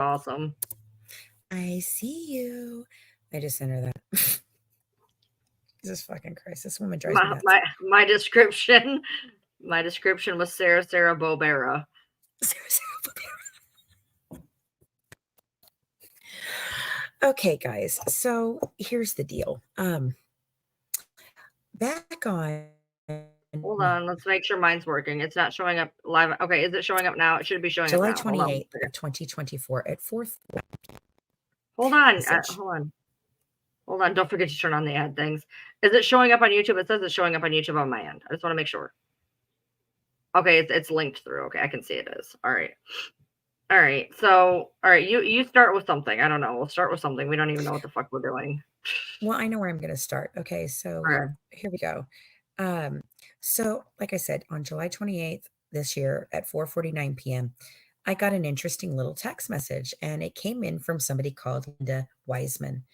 awesome. I see you. I just sent her that. Jesus fucking Christ. This woman drives me My nuts. my my description, my description was Sarah Barah. Okay, guys. So here's the deal. Back on Hold on, let's make sure mine's working. It's not showing up live. Okay, is it showing up now? It should be showing up July now. Hold on. 28th of 2024 at 4. Hold on. Message. Hold on. Hold on. Don't forget to turn on the ad things. Is it showing up on YouTube? It says it's showing up on YouTube on my end. I just want to make sure. Okay, it's linked through. Okay, I can see it is. All right. All right. So, all right, you start with something. I don't know. We'll start with something. We don't even know what the fuck we're doing. Well, I know where I'm going to start. Okay, so All right. here we go. So like I said, on July 28th this year at 4:49 p.m., I got an interesting little text message, and it came in from somebody called Linda Wiseman.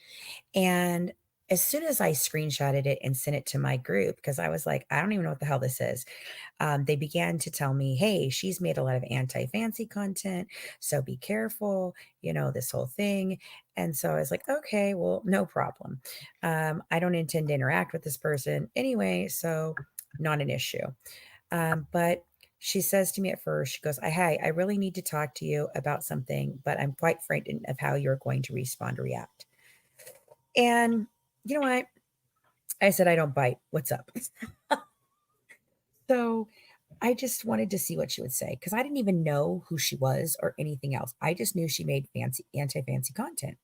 And as soon as I screenshotted it and sent it to my group, because I was like, I don't even know what the hell this is, they began to tell me, hey, she's made a lot of anti fancy content. So be careful, this whole thing. And so I was like, okay, well, no problem. I don't intend to interact with this person anyway. So not an issue. But she says to me at first, she goes, hey, I really need to talk to you about something, but I'm quite frightened of how you're going to respond or react. And you know what? I said, I don't bite. What's up? So I just wanted to see what she would say because I didn't even know who she was or anything else. I just knew she made anti-fancy content.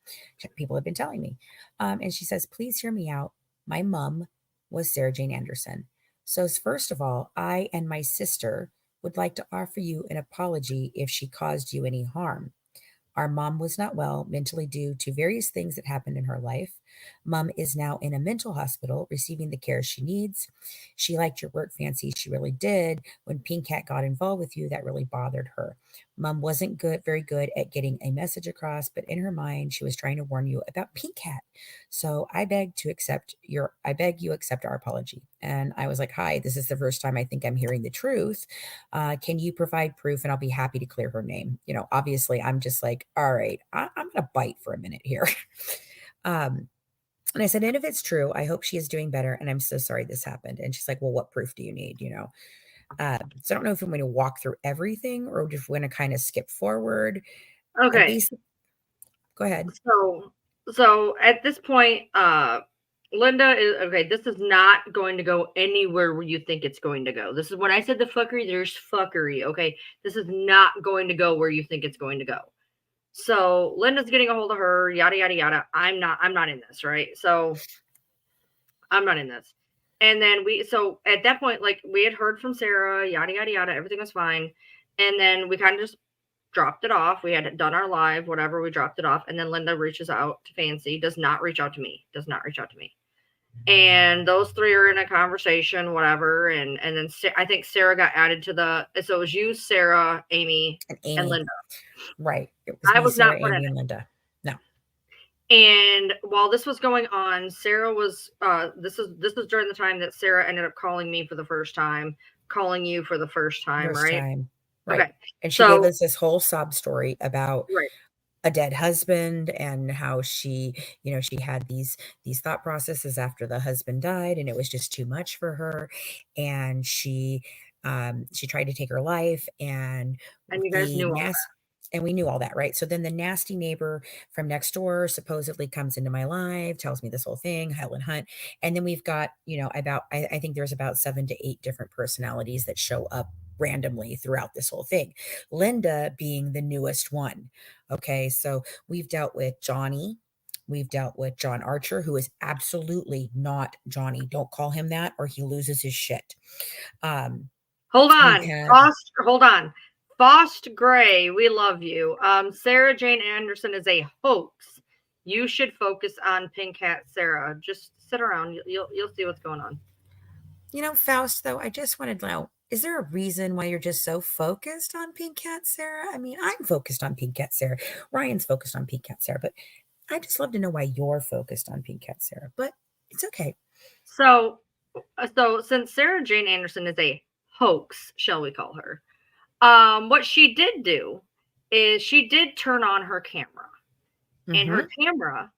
People have been telling me. And she says, please hear me out. My mom was Sarah Jane Anderson. So first of all, I and my sister would like to offer you an apology if she caused you any harm. Our mom was not well mentally due to various things that happened in her life. Mom is now in a mental hospital receiving the care she needs. She liked your work, Fancy. She really did. When Pink Cat got involved with you, that really bothered her. Mom wasn't very good at getting a message across, but in her mind, she was trying to warn you about Pink Cat. So I beg you accept our apology. And I was like, hi, this is the first time I think I'm hearing the truth. Can you provide proof? And I'll be happy to clear her name. Obviously, I'm just like, all right, I'm going to bite for a minute here. And I said, and if it's true, I hope she is doing better. And I'm so sorry this happened. And she's like, well, what proof do you need? So I don't know if I'm going to walk through everything or if we're going to kind of skip forward. Okay. Go ahead. So at this point, Linda is okay. This is not going to go anywhere where you think it's going to go. This is when I said the fuckery. There's fuckery. Okay, this is not going to go where you think it's going to go. So Linda's getting a hold of her. Yada yada yada. I'm not in this, right? So I'm not in this. And then so at that point, like we had heard from Sarah. Yada yada yada. Everything was fine. And then we kind of just dropped it off. We had done our live, whatever. We dropped it off, and then Linda reaches out to Fancy. Does not reach out to me. Does not reach out to me. And those three are in a conversation, whatever. And then I think Sarah got added to the. So it was you, Sarah, Amy, and Linda. Right. It was I me, was Sarah, not put Amy, in and it. Linda. No. And while this was going on, Sarah was. This is during the time that Sarah ended up calling me for the first time, calling you for the first time, First right? time. Right. Okay. And she gave us this whole sob story about Right. a dead husband and how she had these thought processes after the husband died, and it was just too much for her, and she tried to take her life, and you guys knew all that. and we knew all that, right? So then the nasty neighbor from next door supposedly comes into my live, tells me this whole thing, Helen Hunt. And then we've got, about, I think there's about 7 to 8 different personalities that show up randomly throughout this whole thing. Linda being the newest one. Okay. So we've dealt with Johnny. We've dealt with John Archer, who is absolutely not Johnny. Don't call him that or he loses his shit. Hold on. Hold on. Fost Gray, we love you. Sarah Jane Anderson is a hoax. You should focus on Pink Hat Sarah. Just sit around. You'll see what's going on. Faust, though, I just wanted to know, is there a reason why you're just so focused on Pink Cat Sarah? I mean, I'm focused on Pink Cat Sarah. Ryan's focused on Pink Cat Sarah, but I'd just love to know why you're focused on Pink Cat Sarah, but it's okay. So since Sarah Jane Anderson is a hoax, shall we call her, what she did do is she did turn on her camera, and her Mm-hmm. camera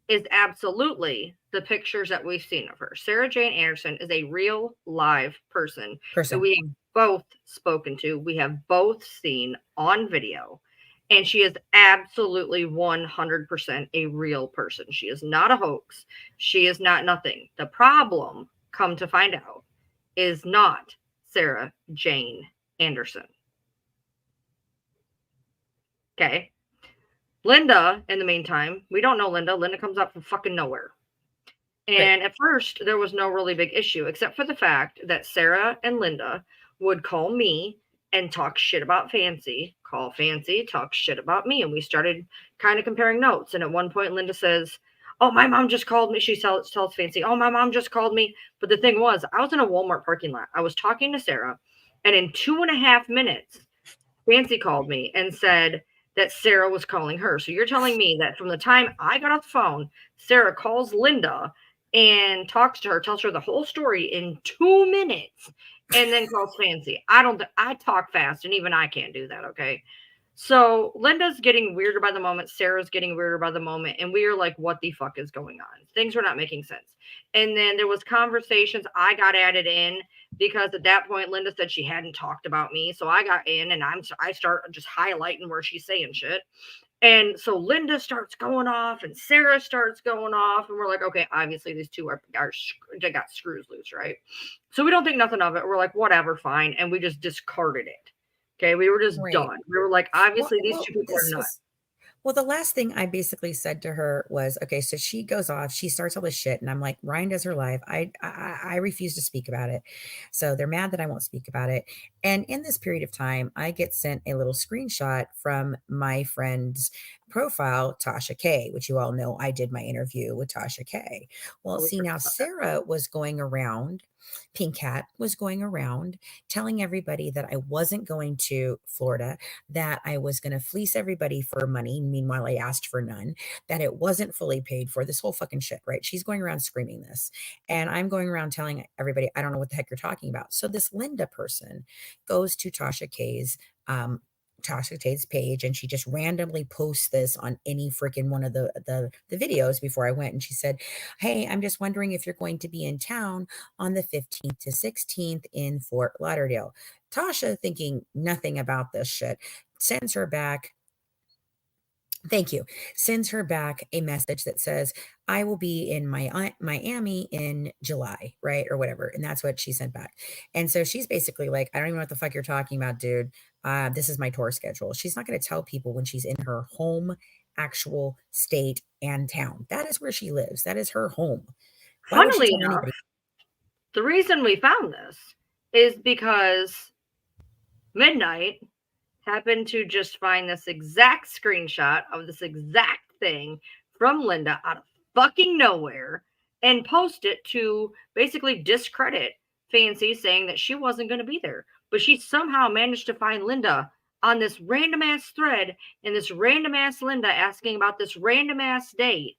is absolutely the pictures that we've seen of her. Sarah Jane Anderson is a real live person that Person. we have both spoken to, we have both seen on video, and she is absolutely 100% a real person. She is not a hoax. She is not nothing. The problem, come to find out, is not Sarah Jane Anderson. Okay. Linda, in the meantime, we don't know Linda. Linda comes up from fucking nowhere. Right. And at first, there was no really big issue, except for the fact that Sarah and Linda would call me and talk shit about Fancy, call Fancy, talk shit about me. And we started kind of comparing notes. And at one point, Linda says, "Oh, my mom just called me." She tells Fancy, "Oh, my mom just called me." But the thing was, I was in a Walmart parking lot. I was talking to Sarah. And in 2.5 minutes, Fancy called me and said that Sarah was calling her. So you're telling me that from the time I got off the phone, Sarah calls Linda and talks to her, tells her the whole story in 2 minutes, and then calls Fancy. I talk fast, and even I can't do that. Okay. So Linda's getting weirder by the moment. Sarah's getting weirder by the moment. And we are like, what the fuck is going on? Things were not making sense. And then there was conversations. I got added in because at that point, Linda said she hadn't talked about me. So I got in and I start just highlighting where she's saying shit. And so Linda starts going off and Sarah starts going off. And we're like, okay, obviously these two they got screws loose, right? So we don't think nothing of it. We're like, whatever, fine. And we just discarded it. Okay. We were just Right. done. We were like, Well, obviously these well, two people are this nuts. was Well, the last thing I basically said to her was, okay, so she goes off, she starts all this shit, and I'm like, Ryan does her live. I refuse to speak about it. So they're mad that I won't speak about it. And in this period of time, I get sent a little screenshot from my friend's profile, Tasha K, which you all know I did my interview with Tasha K. Well, Oh, we see, forgot now about that. Sarah was going around. Pink Cat was going around telling everybody that I wasn't going to Florida, that I was going to fleece everybody for money. Meanwhile, I asked for none, that it wasn't fully paid for, this whole fucking shit, right? She's going around screaming this. And I'm going around telling everybody, I don't know what the heck you're talking about. So this Linda person goes to Tasha K's page, and she just randomly posts this on any freaking one of the videos before I went. And she said, "Hey, I'm just wondering if you're going to be in town on the 15th to 16th in Fort Lauderdale." Tasha, thinking nothing about this shit, sends her back, thank you, sends her back a message that says, "I will be in Miami in July," right? Or whatever. And that's what she sent back. And so she's basically like, I don't even know what the fuck you're talking about, dude. This is my tour schedule. She's not going to tell people when she's in her home, actual state and town. That is where she lives. That is her home. Why would she Funnily tell enough, anybody? the reason we found this is because Midnight happened to just find this exact screenshot of this exact thing from Linda out of fucking nowhere and post it to basically discredit Fancy, saying that she wasn't going to be there. But she somehow managed to find Linda on this random ass thread, and this random ass Linda asking about this random ass date.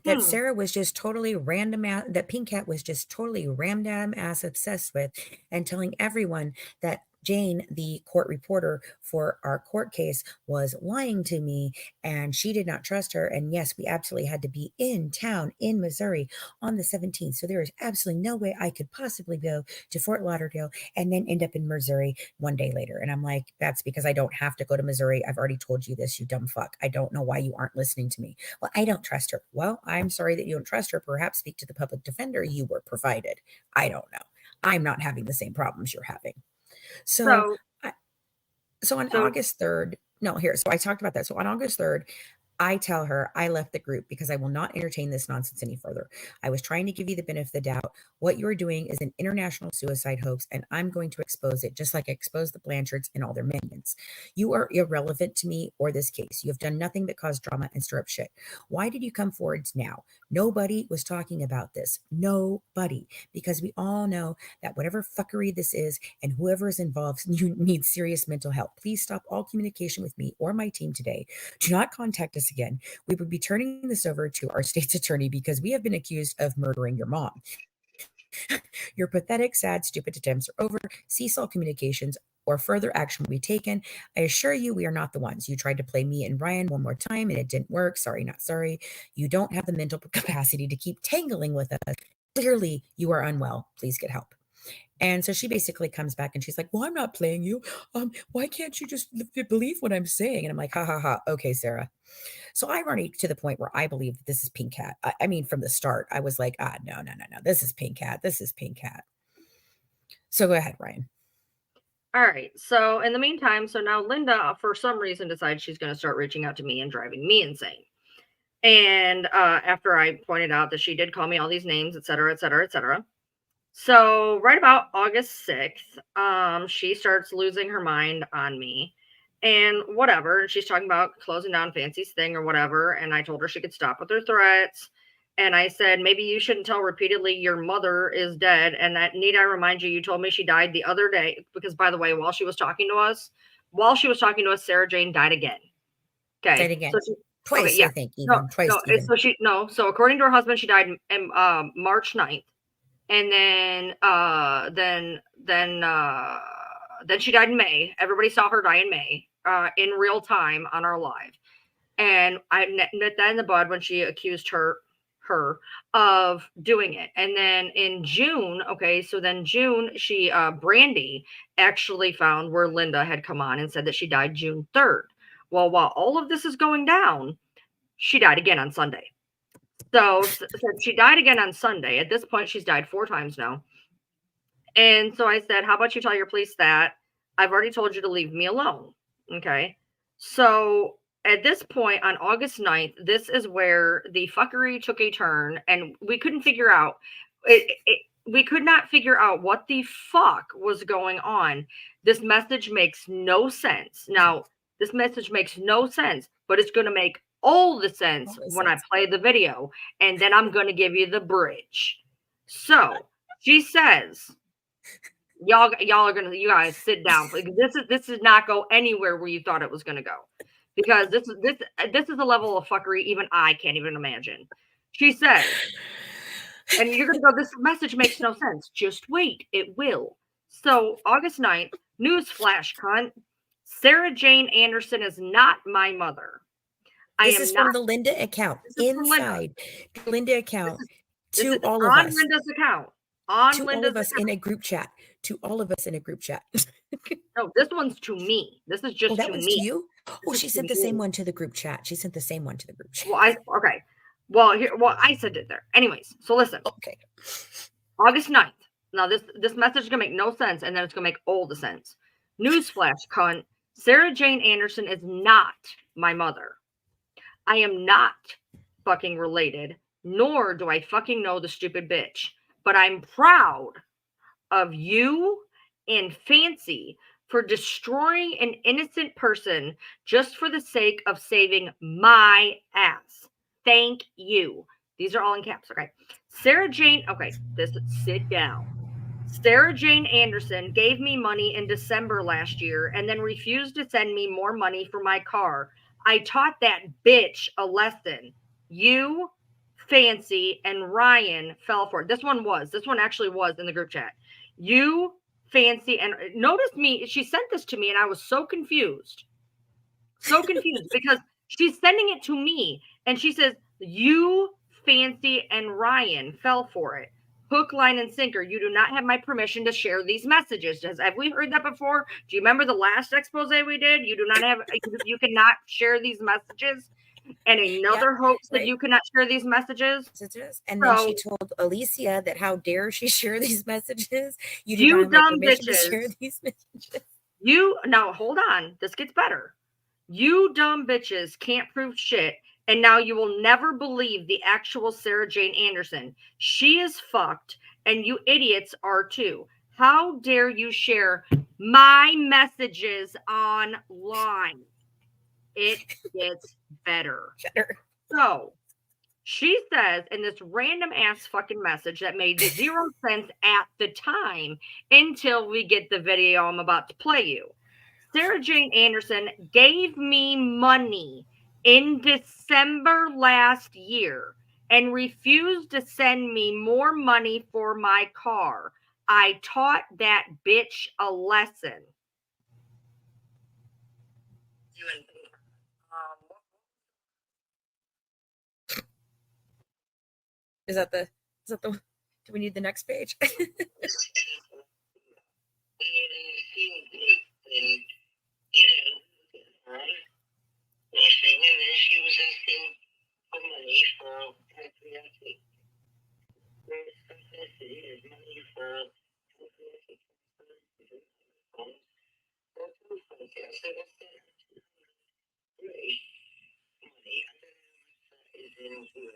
That Hmm. Sarah was just totally that Pink Cat was just totally random ass obsessed with, and telling everyone that Jane, the court reporter for our court case, was lying to me and she did not trust her. And yes, we absolutely had to be in town in Missouri on the 17th. So there is absolutely no way I could possibly go to Fort Lauderdale and then end up in Missouri one day later. And I'm like, that's because I don't have to go to Missouri. I've already told you this, you dumb fuck. I don't know why you aren't listening to me. Well, I don't trust her. Well, I'm sorry that you don't trust her. Perhaps speak to the public defender you were provided. I don't know. I'm not having the same problems you're having. So, So, I, so on so August 3rd, no, here. So I talked about that. So on August 3rd, I tell her I left the group because I will not entertain this nonsense any further. I was trying to give you the benefit of the doubt. What you are doing is an international suicide hoax, and I'm going to expose it just like I exposed the Blanchards and all their minions. You are irrelevant to me or this case. You have done nothing but cause drama and stir up shit. Why did you come forwards now? Nobody was talking about this. Nobody. Because we all know that whatever fuckery this is and whoever is involved, you need serious mental help. Please stop all communication with me or my team today. Do not contact us again. We would be turning this over to our state's attorney because we have been accused of murdering your mom. Your pathetic, sad, stupid attempts are over. Cease all communications or further action will be taken. I assure you, we are not the ones. You tried to play me and Ryan one more time and it didn't work. Sorry, not sorry. You don't have the mental capacity to keep tangling with us. Clearly, you are unwell. Please get help. And so she basically comes back and she's like, well, I'm not playing you. Why can't you just believe what I'm saying? And I'm like, ha ha ha. Okay, Sarah. So I'm already to the point where I believe that this is Pink Cat. I mean, from the start, I was like, no, no, no, no. This is Pink Cat. This is Pink Cat. So go ahead, Ryan. All right. So in the meantime, so now Linda, for some reason, decides she's going to start reaching out to me and driving me insane. And after I pointed out that she did call me all these names, et cetera, et cetera, et cetera. So right about August 6th, she starts losing her mind on me and whatever. She's talking about closing down Fancy's thing or whatever. And I told her she could stop with her threats. And I said, maybe you shouldn't tell repeatedly your mother is dead. And that need I remind you, you told me she died the other day. Because by the way, while she was talking to us, Sarah Jane died again. Okay. Say it again. So Twice, okay, yeah. I think, even. Twice, no, even. So according to her husband, she died March 9th. And then she died in May. Everybody saw her die in May, in real time on our live. And I nit that in the bud when she accused her of doing it. And then in June, okay, so then June, she Brandy actually found where Linda had come on and said that she died June 3rd. Well, while all of this is going down, she died again on Sunday. So she died again on Sunday. At this point, she's died 4 times now. And so I said, how about you tell your police that I've already told you to leave me alone? Okay. So at this point on August 9th, this is where the fuckery took a turn and we couldn't figure out we could not figure out what the fuck was going on. This message makes no sense. Now, this message makes no sense, but it's going to make all the sense when I play the video, and then I'm going to give you the bridge. So she says, y'all are gonna, you guys sit down. This is not go anywhere where you thought it was gonna go, because this is a level of fuckery even I can't even imagine. She says, and you're gonna go, this message makes no sense. Just wait, it will. So August 9th, newsflash, cunt. Sarah Jane Anderson is not my mother. This is from the Linda account. Inside the Linda account. To all of us. On Linda's account. To all of us in a group chat. To all of us in a group chat. No, this one's to me. This is just that to one's me. To you? Oh, she sent the same one to the group chat. She sent the same one to the group chat. Well, okay. Well, I sent it there. Anyways, so listen. Okay. August 9th. Now this message is gonna make no sense, and then it's gonna make all the sense. Newsflash, cunt. Sarah Jane Anderson is not my mother. I am not fucking related, nor do I fucking know the stupid bitch. But I'm proud of you and Fancy for destroying an innocent person just for the sake of saving my ass. Thank you. These are all in caps, okay? Sarah Jane, okay, sit down. Sarah Jane Anderson gave me money in December last year and then refused to send me more money for my car. I taught that bitch a lesson. You, Fancy, and Ryan fell for it. This one actually was in the group chat. You, Fancy, and notice me, she sent this to me and I was so confused. So confused because she's sending it to me and she says, you, Fancy, and Ryan fell for it. Hook, line, and sinker. You do not have my permission to share these messages. Have we heard that before? Do you remember the last expose we did? You do not have, you cannot share these messages. And another hoax that you cannot share these messages. And then she told Alicia that how dare she share these messages. You do not have dumb my permission bitches. to share these messages. Now hold on. This gets better. You dumb bitches can't prove shit. And now you will never believe the actual Sarah Jane Anderson. She is fucked, and you idiots are too. How dare you share my messages online? It gets better. So she says in this random ass fucking message that made 0 sense at the time until we get the video I'm about to play you. Sarah Jane Anderson gave me money in December last year and refused to send me more money for my car. I taught that bitch a lesson. Is that the? Do we need the next page? She was asking for money for pancreatic. Money for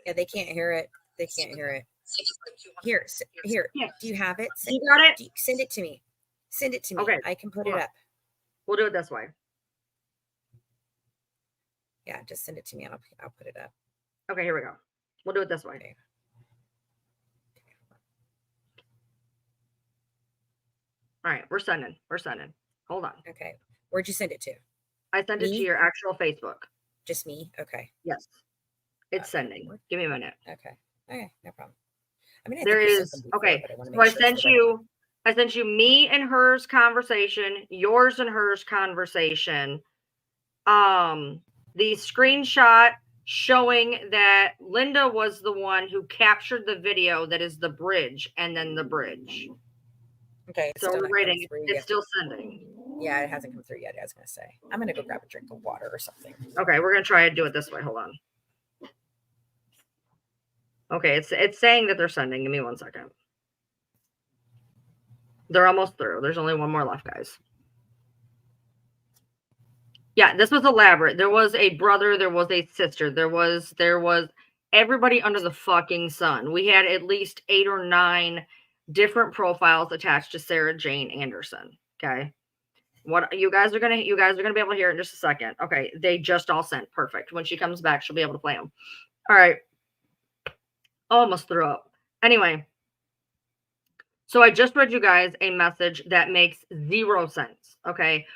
Yeah, they can't hear it. They can't hear it. Here. Yes. Do you have it? You got it? Send it to me. Send it to me. Okay. I can put it up. We'll do it this way. Yeah, just send it to me and I'll put it up. Okay, here we go. We'll do it this way. Okay. All right, we're sending. Hold on. Okay. Where'd you send it to? I sent it to your actual Facebook. Just me? Okay. Yes. It's sending. Give me a minute. Okay. Okay, no problem. I mean, there is okay. So I sent you me and hers conversation, yours and hers conversation. The screenshot showing that Linda was the one who captured the video that is the bridge and then the bridge. Okay. So we're waiting. It's still sending. Yeah, it hasn't come through yet. I was going to say. I'm going to go grab a drink of water or something. Okay, we're going to try to do it this way. Hold on. Okay, it's saying that they're sending. Give me 1 second. They're almost through. There's only one more left, guys. Yeah, this was elaborate. There was a brother, there was a sister, there was everybody under the fucking sun. We had at least 8 or 9 different profiles attached to Sarah Jane Anderson. Okay. What you guys are gonna be able to hear in just a second. Okay, they just all sent. Perfect. When she comes back, she'll be able to play them. All right. Almost threw up. Anyway, so I just read you guys a message that makes 0 sense. Okay.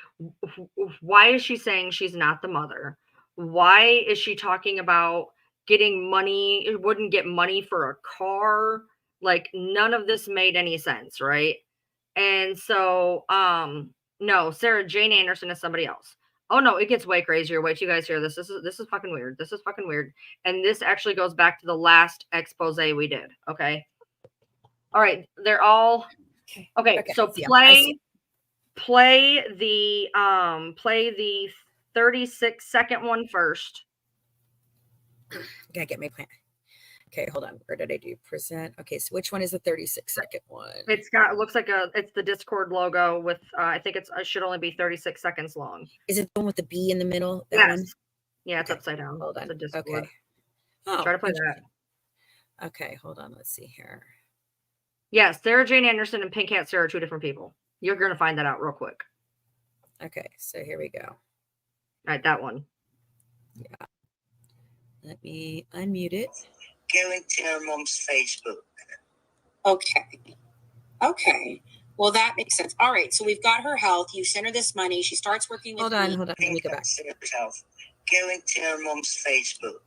Why is she saying she's not the mother? Why is she talking about getting money? It wouldn't get money for a car. Like none of this made any sense. Right. And so, no, Sarah Jane Anderson is somebody else. Oh no, it gets way crazier. Wait till you guys hear this. This is fucking weird. This is fucking weird. And this actually goes back to the last expose we did. Okay. All right. They're all okay. So play the 36-second one first. Gotta get my plan. Okay, hold on. Where did I do present? Okay, so which one is the 36-second one? It looks like it's the Discord logo with I think it should only be 36 seconds long. Is it the one with the B in the middle? That one? Yeah, it's upside down. Hold on. Okay. Oh, try to play that. Okay, hold on. Let's see here. Yeah, Sarah Jane Anderson and Pink Hat Sarah are 2 different people. You're gonna find that out real quick. Okay, so here we go. All right, that one. Yeah. Let me unmute it. Go into her mom's Facebook. Okay. Well, that makes sense. All right. So we've got her health. You send her this money. She starts working with Hold on. Let me go back. Go into her mom's Facebook.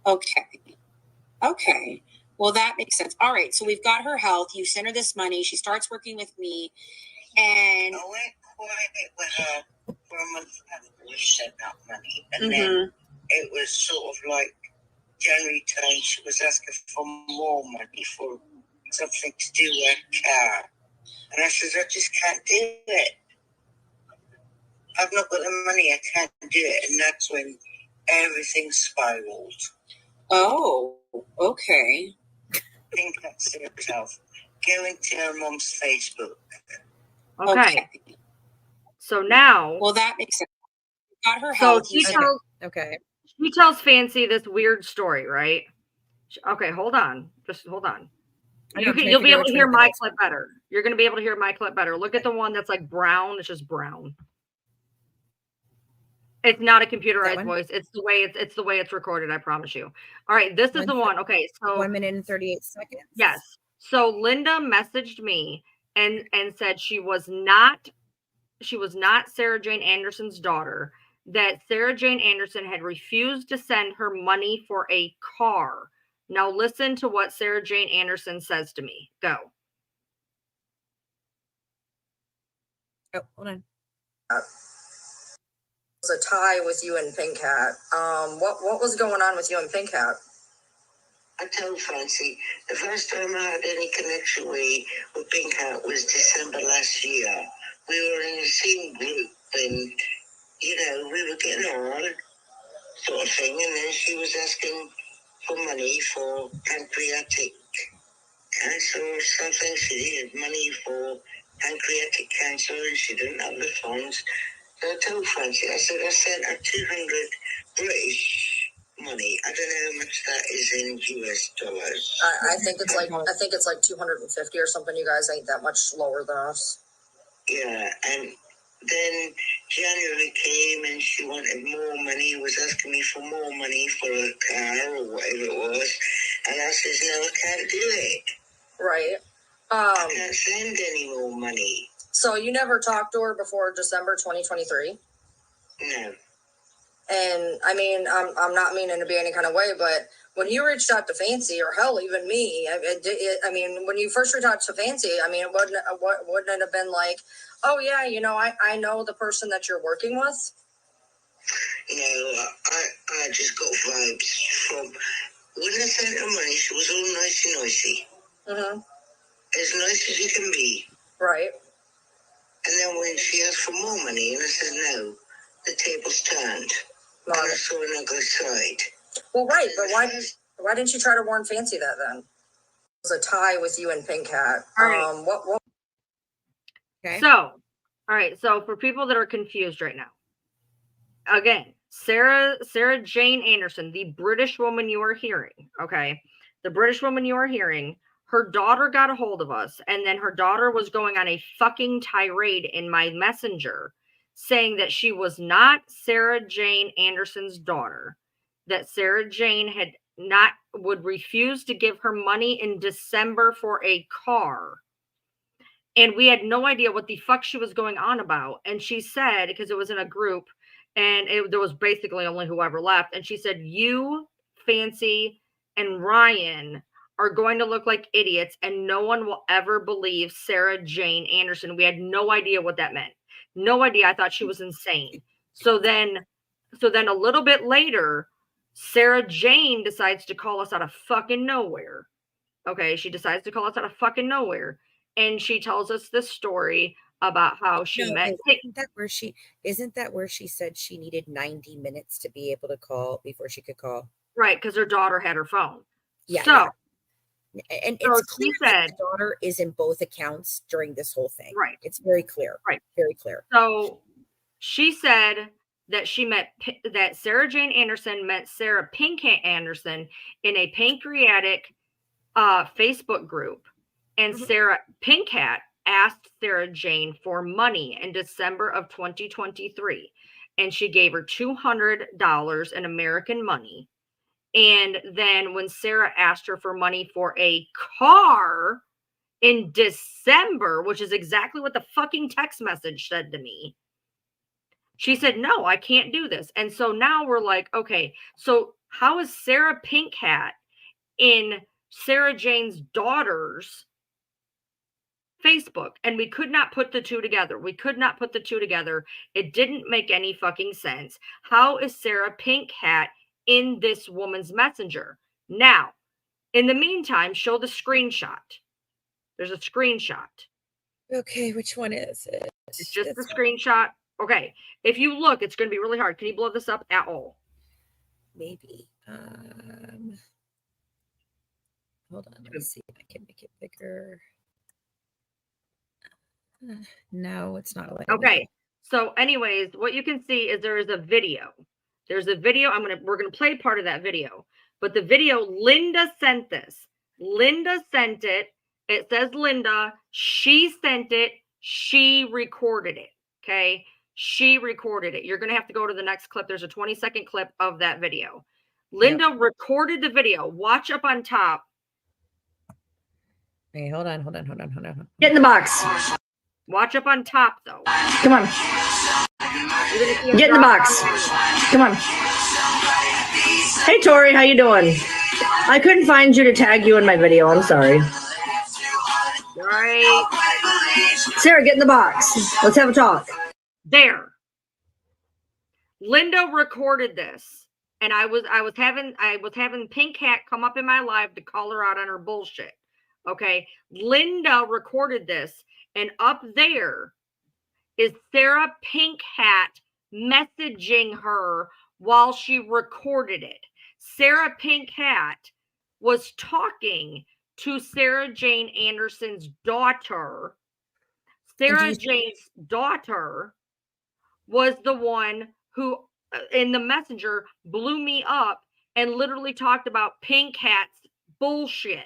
Okay. Well, that makes sense. All right. So we've got her health. You send her this money. She starts working with me. And I went quiet with her for a month after we sent that money. And then it was sort of like January time, she was asking for more money for something to do with her car. And I said, I just can't do it. I've not got the money, I can't do it. And that's when everything spiraled. Oh, okay. Think that's herself. Go into her mom's Facebook. Okay. So now. Well, that makes sense. Got her health. Okay. She tells Fancy this weird story, right? Okay, hold on. Just hold on. You'll be able to hear my clip better. You're going to be able to hear my clip better. Look at the one that's like brown. It's just brown. It's not a computerized voice. It's the way it's recorded. I promise you. All right, this is the one. Okay, so 1 minute and 38 seconds. Yes. So Linda messaged me and said she was not Sarah Jane Anderson's daughter. That Sarah Jane Anderson had refused to send her money for a car. Now listen to what Sarah Jane Anderson says to me. Go. Oh, hold on. It was a tie with you and Pink Hat. What was going on with you and Pink Hat? I told Francie, the first time I had any connection with Pink Hat was December last year. We were in the same group and, you know, we were getting on, sort of thing, and then she was asking for money for pancreatic cancer or something. She needed money for pancreatic cancer and she didn't have the funds. So I told Francie, I said, I sent her 200 British money. I don't know how much that is in US dollars. I think it's like 250 or something. You guys ain't that much lower than us. Yeah, and then January came and she wanted more money, was asking me for more money for a car or whatever it was. And I says, no, I can't do it. Right. I can't send any more money. So you never talked to her before December 2023? No. And I mean, I'm not meaning to be any kind of way, but when you reached out to Fancy, or hell, even me, I mean, when you first reached out to Fancy, I mean, wouldn't it have been like, oh yeah, you know, I know the person that you're working with? No, I just got vibes from when I sent her money. She was all nicey. Mm-hmm. As nice as you can be. Right. And then when she asked for more money, and I said no, the tables turned. And I saw an ugly side. Well, right, but why didn't you try to warn Fancy that then? It was a tie with you and Pink Hat. All right. What? Okay. So, all right. So for people that are confused right now, again, Sarah Jane Anderson, the British woman you are hearing, okay, the British woman you are hearing, her daughter got a hold of us, and then her daughter was going on a fucking tirade in my messenger saying that she was not Sarah Jane Anderson's daughter, that Sarah Jane would refuse to give her money in December for a car. And we had no idea what the fuck she was going on about. And she said, because it was in a group, and there was basically only whoever left. And she said, you, Fancy, and Ryan are going to look like idiots, and no one will ever believe Sarah Jane Anderson. We had no idea what that meant. No idea. I thought she was insane. So then a little bit later, Sarah Jane decides to call us out of fucking nowhere. Okay, she decides to call us out of fucking nowhere. And she tells us this story about how she met. Isn't that where she said she needed 90 minutes to be able to call before she could call? Right, because her daughter had her phone. Yeah. So, and it's clear that the daughter is in both accounts during this whole thing. Right. It's very clear. Right. Very clear. So she said that that Sarah Jane Anderson met Sarah Pink Hat Anderson in a pancreatic Facebook group. And Sarah Pink Hat asked Sarah Jane for money in December of 2023. And she gave her $200 in American money. And then when Sarah asked her for money for a car in December, which is exactly what the fucking text message said to me, she said, no, I can't do this. And so now we're like, okay, so how is Sarah Pink Hat in Sarah Jane's daughter's Facebook? And we could not put the two together. It didn't make any fucking sense. How is Sarah Pink Hat in this woman's messenger? Now, in the meantime, show the screenshot. There's a screenshot. Okay, which one is it? It's just the screenshot. Okay, if you look, it's going to be really hard. Can you blow this up at all? Maybe. Hold on, let me see if I can make it bigger. No, it's not. Okay, so anyways, what you can see is there is a video. There's a video. We're gonna play part of that video. But the video, Linda sent this. Linda sent it. It says Linda. She sent it. She recorded it. Okay. She recorded it. You're gonna have to go to the next clip. There's a 20-second clip of that video. Linda recorded the video. Watch up on top. Hey, hold on. Get in the box. Watch up on top, though. Come on. Get in the box. Come on. Hey, Tori, how you doing? I couldn't find you to tag you in my video. I'm sorry. All right. Sarah, get in the box. Let's have a talk. There. Linda recorded this and I was having Pink Hat come up in my live to call her out on her bullshit. Okay, Linda recorded this, and up there is Sarah Pink Hat messaging her while she recorded it. Sarah Pink Hat was talking to Sarah Jane Anderson's daughter. Sarah Jane's daughter was the one who, in the messenger, blew me up and literally talked about Pink Hat's bullshit.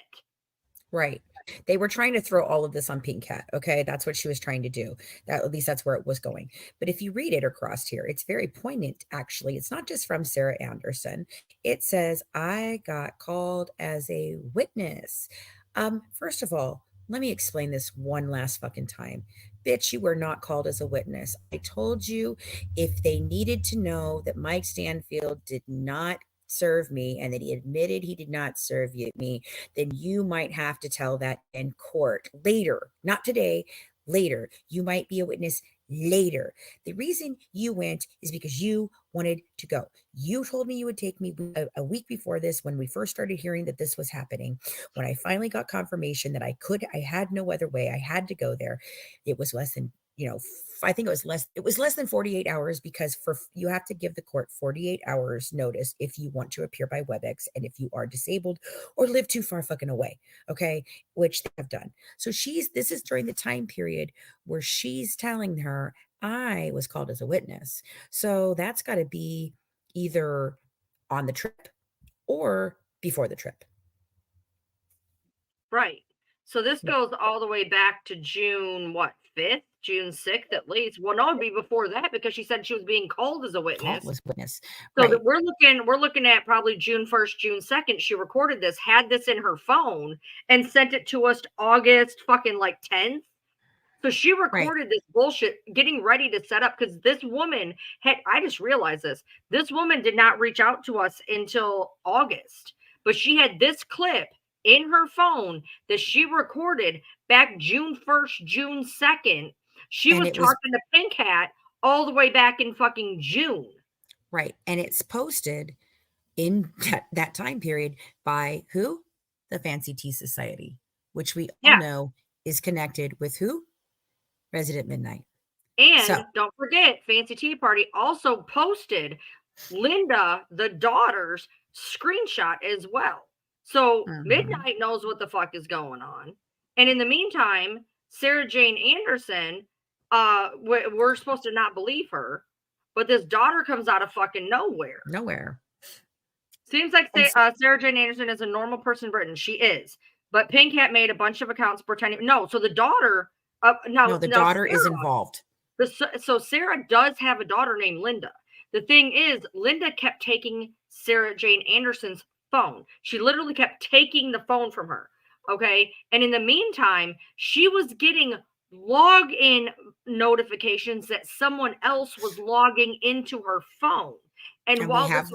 Right. They were trying to throw all of this on Pink Cat. Okay. That's what she was trying to do. That, at least that's where it was going. But if you read it across here, it's very poignant, actually. It's not just from Sarah Anderson. It says, I got called as a witness. First of all, let me explain this one last fucking time. Bitch, you were not called as a witness. I told you if they needed to know that Mike Stanfield did not serve me and that he admitted he did not serve me, then you might have to tell that in court later, not today, later. You might be a witness later. The reason you went is because you wanted to go. You told me you would take me a week before this when we first started hearing that this was happening. When I finally got confirmation that I had no other way, I had to go there. It was less than, I think it was less than 48 hours because you have to give the court 48 hours notice if you want to appear by WebEx and if you are disabled or live too far fucking away. Okay. Which they have done. So this is during the time period where she's telling her, I was called as a witness. So that's got to be either on the trip or before the trip. Right. So this goes all the way back to June, 5th, June 6th at least. Well, no, it'd be before that because she said she was being called as a witness. So right. that we're looking at probably June 1st, June 2nd. She recorded this, had this in her phone, and sent it to us August fucking 10th. So she recorded this bullshit getting ready to set up because this woman I just realized this woman did not reach out to us until August, but she had this clip in her phone that she recorded back June 1st, June 2nd. She was talking to Pink Hat all the way back in fucking June. Right. And it's posted in that time period by who? The Fancy Tea Society, which we all know is connected with who? Resident Midnight. And don't forget, Fancy Tea Party also posted Linda, the daughter's screenshot as well. So Midnight knows what the fuck is going on. And in the meantime, Sarah Jane Anderson, we're supposed to not believe her, but this daughter comes out of fucking nowhere. Seems like Sarah Jane Anderson is a normal person in Britain. She is. But Pink Hat made a bunch of accounts pretending. No, so the daughter. The daughter is involved. So Sarah does have a daughter named Linda. The thing is, Linda kept taking Sarah Jane Anderson's phone. She literally kept taking the phone from her. Okay. And in the meantime, she was getting login notifications that someone else was logging into her phone. And while this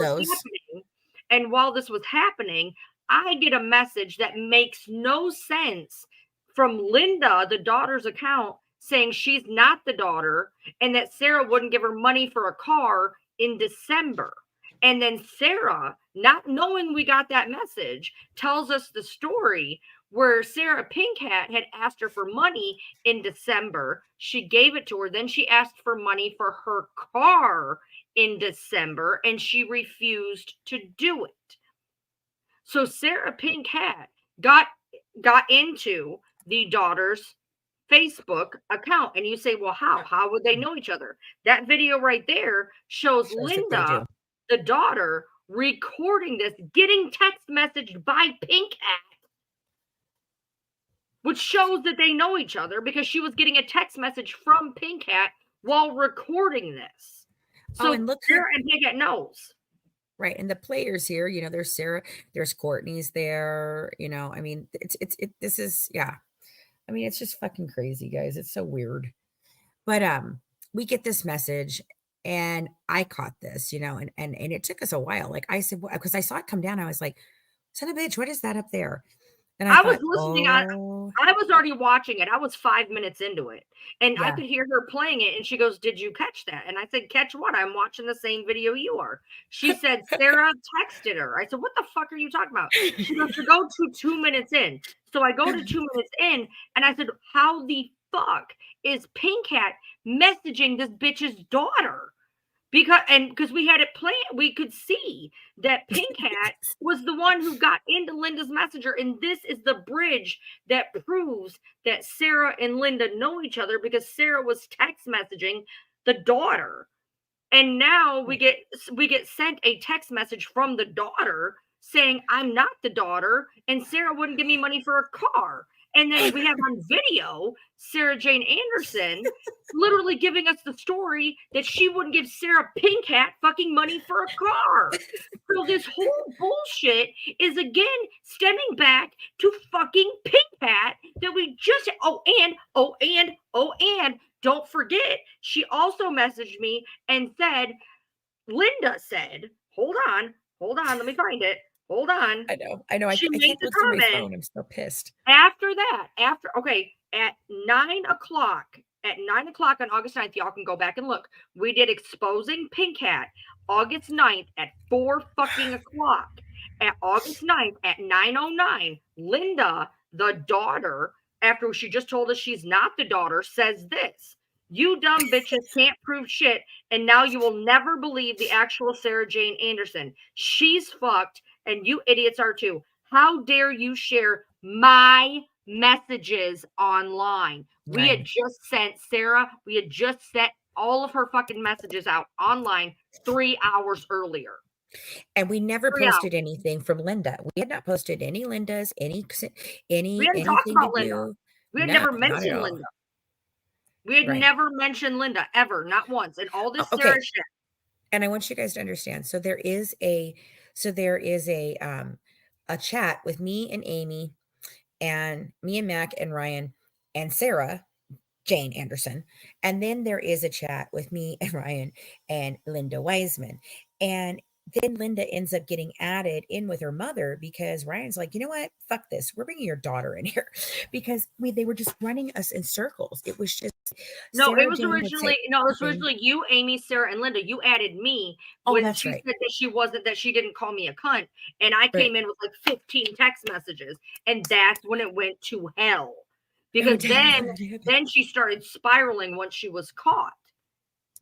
was happening, I get a message that makes no sense from Linda, the daughter's account, saying she's not the daughter and that Sarah wouldn't give her money for a car in December. And then Sarah, not knowing we got that message, tells us the story where Sarah Pink Hat had asked her for money in December. She gave it to her. Then she asked for money for her car in December and she refused to do it. So Sarah Pink Hat got into the daughter's Facebook account. And you say, well, how would they know each other? That video right there shows Linda, the daughter, recording this, getting text messaged by Pink Hat, which shows that they know each other because she was getting a text message from Pink Hat while recording this. So and look, Sarah and Pink Hat knows. Right. And the players here, there's Sarah, there's Courtney's there, I mean, this is, I mean, it's just fucking crazy, guys. It's so weird. But we get this message and I caught this, and it took us a while. Like I said, because I saw it come down, I was like, son of a bitch, what is that up there? And I was thought, listening. oh, I was already watching it. I was 5 minutes into it, and I yeah. could hear her playing it, and she goes, "Did you catch that?" And I said, "Catch what? I'm watching the same video you are." She said, "Sarah texted her." I said, "What the fuck are you talking about?" She goes, "To go to 2 minutes in." So I go to 2 minutes in, and I said, "How the fuck is Pink Cat messaging this bitch's daughter?" Because we had it planned, we could see that Pink Hat was the one who got into Linda's messenger, and this is the bridge that proves that Sarah and Linda know each other, because Sarah was text messaging the daughter, and now we get sent a text message from the daughter saying, "I'm not the daughter, and Sarah wouldn't give me money for a car." And then we have on video Sarah Jane Anderson literally giving us the story that she wouldn't give Sarah Pink Hat fucking money for a car. So this whole bullshit is again stemming back to fucking Pink Hat that we just and don't forget, she also messaged me and said, Linda said, hold on, let me find it. Hold on. I know. I She made can't the look through my comment phone. I'm so pissed. after that, at 9 o'clock, on August 9th, y'all can go back and look. We did Exposing Pink Hat August 9th at 4 fucking o'clock. At August 9th at 9:09, Linda, the daughter, after she just told us she's not the daughter, says this: "You dumb bitches can't prove shit, and now you will never believe the actual Sarah Jane Anderson. She's fucked, and you idiots are too. How dare you share my messages online?" We had Right. just sent all of her fucking messages out online 3 hours earlier. And we never 3 hours. posted anything from Linda. We had not posted any Lindas, We hadn't talked anything to about Linda. do. We had No, never not at mentioned all. Linda. We had Right. never mentioned Linda ever, not once, in all this Okay. Sarah shit. And I want you guys to understand. So there is a chat with me and Amy and me and Mac and Ryan and Sarah Jane Anderson. And then there is a chat with me and Ryan and Linda Wiseman. And then Linda ends up getting added in with her mother because Ryan's like, you know what? Fuck this. We're bringing your daughter in here because they were just running us in circles. It was just No, it Sarah was Jane would say something. originally you, Amy, Sarah, and Linda. You added me Oh, when that's she right. said that she didn't call me a cunt, and I Right. came in with like 15 text messages, and that's when it went to hell. Oh, Because then she started spiraling once she was caught.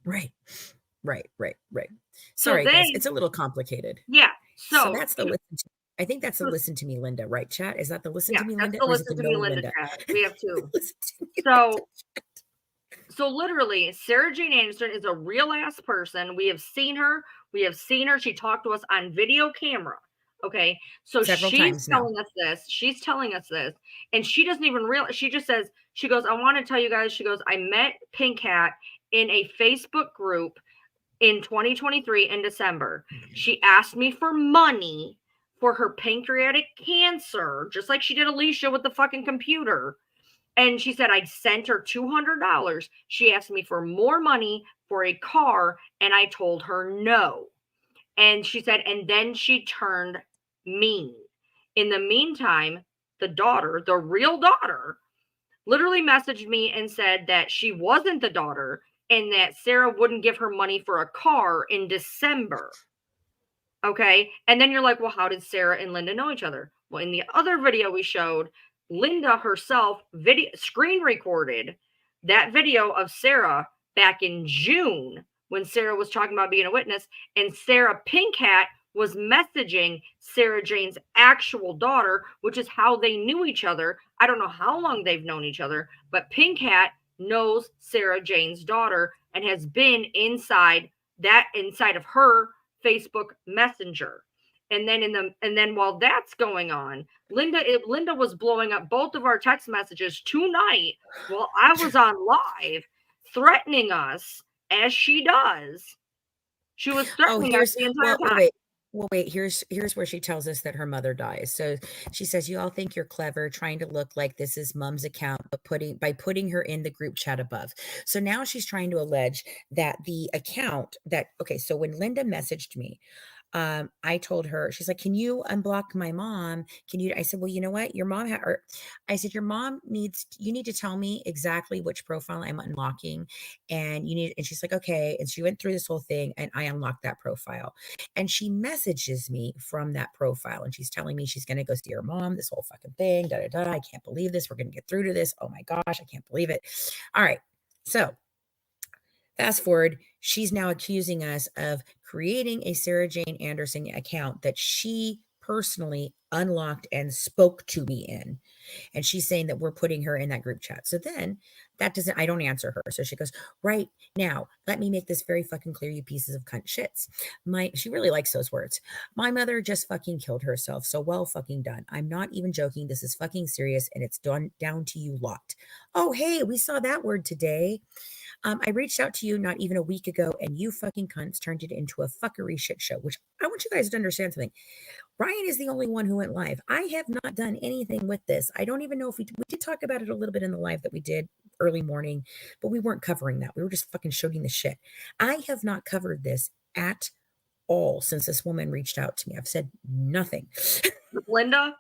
Right. So Sorry, then, guys. It's a little complicated. yeah. So So that's the listen to. I think that's the listen to me, Linda, right, chat? Is that the listen yeah, to me, that's Linda, the or is it listen the to no me, Linda Linda? chat. We have two. Listen to me, So literally, Sarah Jane Anderson is a real ass person. We have seen her. She talked to us on video camera. Okay. So several times now. She's telling us this. And she doesn't even realize. She just says, she goes, "I want to tell you guys," she goes, "I met Pink Hat in a Facebook group in 2023 in December. She asked me for money for her pancreatic cancer, just like she did Alicia with the fucking computer. And she said, I sent her $200. She asked me for more money for a car, and I told her no." And she said, and then she turned mean. In the meantime, the daughter, the real daughter, literally messaged me and said that she wasn't the daughter and that Sarah wouldn't give her money for a car in December. Okay. And then you're like, well, how did Sarah and Linda know each other? Well, in the other video we showed, Linda herself screen recorded that video of Sarah back in June when Sarah was talking about being a witness, and Sarah Pink Hat was messaging Sarah Jane's actual daughter, which is how they knew each other. I don't know how long they've known each other, but Pink Hat knows Sarah Jane's daughter and has been inside of her Facebook Messenger. And then while that's going on, Linda was blowing up both of our text messages tonight while I was on live, threatening us as she does. She was threatening us the entire time. Wait, here's where she tells us that her mother dies. So she says, you all think you're clever trying to look like this is mom's account, but by putting her in the group chat above. So now she's trying to allege that the account so when Linda messaged me, I told her, she's like, can you unblock my mom? Can you? I said, well, you know what? Your mom I said, your mom you need to tell me exactly which profile I'm unlocking. And she's like, okay. And she went through this whole thing and I unlocked that profile. And she messages me from that profile and she's telling me she's going to go see her mom, this whole fucking thing. Da, da, da. I can't believe this. We're going to get through to this. Oh my gosh, I can't believe it. All right. So fast forward, she's now accusing us of creating a Sarah Jane Anderson account that she personally unlocked and spoke to me in. And she's saying that we're putting her in that group chat. So then I don't answer her. So she goes, right now, let me make this very fucking clear, you pieces of cunt shits. She really likes those words. My mother just fucking killed herself. So well fucking done. I'm not even joking. This is fucking serious and it's down to you lot. Oh, hey, we saw that word today. I reached out to you not even a week ago, and you fucking cunts turned it into a fuckery shit show, which I want you guys to understand something. Ryan is the only one who went live. I have not done anything with this. I don't even know if we did talk about it a little bit in the live that we did early morning, but we weren't covering that. We were just fucking showing the shit. I have not covered this at all since this woman reached out to me. I've said nothing. With Linda?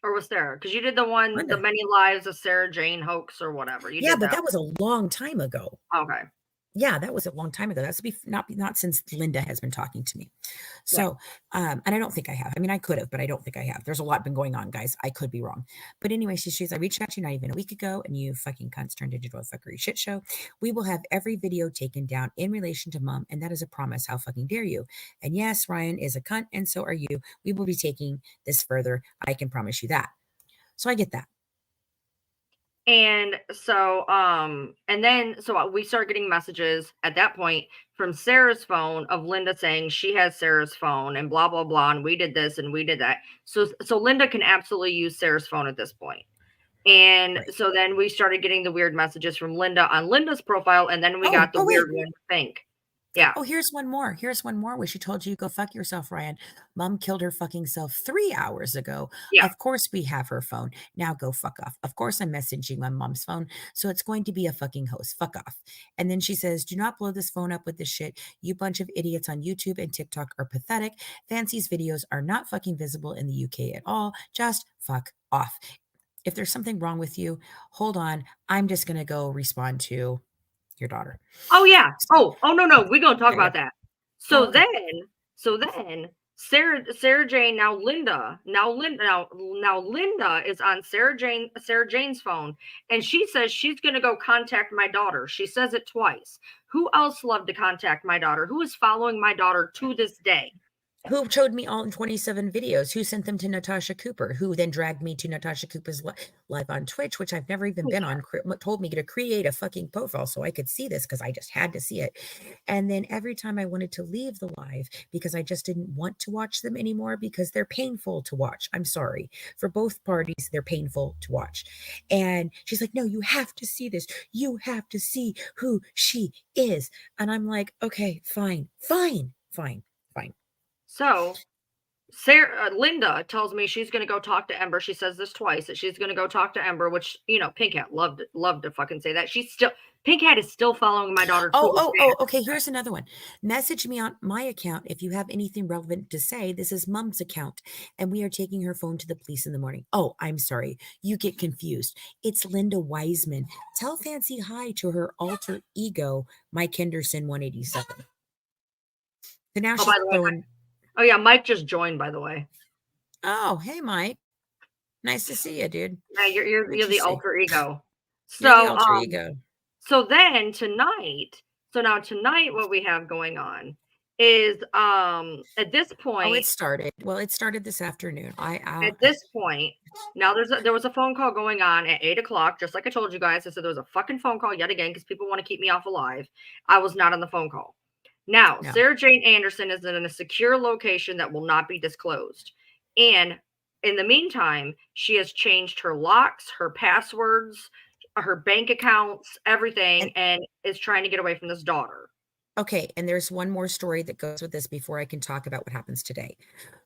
Or was Sarah? Because you did the one, Linda. the many lives of Sarah Jane hoax or whatever. You Yeah, did but that was a long time ago. Okay. Yeah, that was a long time ago. That's not since Linda has been talking to me. So, and I don't think I have. I mean, I could have, but I don't think I have. There's a lot been going on, guys. I could be wrong. But anyway, she's I reached out to you not even a week ago, and you fucking cunts turned it into a fuckery shit show. We will have every video taken down in relation to mom, and that is a promise. How fucking dare you? And yes, Ryan is a cunt, and so are you. We will be taking this further. I can promise you that. So I get that. And so, we start getting messages at that point from Sarah's phone of Linda saying she has Sarah's phone and blah, blah, blah. And we did this and we did that. So Linda can absolutely use Sarah's phone at this point. And so then we started getting the weird messages from Linda on Linda's profile. And then we got the weird one, Pink. Yeah. Oh, here's one more where she told you, go fuck yourself, Ryan. Mom killed her fucking self 3 hours ago. Yeah. Of course we have her phone. Now go fuck off. Of course I'm messaging on mom's phone. So it's going to be a fucking host. Fuck off. And then she says, do not blow this phone up with this shit. You bunch of idiots on YouTube and TikTok are pathetic. Fancy's videos are not fucking visible in the UK at all. Just fuck off. If there's something wrong with you, hold on. I'm just going to go respond to your daughter. Oh yeah. Oh no. We're gonna talk about that. So then Sarah Jane, now Linda is on Sarah Jane's phone, and she says she's gonna go contact my daughter. She says it twice. Who else loved to contact my daughter? Who is following my daughter to this day? Who showed me all 27 videos? Who sent them to Natasha Cooper? Who then dragged me to Natasha Cooper's live on Twitch, which I've never even been on, told me to create a fucking profile so I could see this because I just had to see it. And then every time I wanted to leave the live because I just didn't want to watch them anymore because they're painful to watch. I'm sorry. For both parties, they're painful to watch. And she's like, no, you have to see this. You have to see who she is. And I'm like, okay, fine. So Linda tells me she's going to go talk to Ember. She says this twice, that she's going to go talk to Ember, which, Pink Hat loved to fucking say that. Pink Hat is still following my daughter. Okay. Here's another one. Message me on my account if you have anything relevant to say. This is mom's account, and we are taking her phone to the police in the morning. Oh, I'm sorry. You get confused. It's Linda Wiseman. Tell Fancy hi to her alter ego, Mike Henderson 187. So now she's throwing... Oh, yeah, Mike just joined, by the way. Oh, hey, Mike. Nice to see you, dude. Yeah, you're the alter ego. So, you're the alter ego. So then tonight, what we have going on is at this point... Oh, it started. Well, it started this afternoon. At this point, now there was a phone call going on at 8 o'clock, just like I told you guys. I said there was a fucking phone call yet again because people want to keep me off alive. I was not on the phone call. Now, no. Sarah Jane Anderson is in a secure location that will not be disclosed. And in the meantime, she has changed her locks, her passwords, her bank accounts, everything, and is trying to get away from this daughter. Okay, and there's one more story that goes with this before I can talk about what happens today.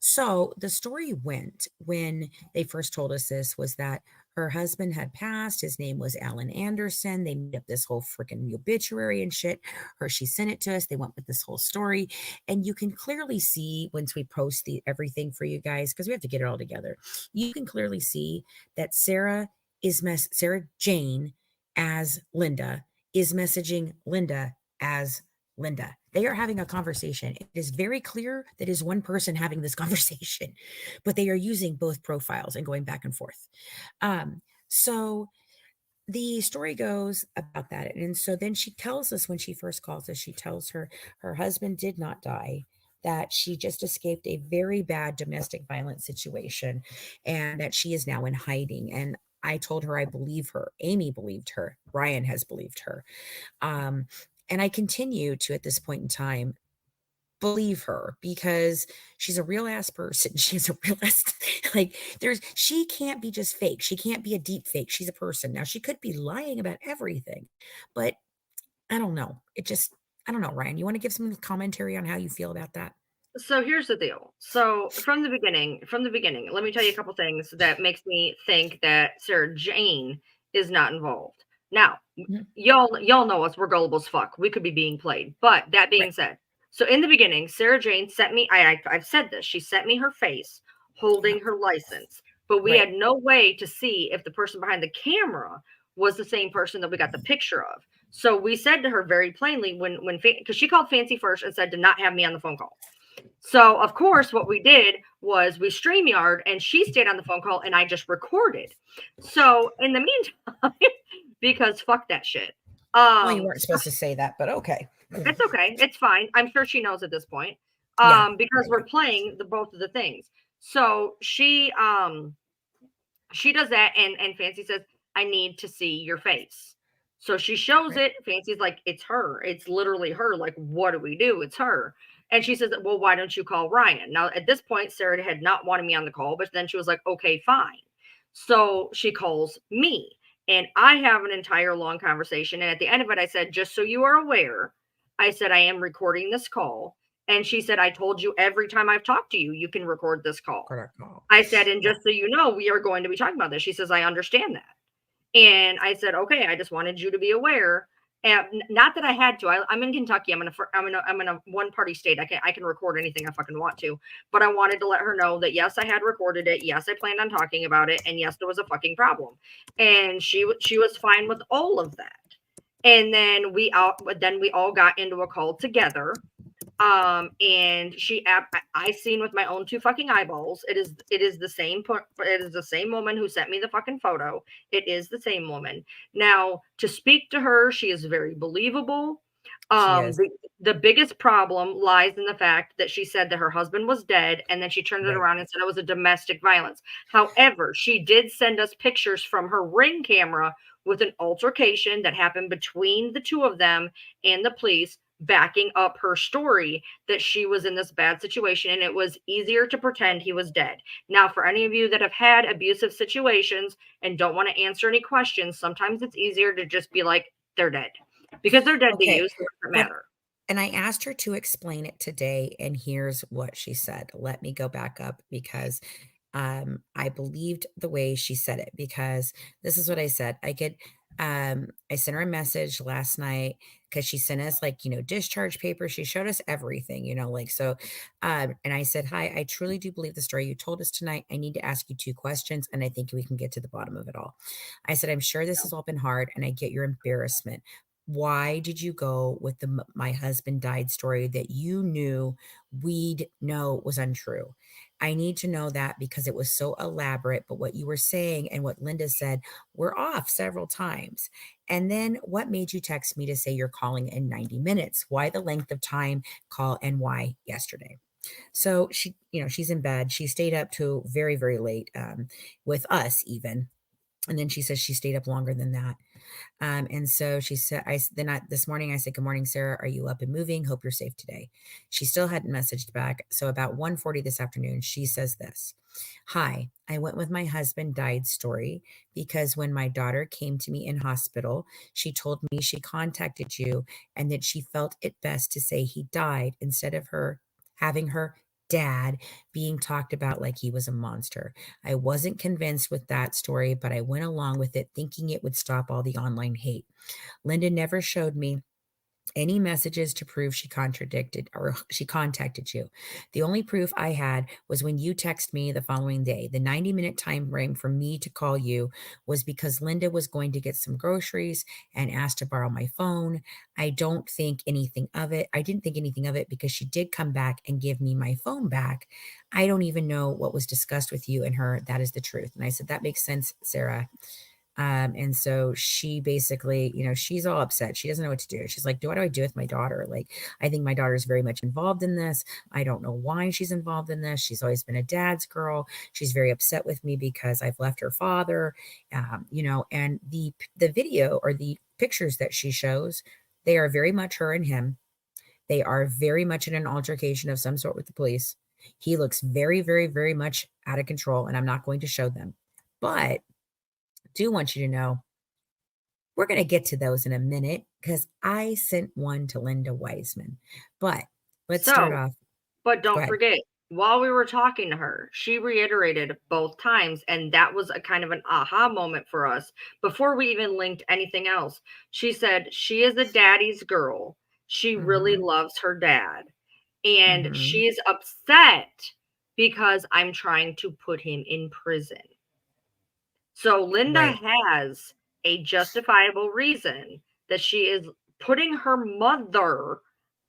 So the story went when they first told us this was that Her husband had passed. His name was Alan Anderson. They made up this whole freaking obituary and shit. She sent it to us. They went with this whole story. And you can clearly see once we post everything for you guys, because we have to get it all together. You can clearly see that Sarah Jane as Linda is messaging Linda as Linda. They are having a conversation. It is very clear that is one person having this conversation, but they are using both profiles and going back and forth. So the story goes about that. And so then she tells us, when she first calls us, she tells her husband did not die, that she just escaped a very bad domestic violence situation, and that she is now in hiding. And I told her I believe her. Amy believed her. Ryan has believed her. And I continue to, at this point in time, believe her, because she's a real ass person. She's a real ass, like, she can't be just fake. She can't be a deep fake. She's a person. Now, she could be lying about everything, but I don't know. I don't know, Ryan, you want to give some commentary on how you feel about that? So here's the deal. So from the beginning, let me tell you a couple things that makes me think that Sarah Jane is not involved. Now, y'all know us, we're gullible as fuck. We could be being played. But that being said, so in the beginning, Sarah Jane sent me, I've said this, she sent me her face holding her license, but we had no way to see if the person behind the camera was the same person that we got the picture of. So we said to her very plainly, because she called Fancy first and said to not have me on the phone call. So, of course, what we did was we StreamYard, and she stayed on the phone call and I just recorded. So in the meantime, because fuck that shit. Well, you weren't supposed to say that, but okay. It's okay. It's fine. I'm sure she knows at this point. Because we're playing both of the things. So she does that, and Fancy says, I need to see your face. So she shows it. Fancy's like, it's her. It's literally her. Like, what do we do? It's her. And she says, well, why don't you call Ryan? Now, at this point, Sarah had not wanted me on the call, but then she was like, okay, fine. So she calls me, and I have an entire long conversation. And at the end of it, I said, just so you are aware, I said, I am recording this call. And she said, I told you every time I've talked to you, you can record this call. I said, and just so you know, we are going to be talking about this. She says, I understand that. And I said, okay, I just wanted you to be aware. And not that I had to. I'm in Kentucky. I'm in a one-party state. I can record anything I fucking want to. But I wanted to let her know that yes, I had recorded it. Yes, I planned on talking about it. And yes, there was a fucking problem. And she was fine with all of that. And then we all got into a call together. And I seen with my own two fucking eyeballs. It is the same woman who sent me the fucking photo. It is the same woman. Now, to speak to her, she is very believable. The biggest problem lies in the fact that she said that her husband was dead, and then she turned it around and said it was a domestic violence. However, she did send us pictures from her Ring camera with an altercation that happened between the two of them and the police, backing up her story that she was in this bad situation, and it was easier to pretend he was dead. Now, for any of you that have had abusive situations and don't want to answer any questions, sometimes it's easier to just be like, they're dead, because they're dead to you, so it doesn't matter. And I asked her to explain it today, and here's what she said. Let me go back up, because I believed the way she said it, because this is what I said. I sent her a message last night, because she sent us discharge papers. She showed us everything, so, and I said, hi, I truly do believe the story you told us tonight. I need to ask you 2 questions, and I think we can get to the bottom of it all. I said, I'm sure this has all been hard, and I get your embarrassment. Why did you go with the my husband died story that you knew we'd know was untrue? I need to know that, because it was so elaborate, but what you were saying and what Linda said were off several times. And then what made you text me to say you're calling in 90 minutes? Why the length of time call, and why yesterday? So she's in bed. She stayed up to very, very late with us even. And then she says she stayed up longer than that. And so she said, this morning I said, good morning, Sarah. Are you up and moving? Hope you're safe today. She still hadn't messaged back. So about 1:40 this afternoon, she says this: hi, I went with my husband died story, because when my daughter came to me in hospital, she told me she contacted you and that she felt it best to say he died instead of her having her dad being talked about like he was a monster. I wasn't convinced with that story, but I went along with it thinking it would stop all the online hate. Linda never showed me any messages to prove she contradicted or she contacted you. The only proof I had was when you text me the following day. The 90-minute time frame for me to call you was because Linda was going to get some groceries and asked to borrow my phone. I don't think anything of it. I didn't think anything of it because she did come back and give me my phone back. I don't even know what was discussed with you and her. That is the truth. And I said, that makes sense, Sarah. And so she basically, she's all upset. She doesn't know what to do. She's like, what do I do with my daughter? Like, I think my daughter is very much involved in this. I don't know why she's involved in this. She's always been a dad's girl. She's very upset with me because I've left her father, and the video or the pictures that she shows, they are very much her and him. They are very much in an altercation of some sort with the police. He looks very, very, very much out of control, and I'm not going to show them. But do want you to know we're going to get to those in a minute because I sent one to Linda Wiseman. But let's start off. But don't forget, while we were talking to her, she reiterated both times, and that was a kind of an aha moment for us before we even linked anything else. She said she is a daddy's girl. She really loves her dad. And she's upset because I'm trying to put him in prison. So Linda has a justifiable reason that she is putting her mother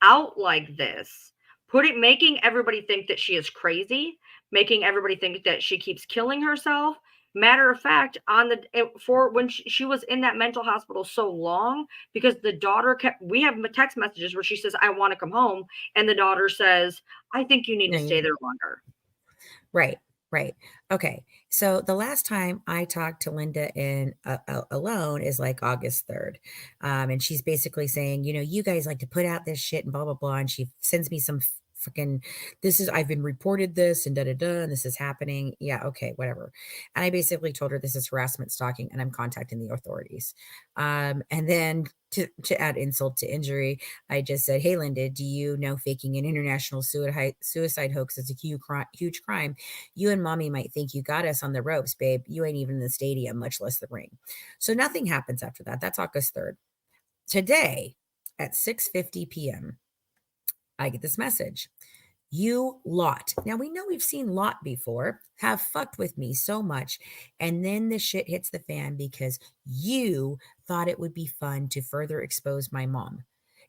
out like this, making everybody think that she is crazy, making everybody think that she keeps killing herself. Matter of fact, when she was in that mental hospital so long, because the daughter we have text messages where she says, I want to come home. And the daughter says, I think you need to stay there longer. Right. Okay. So the last time I talked to Linda in alone is like August 3rd. And she's basically saying, you guys like to put out this shit and blah, blah, blah. And she sends me some freaking, I've been reported this and and this is happening. Yeah. Okay. Whatever. And I basically told her this is harassment, stalking, and I'm contacting the authorities. And then to add insult to injury, I just said, hey, Linda, do you know faking an international suicide hoax is a huge crime? You and mommy might think you got us on the ropes, babe. You ain't even in the stadium, much less the ring. So nothing happens after that. That's August 3rd. Today at 6:50 p.m., I get this message. You lot. Now we know we've seen Lot before have fucked with me so much. And then the shit hits the fan because you thought it would be fun to further expose my mom.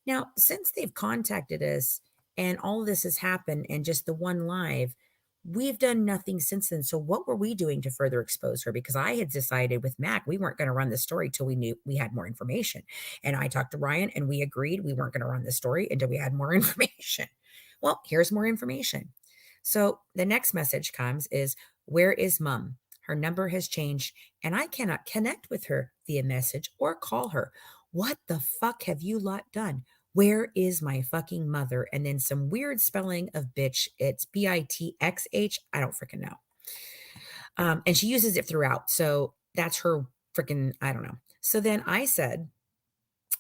Now, since they've contacted us and all of this has happened and just the one live, we've done nothing since then. So what were we doing to further expose her? Because I had decided with Mac, we weren't going to run the story till we knew we had more information. And I talked to Ryan and we agreed we weren't going to run the story until we had more information. Well, here's more information. So the next message comes is, where is mom? Her number has changed and I cannot connect with her via message or call her. What the fuck have you lot done? Where is my fucking mother? And then some weird spelling of bitch. It's BITXH. I don't freaking know. And she uses it throughout. So that's her freaking, I don't know. So then I said,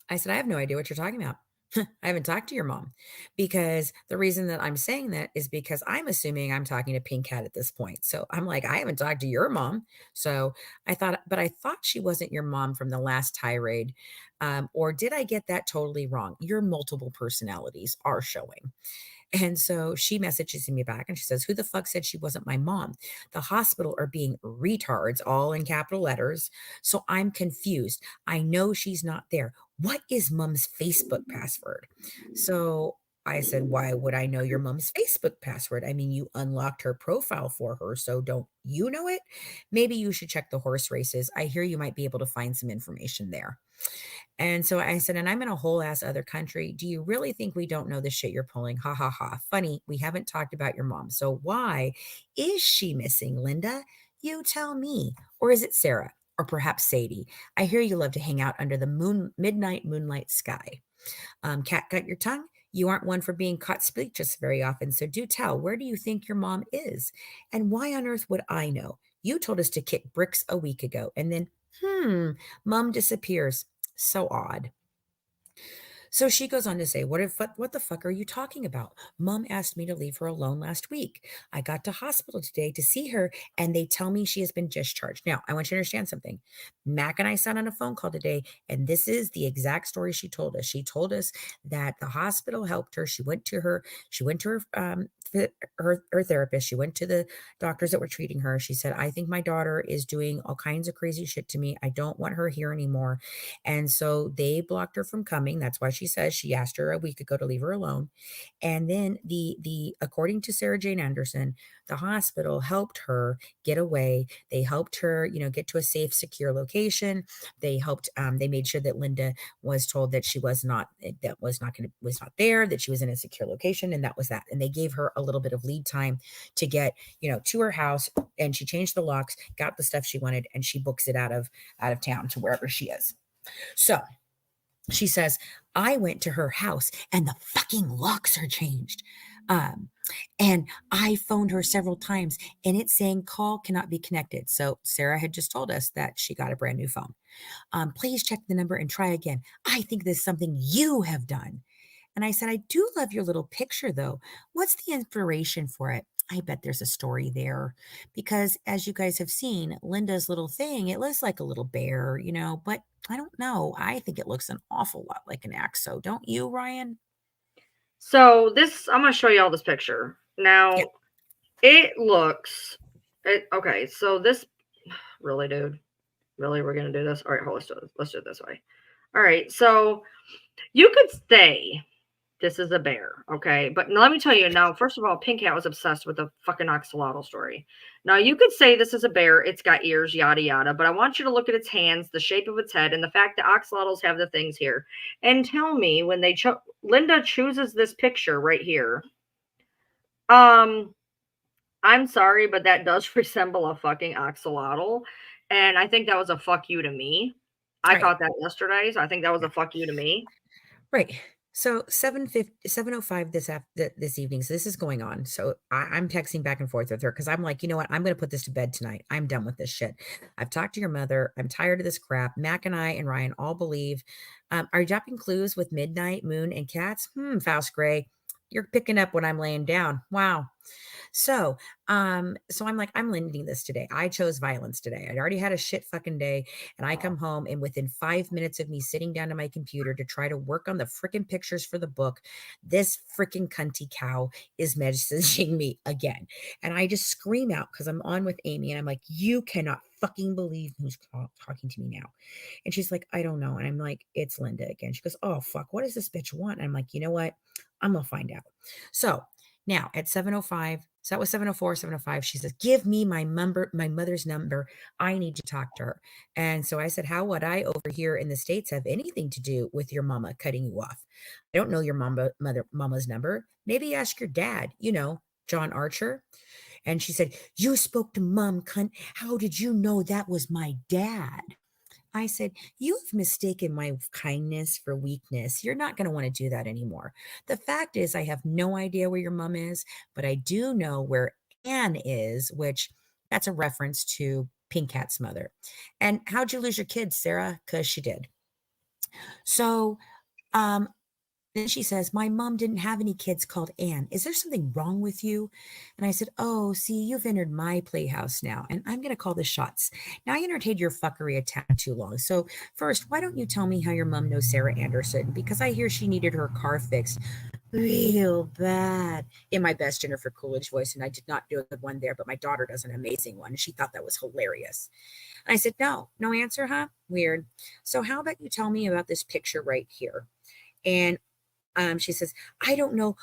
I have no idea what you're talking about. I haven't talked to your mom, because the reason that I'm saying that is because I'm assuming I'm talking to Pink Cat at this point. So I'm like, I haven't talked to your mom. So I thought she wasn't your mom from the last tirade. Or did I get that totally wrong? Your multiple personalities are showing. And so she messages me back and she says, who the fuck said she wasn't my mom? The hospital are being retards, all in capital letters. So I'm confused. I know she's not there. What is mom's Facebook password? So I said, why would I know your mom's Facebook password? I mean, you unlocked her profile for her. So don't you know it? Maybe you should check the horse races. I hear you might be able to find some information there. And so I said, and I'm in a whole ass other country. Do you really think we don't know the shit you're pulling? Ha ha ha. Funny, we haven't talked about your mom. So why is she missing, Linda? You tell me. Or is it Sarah? Or perhaps Sadie? I hear you love to hang out under the midnight moonlight sky. Cat, got your tongue? You aren't one for being caught speechless very often. So do tell, where do you think your mom is? And why on earth would I know? You told us to kick bricks a week ago. And then, mom disappears. So odd. So she goes on to say, what the fuck are you talking about? Mom asked me to leave her alone last week. I got to hospital today to see her, and they tell me she has been discharged. Now, I want you to understand something. Mac and I sat on a phone call today, and this is the exact story she told us. She told us that the hospital helped her. She went to her therapist. She went to the doctors that were treating her. She said, I think my daughter is doing all kinds of crazy shit to me. I don't want her here anymore. And so they blocked her from coming. That's why she says she asked her a week ago to leave her alone. And then the according to Sarah Jane Anderson, the hospital helped her get away. They helped her, get to a safe, secure location. They helped, they made sure that Linda was told that she was not, was not there, that she was in a secure location. And that was that. And they gave her a little bit of lead time to get, to her house, and she changed the locks, got the stuff she wanted, and she books it out of town to wherever she is. So she says, I went to her house and the fucking locks are changed. And I phoned her several times and it's saying call cannot be connected. So Sarah had just told us that she got a brand new phone. Please check the number and try again. I think this is something you have done. And I said, I do love your little picture though. What's the inspiration for it? I bet there's a story there because as you guys have seen, Linda's little thing, it looks like a little bear, but I don't know. I think it looks an awful lot like an axe. So don't you, Ryan? So I'm going to show you all this picture. Now, Yep. it looks, okay, so this, really, dude? Really, we're going to do this? All right, let's do it this way. All right, so you could say this is a bear, okay? But let me tell you now, first of all, Pink Cat was obsessed with the fucking axolotl story. Now, you could say this is a bear, it's got ears, yada, yada, but I want you to look at its hands, the shape of its head, and the fact that axolotls have the things here. And tell me, when Linda chooses this picture right here, I'm sorry, but that does resemble a fucking axolotl. And I think that was a fuck you to me. I Right. caught that yesterday, so I think that was a fuck you to me. Right. So 7:05 this evening. So this is going on. So I'm texting back and forth with her because I'm like, you know what? I'm going to put this to bed tonight. I'm done with this shit. I've talked to your mother. I'm tired of this crap. Mac and I and Ryan all believe. Are you dropping clues with Midnight, Moon, and Cats? Faust Gray. You're picking up when I'm laying down. Wow. So, so I'm like, I'm lending this today. I chose violence today. I'd already had a shit fucking day. And I come home, and within 5 minutes of me sitting down to my computer to try to work on the freaking pictures for the book, this freaking cunty cow is messaging me again. And I just scream out because I'm on with Amy and I'm like, you cannot fucking believe who's talking to me now. And she's like, I don't know. And I'm like, it's Linda again. She goes, oh, fuck. What does this bitch want? And I'm like, you know what? I'm going to find out. So now at 7:05, so that was 7:04, 7:05. She says, give me my mother's number. I need to talk to her. And so I said, how would I over here in the States have anything to do with your mama cutting you off? I don't know your mama's number. Maybe ask your dad, John Archer. And she said, you spoke to mom, cunt. How did you know that was my dad? I said, you have mistaken my kindness for weakness. You're not going to want to do that anymore. The fact is, I have no idea where your mom is, but I do know where Anne is, which that's a reference to Pink Cat's mother. And how'd you lose your kids, Sarah? Because she did. So, then she says, my mom didn't have any kids called Anne. Is there something wrong with you? And I said, oh, see, you've entered my playhouse now, and I'm going to call the shots. Now, I entertained your fuckery a tad too long. So first, why don't you tell me how your mom knows Sarah Anderson? Because I hear she needed her car fixed real bad in my best Jennifer Coolidge voice. And I did not do a good one there, but my daughter does an amazing one. And she thought that was hilarious. And I said, no answer, huh? Weird. So how about you tell me about this picture right here? And she says, I don't know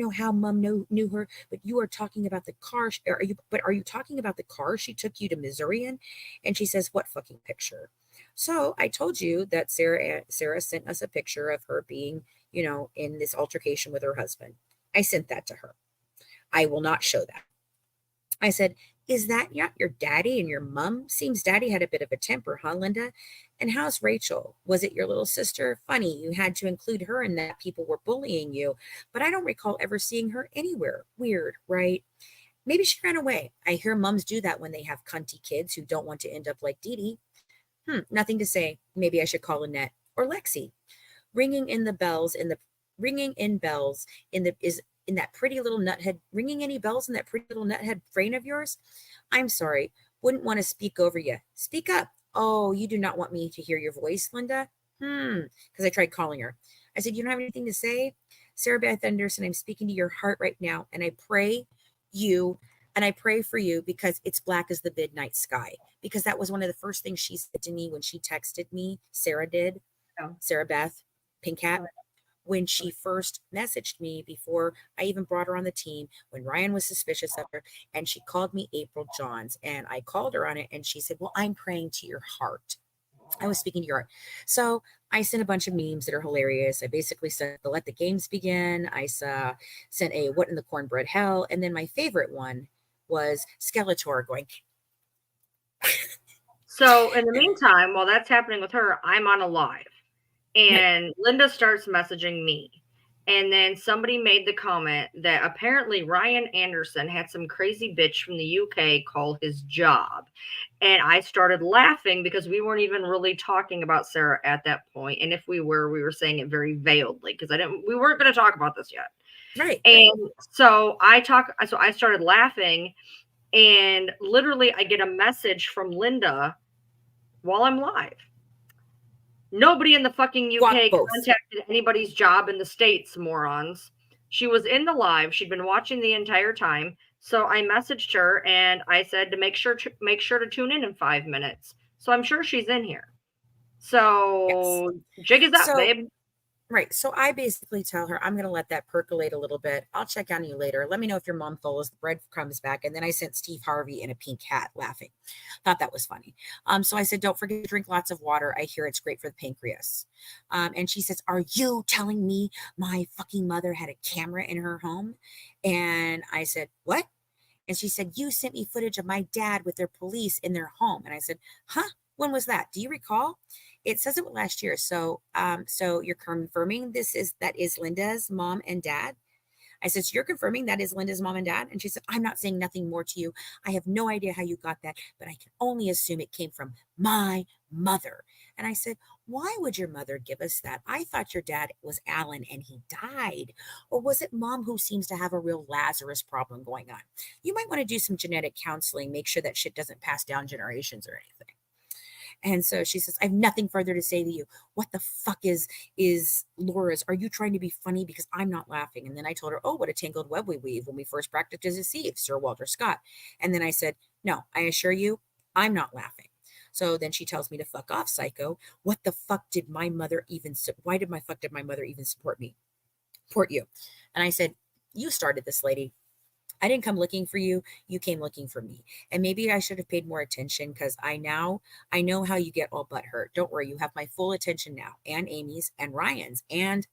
how mom knew her, but you are talking about the car. Are you talking about the car she took you to Missouri in? And she says, what fucking picture? So I told you that Sarah sent us a picture of her being, in this altercation with her husband. I sent that to her. I will not show that. I said, is that not your daddy and your mom? Seems daddy had a bit of a temper, huh, Linda? And how's Rachel? Was it your little sister? Funny, you had to include her in that. People were bullying you, but I don't recall ever seeing her anywhere. Weird, right? Maybe she ran away. I hear moms do that when they have cunty kids who don't want to end up like Dee Dee. Nothing to say. Maybe I should call Annette or Lexi. ringing in bells in that pretty little nuthead, ringing any bells in that pretty little nuthead brain of yours? I'm sorry, wouldn't want to speak over you. Speak up. Oh, you do not want me to hear your voice, Linda? Because I tried calling her. I said, you don't have anything to say? Sarah Beth Anderson, I'm speaking to your heart right now, and I pray for you because it's black as the midnight sky. Because that was one of the first things she said to me when she texted me. Sarah did. Oh. Sarah Beth, Pink Hat. When she first messaged me before I even brought her on the team, when Ryan was suspicious of her, and she called me April Johns, and I called her on it, and she said, well, I'm praying to your heart. I was speaking to your heart. So I sent a bunch of memes that are hilarious. I basically said, let the games begin. I sent a what in the cornbread hell. And then my favorite one was Skeletor going. So in the meantime, while that's happening with her, I'm on a live. And Linda starts messaging me. And then somebody made the comment that apparently Ryan Anderson had some crazy bitch from the UK call his job. And I started laughing because we weren't even really talking about Sarah at that point. And if we were saying it very veiledly because we weren't going to talk about this yet. Right. And so I started laughing, and literally I get a message from Linda while I'm live. Nobody in the fucking UK contacted anybody's job in the States, morons. She was in the live. She'd been watching the entire time. So I messaged her and I said to make sure to tune in 5 minutes. So I'm sure she's in here. So jig is up, babe. Right. So I basically tell her, I'm going to let that percolate a little bit. I'll check on you later. Let me know if your mom follows the breadcrumbs back. And then I sent Steve Harvey in a pink hat laughing. Thought that was funny. So I said, don't forget to drink lots of water. I hear it's great for the pancreas. And she says, are you telling me my fucking mother had a camera in her home? And I said, what? And she said, you sent me footage of my dad with their police in their home. And I said, huh? When was that? Do you recall? It says it was last year. So, so you're confirming that is Linda's mom and dad? I said, so you're confirming that is Linda's mom and dad? And she said, I'm not saying nothing more to you. I have no idea how you got that, but I can only assume it came from my mother. And I said, why would your mother give us that? I thought your dad was Alan and he died. Or was it mom who seems to have a real Lazarus problem going on? You might want to do some genetic counseling, make sure that shit doesn't pass down generations or anything. And so she says, I have nothing further to say to you. What the fuck is Laura's? Are you trying to be funny? Because I'm not laughing. And then I told her, oh, what a tangled web we weave when we first practiced as a sieve, Sir Walter Scott. And then I said, no, I assure you, I'm not laughing. So then she tells me to fuck off, psycho. What the fuck did my mother why did my mother even support you? And I said, you started this, lady. I didn't come looking for you. You came looking for me. And maybe I should have paid more attention because I know how you get all butt hurt. Don't worry. You have my full attention now, and Amy's and Ryan's and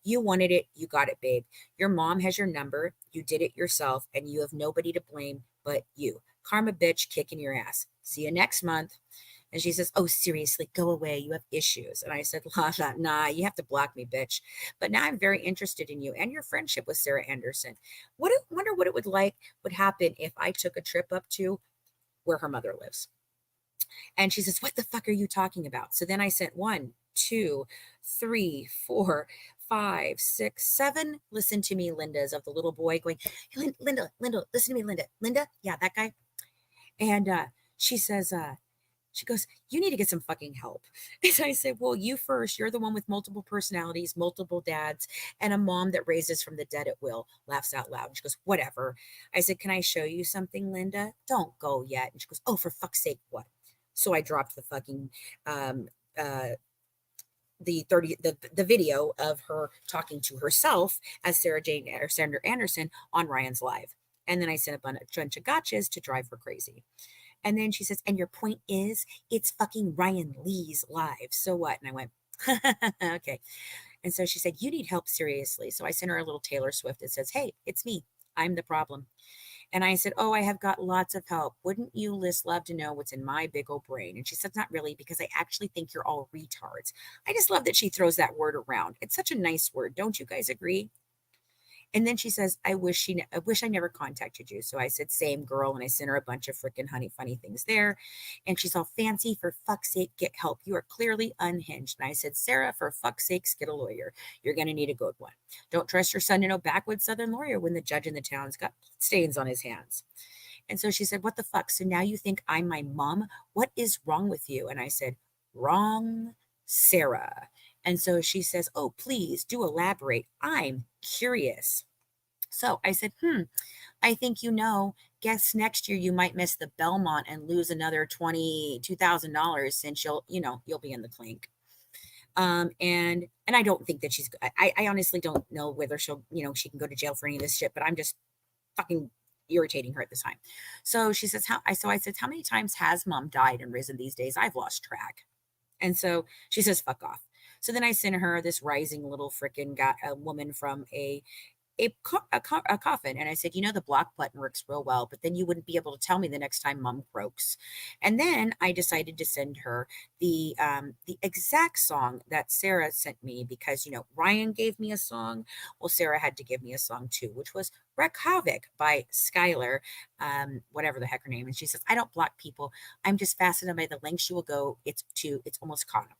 you wanted it. You got it, babe. Your mom has your number. You did it yourself and you have nobody to blame but you. Karma bitch kicking your ass. See you next month. And she says, oh, seriously, go away. You have issues. And I said, nah, you have to block me, bitch. But now I'm very interested in you and your friendship with Sarah Anderson. Wonder what it would happen if I took a trip up to where her mother lives. And she says, what the fuck are you talking about? So then I sent 1, 2, 3, 4, 5, 6, 7. Listen to me, Linda's of the little boy going, Linda, listen to me, Linda. Yeah, that guy. And she says, she goes, you need to get some fucking help. And I said, well, you first. You're the one with multiple personalities, multiple dads, and a mom that raises from the dead at will. Laughs out loud. And she goes, whatever. I said, can I show you something, Linda? Don't go yet. And she goes, oh, for fuck's sake, what? So I dropped the fucking the video of her talking to herself as Sarah Anderson on Ryan's Live. And then I sent a bunch of gotchas to drive her crazy. And then she says, and your point is, it's fucking Ryan Lee's live. So what? And I went, okay. And so she said, you need help seriously. So I sent her a little Taylor Swift that says, hey, it's me. I'm the problem. And I said, oh, I have got lots of help. Wouldn't you, Liz, love to know what's in my big old brain? And she said, not really, because I actually think you're all retards. I just love that she throws that word around. It's such a nice word. Don't you guys agree? And then she says, I wish I never contacted you. So I said, same girl. And I sent her a bunch of freaking funny things there. And she's all, fancy, for fuck's sake, get help. You are clearly unhinged. And I said, Sarah, for fuck's sakes, get a lawyer. You're going to need a good one. Don't trust your son to no backwoods Southern lawyer when the judge in the town's got stains on his hands. And so she said, what the fuck? So now you think I'm my mom? What is wrong with you? And I said, wrong, Sarah. And so she says, oh, please do elaborate. I'm curious. So I said, I think guess next year you might miss the Belmont and lose another $22,000 since you'll be in the clink. And I don't think that I honestly don't know whether she can go to jail for any of this shit, but I'm just fucking irritating her at the time. So she says, I said, how many times has mom died and risen these days? I've lost track. And so she says, fuck off. So then I sent her this rising little freaking woman from a coffin. And I said, the block button works real well, but then you wouldn't be able to tell me the next time mom croaks. And then I decided to send her the exact song that Sarah sent me because, Ryan gave me a song. Well, Sarah had to give me a song too, which was Wreck Havoc by Skylar, whatever the heck her name. And she says, I don't block people. I'm just fascinated by the lengths you will go. It's almost comical.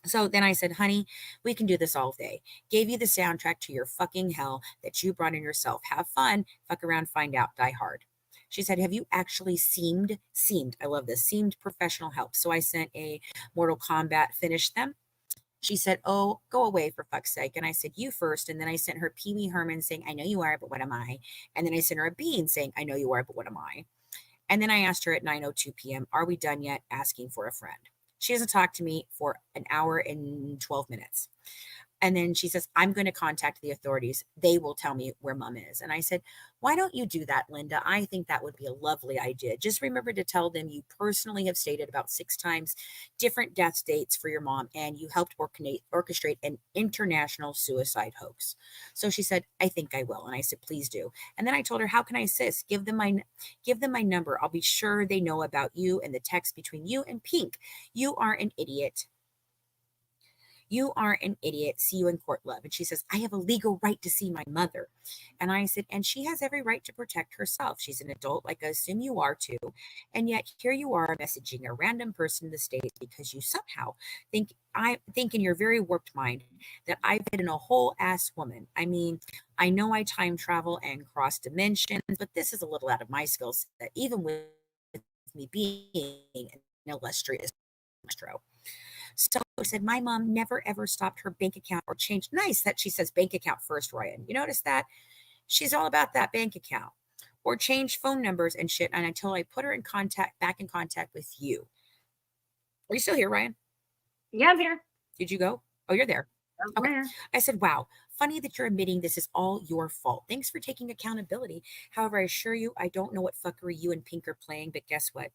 So then I said, honey, we can do this all day. Gave you the soundtrack to your fucking hell that you brought in yourself. Have fun, fuck around, find out, die hard. She said, have you actually seemed, I love this, seemed professional help. So I sent a Mortal Kombat, finish them. She said, oh, go away for fuck's sake. And I said, you first. And then I sent her Pee Wee Herman saying, I know you are, but what am I? And then I sent her a bean saying, I know you are, but what am I? And then I asked her at 9:02 p.m., are we done yet? Asking for a friend. She hasn't talked to me for an hour and 12 minutes. And then she says, I'm going to contact the authorities. They will tell me where mom is. And I said, why don't you do that, Linda? I think that would be a lovely idea. Just remember to tell them you personally have stated about 6 times different death dates for your mom, and you helped orchestrate an international suicide hoax. So she said, I think I will. And I said, please do. And then I told her, how can I assist? Give them my number. I'll be sure they know about you and the text between you and Pink. You are an idiot. You are an idiot. See you in court, love. And she says, I have a legal right to see my mother. And I said, and she has every right to protect herself. She's an adult, like I assume you are too. And yet here you are messaging a random person in the States because you somehow think in your very warped mind that I've been a whole ass woman. I mean, I know I time travel and cross dimensions, but this is a little out of my skill set, even with me being an illustrious maestro. So I said, my mom never ever stopped her bank account or changed. Nice that she says bank account first, Ryan. You notice that? She's all about that bank account or change phone numbers and shit. And until I put her back in contact with you. Are you still here, Ryan? Yeah, I'm here. Did you go? Oh, you're there. Okay. Okay. I said, wow, funny that you're admitting this is all your fault. Thanks for taking accountability. However, I assure you, I don't know what fuckery you and Pink are playing, but guess what?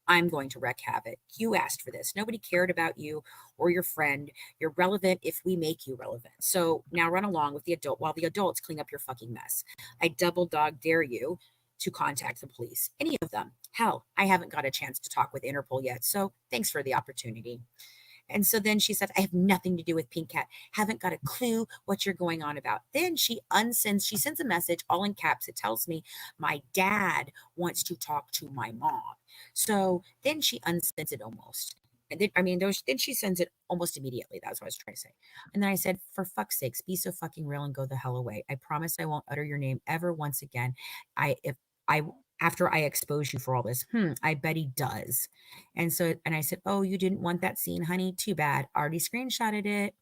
I'm going to wreak havoc. You asked for this. Nobody cared about you or your friend. You're relevant if we make you relevant. So now run along with the adult while the adults clean up your fucking mess. I double dog dare you to contact the police. Any of them. Hell, I haven't got a chance to talk with Interpol yet. So thanks for the opportunity. And so then she said, I have nothing to do with Pink Cat. Haven't got a clue what you're going on about. Then she sends a message all in caps. It tells me my dad wants to talk to my mom. So then she unsends it almost. And then she sends it almost immediately. That's what I was trying to say. And then I said, for fuck's sakes, be so fucking real and go the hell away. I promise I won't utter your name ever once again. After I expose you for all this, I bet he does. And I said, oh, you didn't want that scene, honey? Too bad. Already screenshotted it.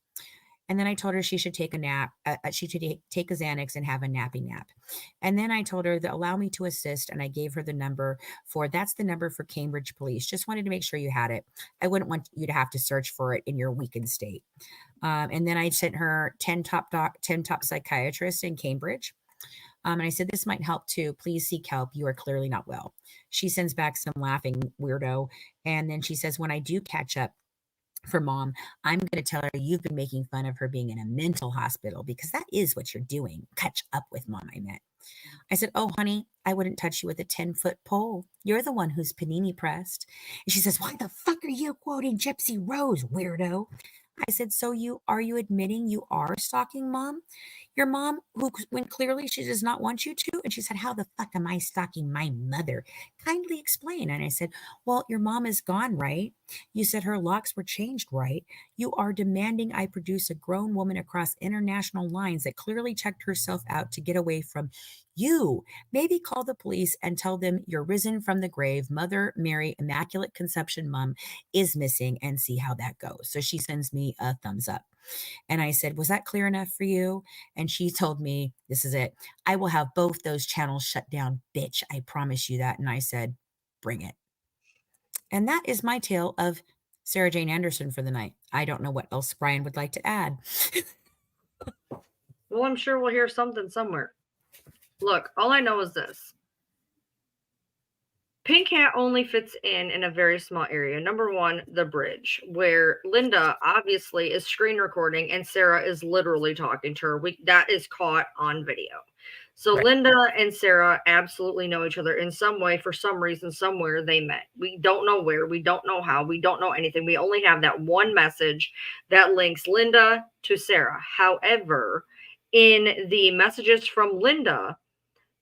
And then I told her she should take a nap. She should take a Xanax and have a nappy nap. And then I told her to allow me to assist. And I gave her the number that's the number for Cambridge Police. Just wanted to make sure you had it. I wouldn't want you to have to search for it in your weakened state. And then I sent her 10 top psychiatrists in Cambridge. And I said, this might help too. Please seek help. You are clearly not well. She sends back some laughing weirdo. And then she says, when I do catch up for mom, I'm going to tell her you've been making fun of her being in a mental hospital because that is what you're doing. Catch up with mom, I meant. I said, oh, honey, I wouldn't touch you with a 10-foot pole. You're the one who's panini pressed. And she says, why the fuck are you quoting Gypsy Rose, weirdo? I said, so are you admitting you are stalking mom? Your mom, when clearly she does not want you to? And she said, how the fuck am I stalking my mother? Kindly explain. And I said, well, your mom is gone, right? You said her locks were changed, right? You are demanding I produce a grown woman across international lines that clearly checked herself out to get away from you. Maybe call the police and tell them you're risen from the grave. Mother Mary, Immaculate Conception Mom, is missing, and see how that goes. So she sends me a thumbs up. And I said, was that clear enough for you? And she told me, this is it. I will have both those channels shut down, bitch. I promise you that. And I said, bring it. And that is my tale of Sarah Jane Anderson for the night. I don't know what else Brian would like to add. Well, I'm sure we'll hear something somewhere. Look, all I know is this. Pink Hat only fits in a very small area. Number one, the bridge, where Linda obviously is screen recording and Sarah is literally talking to her. That is caught on video. So right. Linda and Sarah absolutely know each other in some way, for some reason, somewhere they met. We don't know where, we don't know how, we don't know anything. We only have that one message that links Linda to Sarah. However, in the messages from Linda,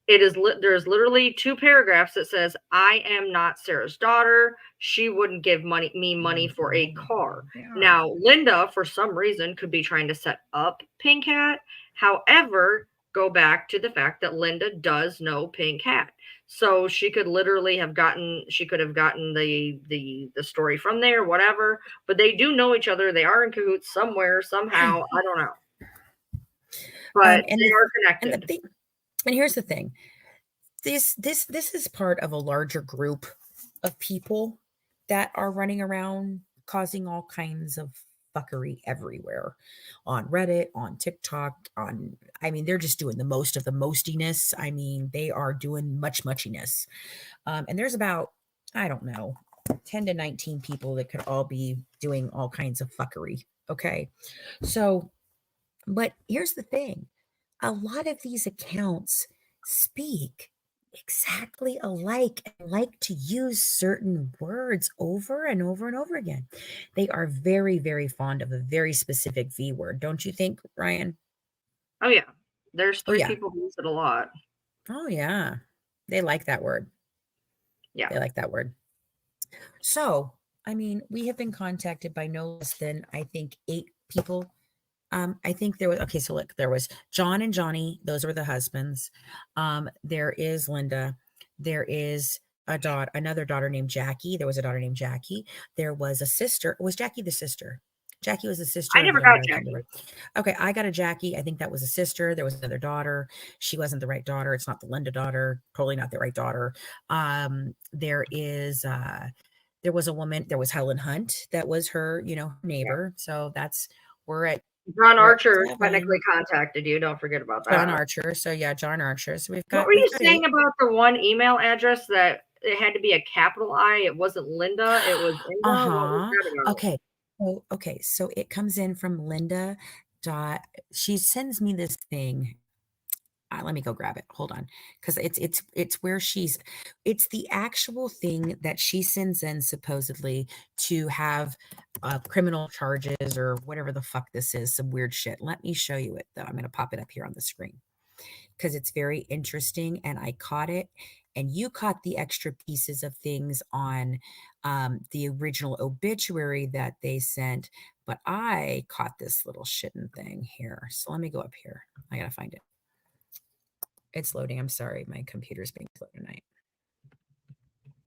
there's literally 2 paragraphs that says, I am not Sarah's daughter. She wouldn't give me money for a car. Yeah. Now, Linda, for some reason, could be trying to set up Pink Hat. However, go back to the fact that Linda does know Pink Hat. So she could literally have gotten the story from there, whatever. But they do know each other. They are in cahoots somewhere, somehow. I don't know. But they are connected. And here's the thing. This is part of a larger group of people that are running around causing all kinds of fuckery everywhere. On Reddit, on TikTok, they're just doing the most of the mostiness. They are doing muchiness. And there's about, I don't know, 10 to 19 people that could all be doing all kinds of fuckery. Okay. So, but here's the thing. A lot of these accounts speak exactly alike and like to use certain words over and over and over again. They are very, very fond of a very specific V word. Don't you think, Ryan? Oh, yeah. There's 3 people who use it a lot. Oh, yeah. They like that word. Yeah. They like that word. So, we have been contacted by no less than, I think, 8 people. I think there was, okay, so look, there was John and Johnny. Those were the husbands. There is Linda. There is another daughter named Jackie. There was a daughter named Jackie. There was a sister. Was Jackie the sister? Jackie was the sister. I never got Jackie. Okay, I got a Jackie. I think that was a sister. There was another daughter. She wasn't the right daughter. It's not the Linda daughter. Totally not the right daughter. There was a woman. There was Helen Hunt. That was her, neighbor. Yeah. So we're at John Archer technically contacted you. Don't forget about that. John Archer. So yeah, John Archer. So we've got. What were you saying about the one email address that it had to be a capital I? It wasn't Linda. It was Linda. Okay. Okay. So it comes in from Linda. She sends me this thing. Let me go grab it. Hold on, because it's where it's the actual thing that she sends in supposedly to have criminal charges or whatever the fuck this is, some weird shit. Let me show you it though. I'm going to pop it up here on the screen because it's very interesting, and I caught it, and you caught the extra pieces of things on the original obituary that they sent, but I caught this little shitting thing here. So let me go up here. I gotta find it. It's loading. I'm sorry. My computer's being slow tonight.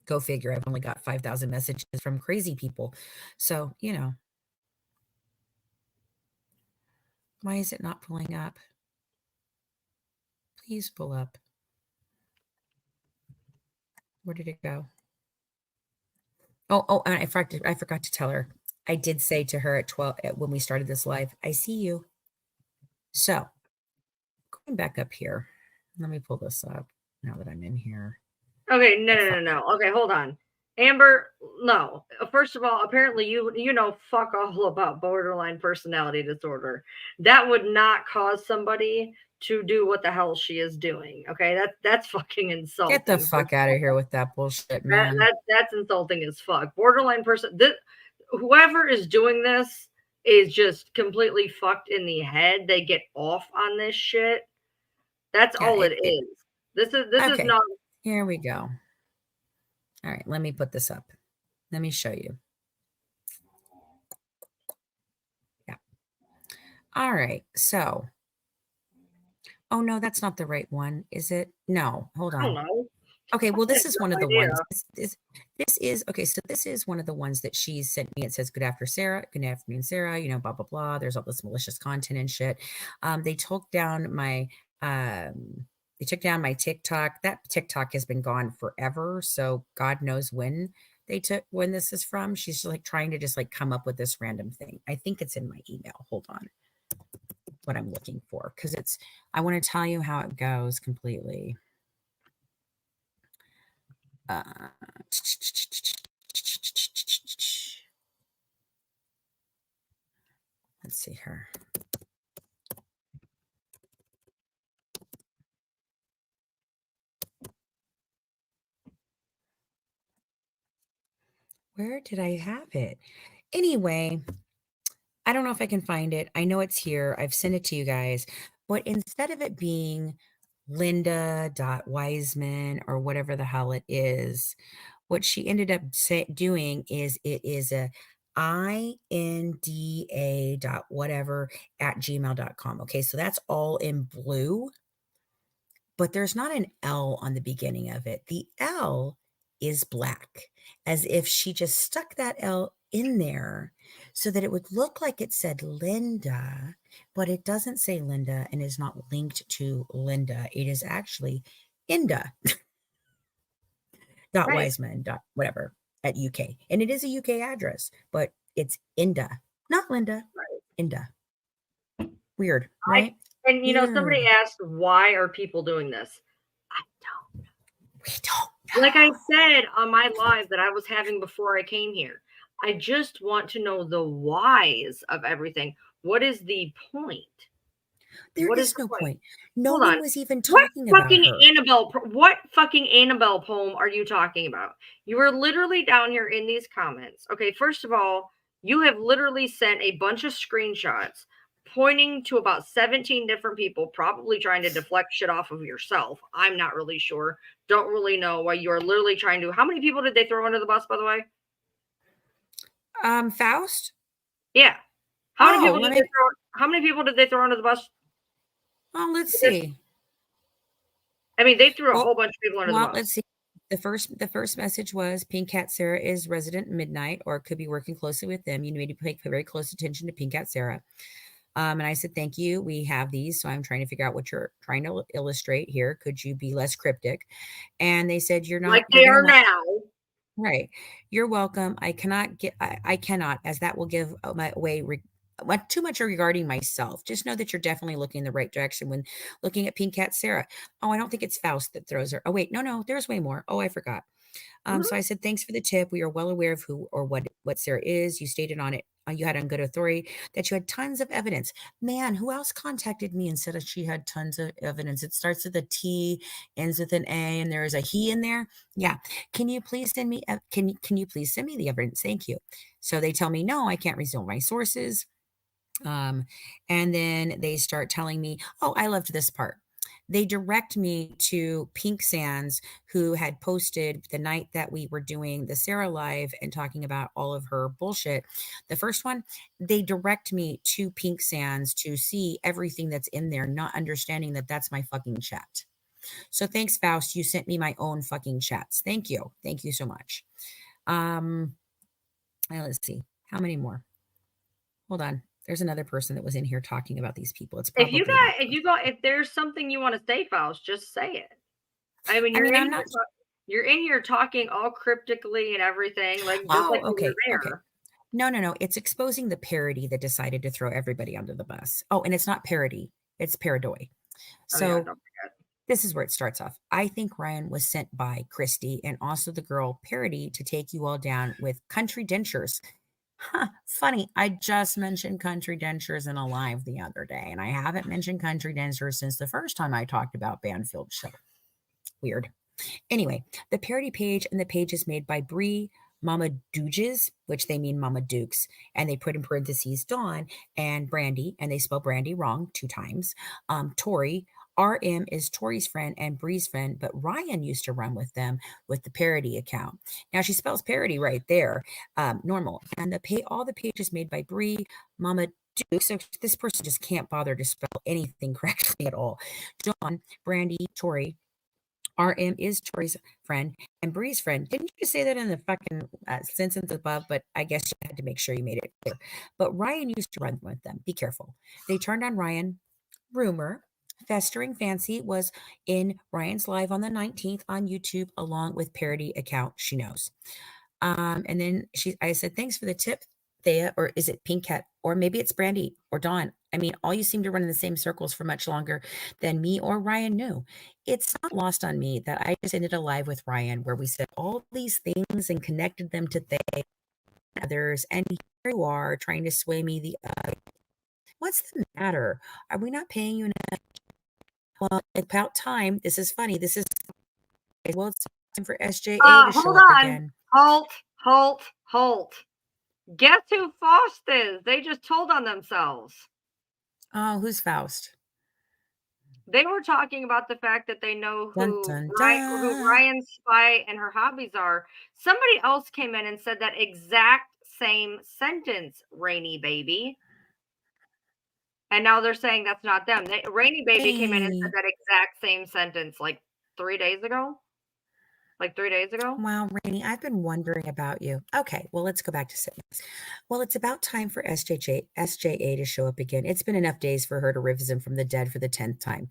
Go figure. I've only got 5,000 messages from crazy people. So, why is it not pulling up? Please pull up. Where did it go? Oh, and I forgot to tell her. I did say to her at 12 when we started this live, I see you. So, going back up here. Let me pull this up now that I'm in here. Okay, no. Okay, hold on. Amber, no. First of all, apparently you know fuck all about borderline personality disorder. That would not cause somebody to do what the hell she is doing. Okay, that's fucking insulting. Get the fuck out of here with that bullshit, man. That's insulting as fuck. Borderline person. Whoever is doing this is just completely fucked in the head. They get off on this shit. That's all it is. This is okay. not. Here we go. All right, let me put this up. Let me show you. Yeah. All right. So, oh no, that's not the right one, is it? No, hold I don't on. know. Okay, well, I this have is no one of the idea. ones. This is okay. So this is one of the ones that she sent me. It says, "Good afternoon, Sarah. Good afternoon, Sarah. You know, blah blah blah. There's all this malicious content and shit." They took down my TikTok. That TikTok has been gone forever. So God knows when this is from. She's like trying to just like come up with this random thing. I think it's in my email. Hold on, what I'm looking for, because I want to tell you how it goes completely. Let's see her. Where did I have it? Anyway, I don't know if I can find it. I know it's here. I've sent it to you guys. But instead of it being Linda.Wiseman or whatever the hell it is, what she ended up doing is it is a INDA dot whatever at gmail.com. Okay, so that's all in blue, but there's not an L on the beginning of it. The L is black, as if she just stuck that L in there so that it would look like it said Linda, but it doesn't say Linda and is not linked to Linda. It is actually Inda. Dot Right. Wiseman dot whatever at UK, and it is a UK address, but it's Inda, not Linda. Right. Inda. Weird, right? And you know, somebody asked, why are people doing this? I don't know. We don't know. Like I said on my live that I was having before I came here, I just want to know the whys of everything. What is the point? There What is the no point? point. No Hold one on. was even What talking about fucking her. What fucking Annabelle poem are you talking about? You are literally down here in these comments. Okay, first of all, you have literally sent a bunch of screenshots pointing to about 17 different people, probably trying to deflect shit off of yourself. I'm not really sure. Don't really know why you are literally trying to. How many people did they throw under the bus, by the way? Faust? Yeah. How many people Oh, did they throw under the bus? well, let's see. I mean, they threw a Well, whole bunch of people under the bus. let's see. The first message was Pink Cat Sarah is resident midnight or could be working closely with them. You need to pay very close attention to Pink Cat Sarah. And I said, thank you. We have these. So I'm trying to figure out what you're trying to illustrate here. Could you be less cryptic? And they said, you're not. Like You're they gonna are want, now. right. You're welcome. I cannot, as that will give my away too much regarding myself. Just know that you're definitely looking in the right direction when looking at Pink Cat Sarah. Oh, I don't think it's Faust that throws her. Oh, wait, no, there's way more. Oh, I forgot. So I said, thanks for the tip. We are well aware of who or what Sarah is. You stated on it, you had on good authority that you had tons of evidence. Man, who else contacted me and said she had tons of evidence? It starts with a T, ends with an A, and there is a he in there. Yeah. Can you please send me? Can you please send me the evidence? Thank you. So they tell me, no, I can't reveal my sources. And then they start telling me, oh, I loved this part. They direct me to Pink Sands, who had posted the night that we were doing the Sarah live and talking about all of her bullshit. The first one, they direct me to Pink Sands to see everything that's in there, not understanding that that's my fucking chat. So thanks, Faust. You sent me my own fucking chats. Thank you. Thank you so much. Let's see. How many more? Hold on. There's another person that was in here talking about these people. It's probably If there's something you want to say, Faust, just say it. I mean, you're in here talking all cryptically and everything, like just like okay. You're Okay. there. No. It's exposing the parody that decided to throw everybody under the bus. Oh, and it's not parody. It's paradoi. So Oh, yeah, don't forget. This is where it starts off. I think Ryan was sent by Christy and also the girl Parody to take you all down with country dentures. Huh, funny. I just mentioned country dentures in a live the other day, and I haven't mentioned country dentures since the first time I talked about Banfield show. Weird. Anyway, the parody page and the page is made by Bree Mama Dooges, which they mean Mama Dukes, and they put in parentheses Dawn and Brandy, and they spell Brandy wrong 2 times. Tori, RM is Tori's friend and Bree's friend, but Ryan used to run with them with the parody account. Now she spells parody right there, normal. And all the pages made by Bree, Mama Duke. So this person just can't bother to spell anything correctly at all. Dawn, Brandy, Tori, RM is Tori's friend and Bree's friend. Didn't you just say that in the fucking sentence above? But I guess you had to make sure you made it clear. But Ryan used to run with them. Be careful. They turned on Ryan. Rumor. Festering Fancy was in Ryan's live on the 19th on YouTube, along with parody account She Knows. And then I said, thanks for the tip, Thea, or is it Pink Cat? Or maybe it's Brandy or Dawn. I mean, all you seem to run in the same circles for much longer than me or Ryan knew. It's not lost on me that I just ended a live with Ryan where we said all these things and connected them to Thea and others. And here you are trying to sway me the what's the matter? Are we not paying you enough? Well, it's about time. This is funny. It's time for SJA to show Hold up on. again. Halt. Guess who Faust is? They just told on themselves. Oh, who's Faust? They were talking about the fact that they know who Dun, dun, who Ryan's spy and her hobbies are. Somebody else came in and said that exact same sentence, Rainy Baby. And now they're saying that's not them. Rainy Baby came in and said that exact same sentence like 3 days ago. Like 3 days ago. Wow, Rainey, I've been wondering about you. Okay, well, let's go back to sickness. Well, it's about time for SJA to show up again. It's been enough days for her to raise him from the dead for the 10th time.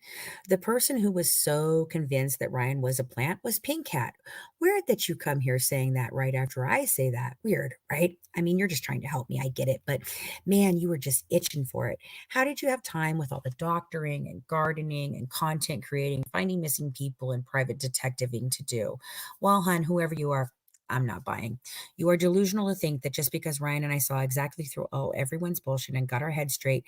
The person who was so convinced that Ryan was a plant was Pink Cat. Weird that you come here saying that right after I say that. Weird, right? I mean, you're just trying to help me. I get it. But man, you were just itching for it. How did you have time with all the doctoring and gardening and content creating, finding missing people and private detectiving to do? Well, hun, whoever you are, I'm not buying. You are delusional to think that just because Ryan and I saw exactly through everyone's bullshit and got our head straight.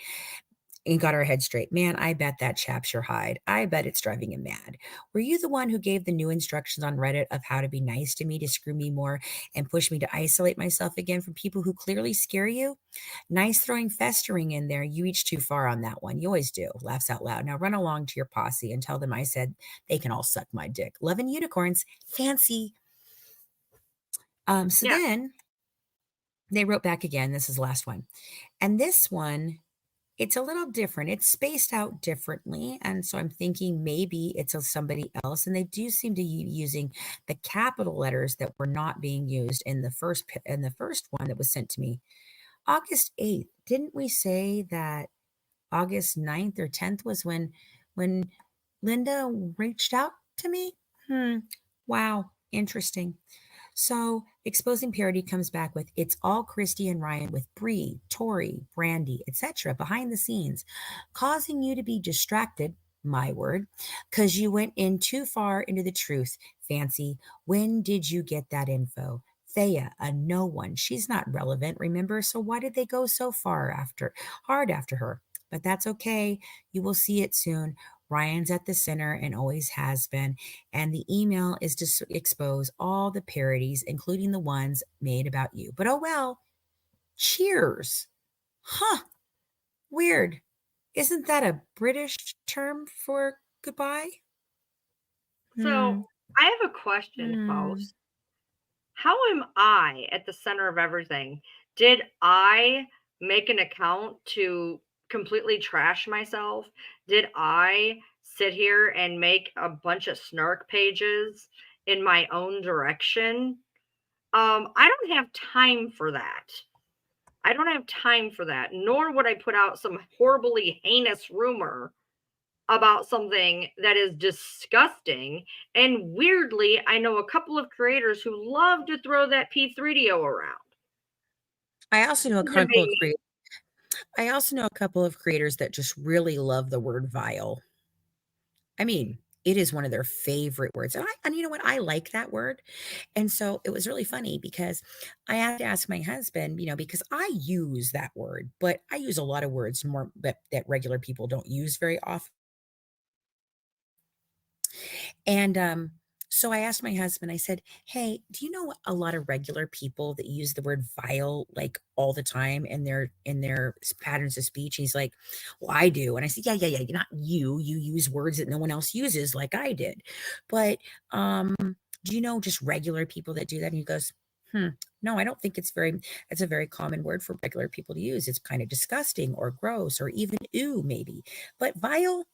Man, I bet that chaps your hide. I bet it's driving him mad. Were you the one who gave the new instructions on Reddit of how to be nice to me to screw me more and push me to isolate myself again from people who clearly scare you? Nice throwing festering in there. You reach too far on that one. You always do. Laughs out loud. Now run along to your posse and tell them I said they can all suck my dick. Love and unicorns. Fancy. Then they wrote back again. This is the last one. And this one, it's a little different. It's spaced out differently. And so I'm thinking maybe it's somebody else. And they do seem to be using the capital letters that were not being used in the first one that was sent to me. August 8th. Didn't we say that August 9th or 10th was when Linda reached out to me? Wow. Interesting. So, Exposing Parody comes back with it's all Christy and Ryan with Bree, Tori, Brandy, etc. behind the scenes, causing you to be distracted, my word, because you went in too far into the truth. Fancy, when did you get that info? Thea, a no one. She's not relevant, remember? So why did they go so hard after her? But that's okay. You will see it soon. Ryan's at the center and always has been. And the email is to expose all the parodies, including the ones made about you. But oh well. Cheers. Huh. Weird. Isn't that a British term for goodbye? So I have a question, Faust. How am I at the center of everything? Did I make an account to completely trash myself? Did I sit here and make a bunch of snark pages in my own direction? I don't have time for that. I don't have time for that, nor would I put out some horribly heinous rumor about something that is disgusting. And weirdly, I know a couple of creators who love to throw that P3DO around. I also know a couple of creators that just really love the word vile. I mean, it is one of their favorite words. And you know what? I like that word. And so it was really funny because I had to ask my husband, because I use that word, but I use a lot of words more that regular people don't use very often. And So I asked my husband, I said, "Hey, do you know a lot of regular people that use the word vile like all the time in their patterns of speech?" He's like, "Well, I do." And I said, "Yeah, yeah, yeah. Not you. You use words that no one else uses like I did. But do you know just regular people that do that?" And he goes, no, I don't think it's a very common word for regular people to use. It's kind of disgusting or gross or even ew, maybe. But vile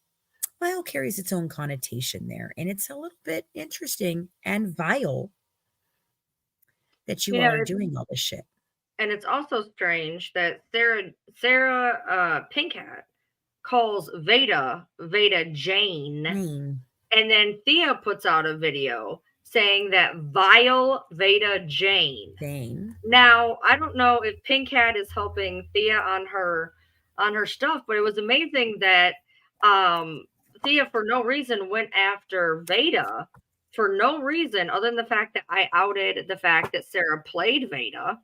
carries its own connotation there, and it's a little bit interesting and vile that you You know, all are doing all this shit. and it's also strange that Sarah Pinkhat calls Veda Jane, Mm, and then Thea puts out a video saying that vile Veda Jane. Dane. Now, I don't know if Pink Cat is helping Thea on her stuff, but it was amazing that um Thea for no reason went after Veda for no reason other than the fact that I outed the fact that Sarah played Veda.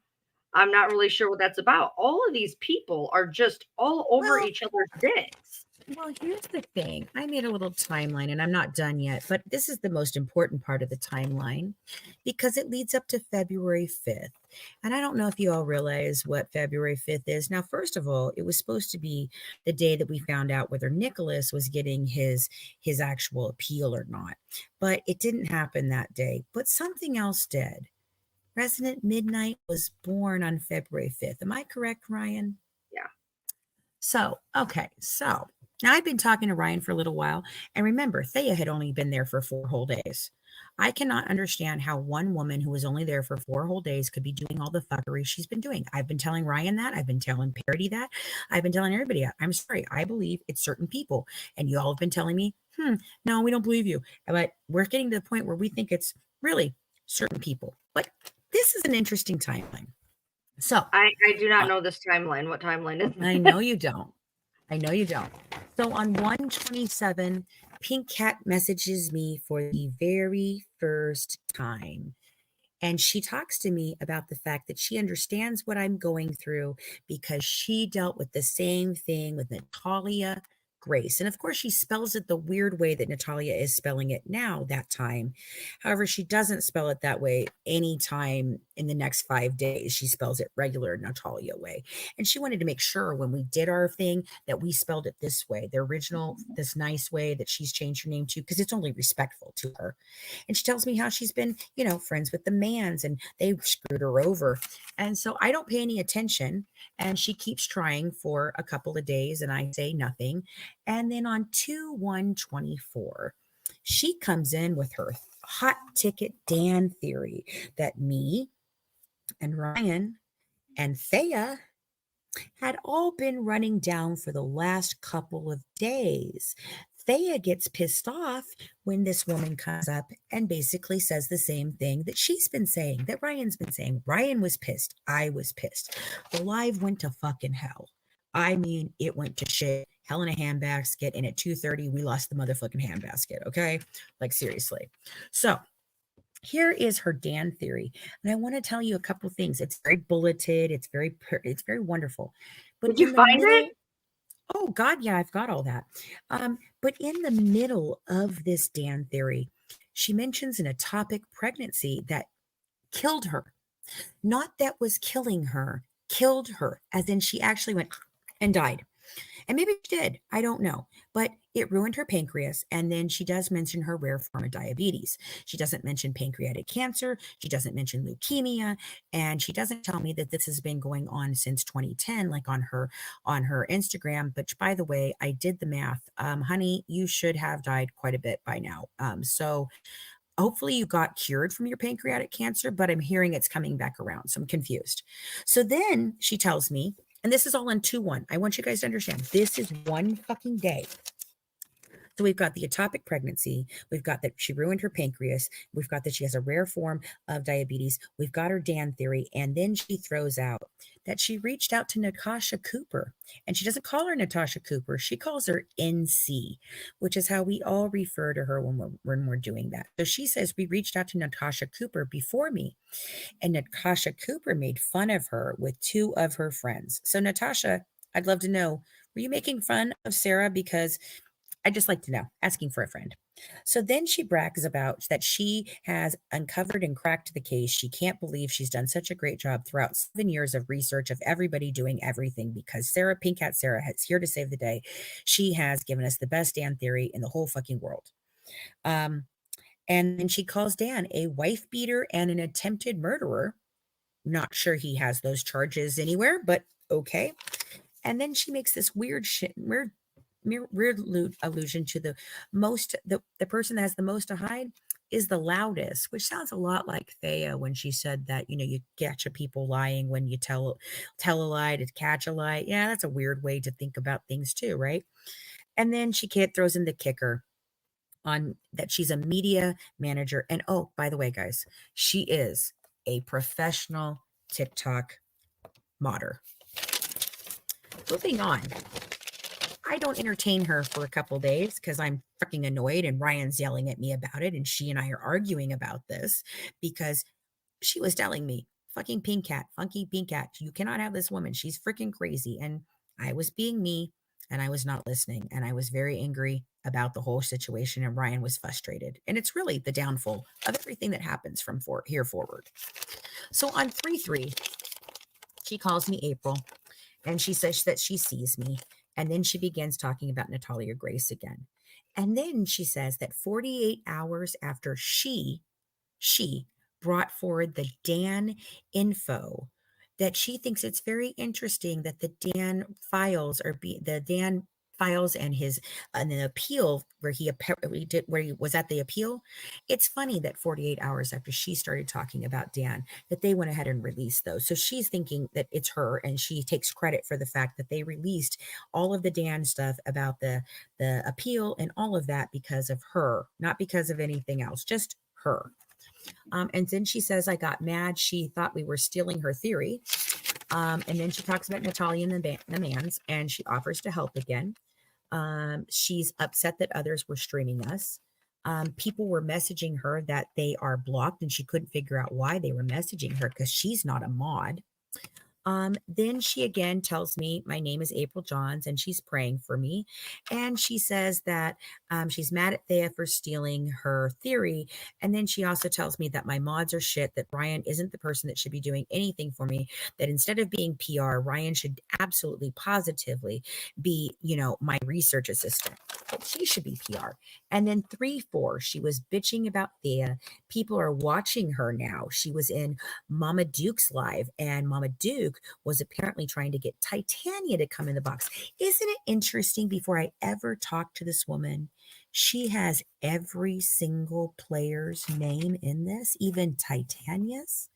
I'm not really sure what that's about. All of these people are just all over Well, each other's dicks. Well, here's the thing. I made a little timeline and I'm not done yet, but this is the most important part of the timeline because it leads up to February 5th. And I don't know if you all realize what February 5th is. Now, first of all, it was supposed to be the day that we found out whether Nicholas was getting his actual appeal or not. But it didn't happen that day. But something else did. Resident Midnight was born on February 5th. Am I correct, Ryan? Yeah. So, okay. So now I'd been talking to Ryan for a little while. And remember, Thea had only been there for 4 whole days. I cannot understand how one woman who was only there for 4 whole days could be doing all the fuckery she's been doing. I've been telling Ryan that. I've been telling Parody that. I've been telling everybody that. I'm sorry. I believe it's certain people. And you all have been telling me, no, we don't believe you. But we're getting to the point where we think it's really certain people. But this is an interesting timeline. So I do not uh, know this timeline. What timeline is I this? know you don't. I know you don't. So on 127, Pink Cat messages me for the very first time. And she talks to me about the fact that she understands what I'm going through because she dealt with the same thing with Natalia Grace. And of course, she spells it the weird way that Natalia is spelling it now, that time. However, she doesn't spell it that way anytime in the next 5 days. She spells it regular Natalia way. And she wanted to make sure when we did our thing that we spelled it this way, the original, this nice way that she's changed her name to, because it's only respectful to her. And she tells me how she's been, friends with the Mans and they screwed her over. And so I don't pay any attention. And she keeps trying for a couple of days and I say nothing. And then on 2/1/24, she comes in with her hot ticket Dan theory that me and Ryan and Thea had all been running down for the last couple of days. Thea gets pissed off when this woman comes up and basically says the same thing that she's been saying, that Ryan's been saying. Ryan was pissed. I was pissed. The live went to fucking hell. I mean, it went to shit. Hell in a handbasket. And at 2:30, we lost the motherfucking handbasket. Okay. Like, seriously. So, here is her Dan theory, and I want to tell you a couple things. It's very bulleted. It's very wonderful. But Did you in the find it? middle, oh God, yeah, I've got all that. But in the middle of this Dan theory, she mentions an ectopic pregnancy that killed her. Not that was killing her, killed her, as in she actually went and died. And maybe she did. I don't know. But it ruined her pancreas. And then she does mention her rare form of diabetes. She doesn't mention pancreatic cancer. She doesn't mention leukemia. And she doesn't tell me that this has been going on since 2010, like on her Instagram. But by the way, I did the math. Honey, you should have died quite a bit by now. So hopefully you got cured from your pancreatic cancer, but I'm hearing it's coming back around. So I'm confused. So then she tells me, and this is all in 2/1. I want you guys to understand this is one fucking day. So we've got the ectopic pregnancy. We've got that she ruined her pancreas. We've got that she has a rare form of diabetes. We've got her Dan theory. And then she throws out that she reached out to Natasha Cooper. And she doesn't call her Natasha Cooper. She calls her NC, which is how we all refer to her when we're doing that. So she says we reached out to Natasha Cooper before me. And Natasha Cooper made fun of her with 2 of her friends. So Natasha, I'd love to know, were you making fun of Sarah? Because I'd just like to know, asking for a friend. So then she brags about that she has uncovered and cracked the case. She can't believe she's done such a great job throughout 7 years of research of everybody doing everything because Sarah, Pink Cat Sarah, is here to save the day. She has given us the best Dan theory in the whole fucking world. Um, and then she calls Dan a wife beater and an attempted murderer. Not sure he has those charges anywhere, but okay. And then she makes this weird allusion to the person that has the most to hide is the loudest, which sounds a lot like Thea when she said that, you catch a people lying when you tell a lie to catch a lie. Yeah, that's a weird way to think about things too, right? And then she throws in the kicker on that she's a media manager. And oh, by the way, guys, she is a professional TikTok modder. Moving on. I don't entertain her for a couple days because I'm fucking annoyed and Ryan's yelling at me about it. And she and I are arguing about this because she was telling me, fucking Pink Cat, funky Pink Cat, you cannot have this woman. She's freaking crazy. And I was being me and I was not listening. And I was very angry about the whole situation. And Ryan was frustrated. And it's really the downfall of everything that happens from here forward. So on 3-3, she calls me April and she says that she sees me. And then she begins talking about Natalia Grace again. And then she says that 48 hours after she brought forward the Dan info, that she thinks it's very interesting that the Dan files and the appeal where he was at the appeal. It's funny that 48 hours after she started talking about Dan, that they went ahead and released those. So she's thinking that it's her, and she takes credit for the fact that they released all of the Dan stuff about the appeal and all of that because of her, not because of anything else, just her. And then she says, I got mad. She thought we were stealing her theory. And then she talks about Natalia and the Mans, and she offers to help again. She's upset that others were streaming us. People were messaging her that they are blocked, and she couldn't figure out why they were messaging her because she's not a mod. Then she again tells me my name is April Johns and she's praying for me. And she says that she's mad at Thea for stealing her theory. And then she also tells me that my mods are shit, that Ryan isn't the person that should be doing anything for me, that instead of being PR, Ryan should absolutely positively be, my research assistant. But she should be PR. And then 3-4, she was bitching about Thea. People are watching her now. She was in Mama Duke's live, and Mama Duke was apparently trying to get Titania to come in the box. Isn't it interesting? Before I ever talked to this woman, she has every single player's name in this, even Titania's.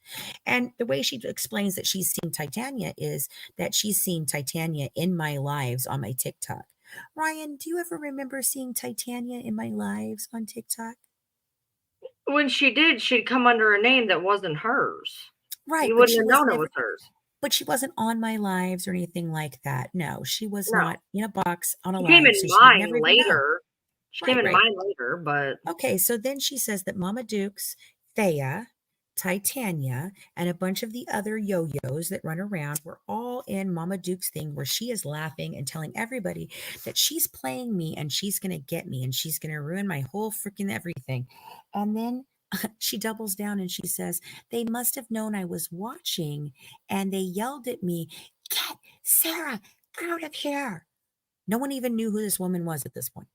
And the way she explains that she's seen Titania is that she's seen Titania in my lives on my TikTok. Ryan, do you ever remember seeing Titania in my lives on TikTok? When she did, she'd come under a name that wasn't hers. Right. You wouldn't have known it was hers. But she wasn't on my lives or anything like that. No, she was not in a box on a live. Came in so mine later. She came in Right. mine later, but okay. So then she says that Mama Dukes, Thea, Titania, and a bunch of the other yo-yos that run around were all in Mama Duke's thing where she is laughing and telling everybody that she's playing me and she's going to get me and she's going to ruin my whole freaking everything. And then she doubles down and she says, they must have known I was watching and they yelled at me, get Sarah out of here. No one even knew who this woman was at this point.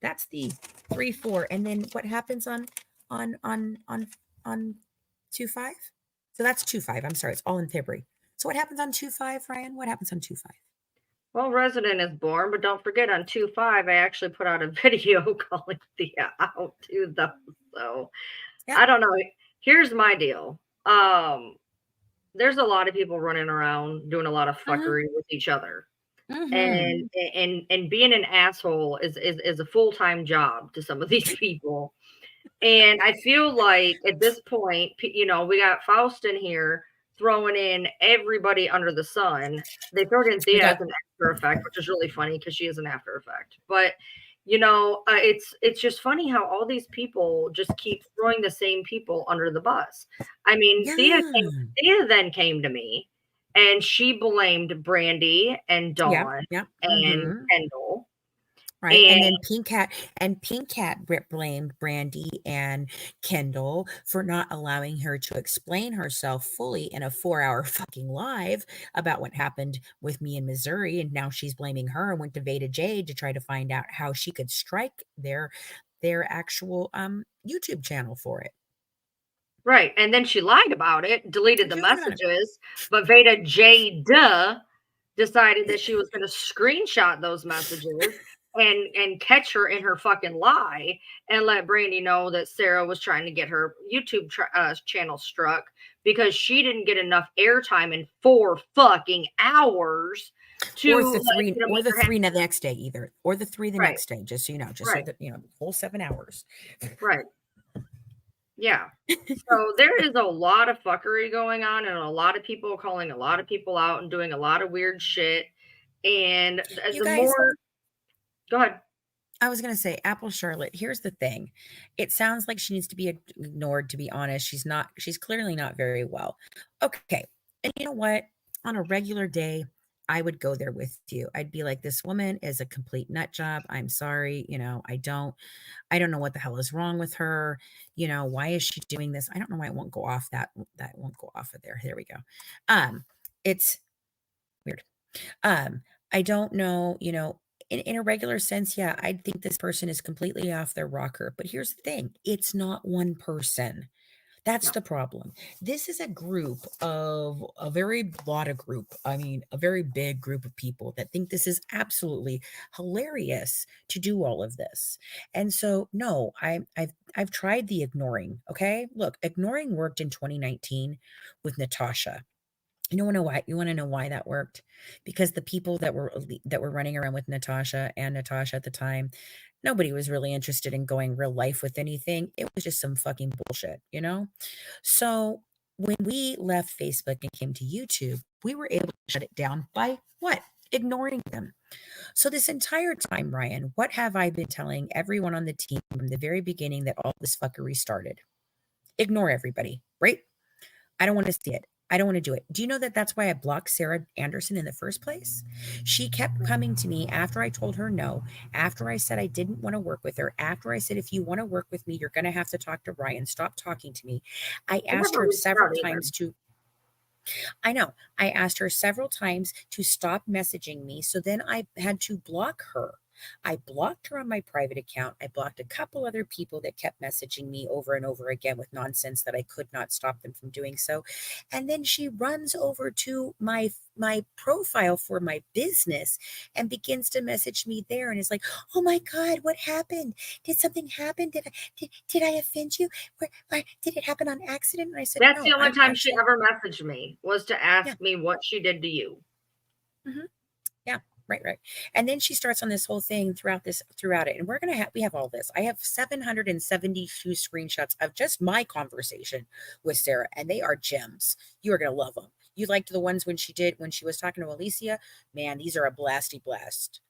That's the 3-4. And then what happens on 2-5? So that's 2-5. I'm sorry, it's all in February. So what happens on 2-5, Ryan? What happens on 2-5? Well, Resident is born, but don't forget on 2-5, I actually put out a video calling Thea out too, though. So yeah. I don't know. Here's my deal. There's a lot of people running around doing a lot of fuckery with each other. And being an asshole is a full-time job to some of these people. And I feel like at this point, we got Faust in here throwing in everybody under the sun. They throw it in Thea as an after effect, which is really funny because she is an after effect. But it's just funny how all these people just keep throwing the same people under the bus. I mean, Thea then came to me and she blamed Brandy and Dawn and Kendall. Right. And then Pink Cat blamed Brandy and Kendall for not allowing her to explain herself fully in a 4-hour fucking live about what happened with me in Missouri. And now she's blaming her and went to Veda Jade to try to find out how she could strike their actual YouTube channel for it. Right. And then she lied about it, deleted the She lied about it. messages, but Veda Jade decided that she was going to screenshot those messages and catch her in her fucking lie and let Brandy know that Sarah was trying to get her YouTube channel struck because she didn't get enough airtime in 4 fucking hours to Or the three, you know, or make the her happy. 3 the next day either, or the 3 the Right. next day, just so you know, just Right. so that, whole 7 hours. Right. Yeah. So there is a lot of fuckery going on and a lot of people calling a lot of people out and doing a lot of weird shit. And You the guys, more, go ahead. I was going to say, Apple Charlotte, here's the thing. It sounds like she needs to be ignored, to be honest. She's clearly not very well. Okay. And you know what? On a regular day, I would go there with you. I'd be like, this woman is a complete nut job. I'm sorry. I don't know what the hell is wrong with her. Why is she doing this? I don't know why it won't go off that won't go off of there. There we go. It's weird. I don't know, in a regular sense, yeah, I think this person is completely off their rocker. But here's the thing, it's not one person. That's No. the problem. This is a group of a very a very big group of people that think this is absolutely hilarious to do all of this. And so, no, I've tried the ignoring. Okay, look, ignoring worked in 2019 with Natasha. You want to know why? You want to know why that worked? Because the people that were running around with Natasha at the time, nobody was really interested in going real life with anything. It was just some fucking bullshit, So when we left Facebook and came to YouTube, we were able to shut it down by what? Ignoring them. So this entire time, Ryan, what have I been telling everyone on the team from the very beginning that all this fuckery started? Ignore everybody, right? I don't want to see it. I don't want to do it. Do you know that that's why I blocked Sarah Anderson in the first place? She kept coming to me after I told her no, after I said I didn't want to work with her, after I said, if you want to work with me, you're going to have to talk to Ryan. Stop talking to me. I asked her several times to I know. I asked her several times to stop messaging me. So then I had to block her. I blocked her on my private account. I blocked a couple other people that kept messaging me over and over again with nonsense that I could not stop them from doing so. And then she runs over to my profile for my business and begins to message me there and is like, "Oh my God, what happened? Did something happen? Did I offend you? Did it happen on accident?" And I said, that's "No, the only I'm time actually." she ever messaged me was to ask Yeah. me what she did to you. Mm-hmm. Yeah, right. And then she starts on this whole thing throughout it. And we have all this. I have 772 screenshots of just my conversation with Sarah, and they are gems. You are going to love them. You liked the ones when she was talking to Alicia. Man, these are a blasty blast.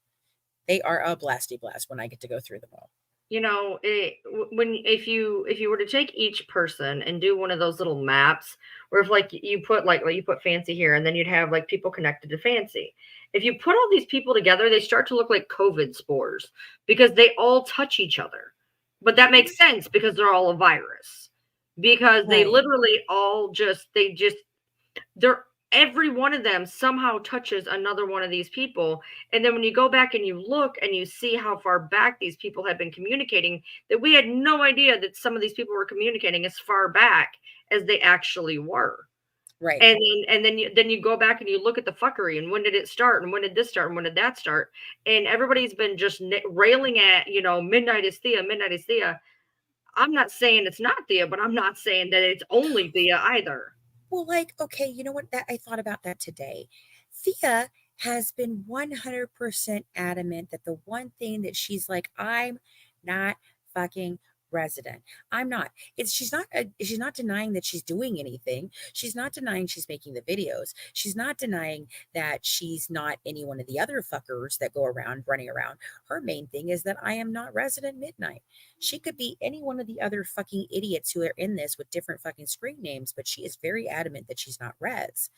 They are a blasty blast when I get to go through them all. If you were to take each person and do one of those little maps, where if you put Fancy here, and then you'd have like people connected to Fancy. If you put all these people together, they start to look like COVID spores because they all touch each other. But that makes sense because they're all a virus. Because they literally all they're every one of them somehow touches another one of these people. And then when you go back and you look and you see how far back these people have been communicating, that we had no idea that some of these people were communicating as far back as they actually were. Right. And then you go back and you look at the fuckery and when did it start and when did this start and when did that start? And everybody's been just railing at, Midnight is Thea, Midnight is Thea. I'm not saying it's not Thea, but I'm not saying that it's only Thea either. Well, okay, you know what? That I thought about that today. Thea has been 100% adamant that the one thing that she's like, I'm not fucking resident. I'm not. She's not denying that she's doing anything. She's not denying she's making the videos. She's not denying that she's not any one of the other fuckers that go around running around. Her main thing is that I am not resident Midnight. She could be any one of the other fucking idiots who are in this with different fucking screen names, but she is very adamant that she's not Rez.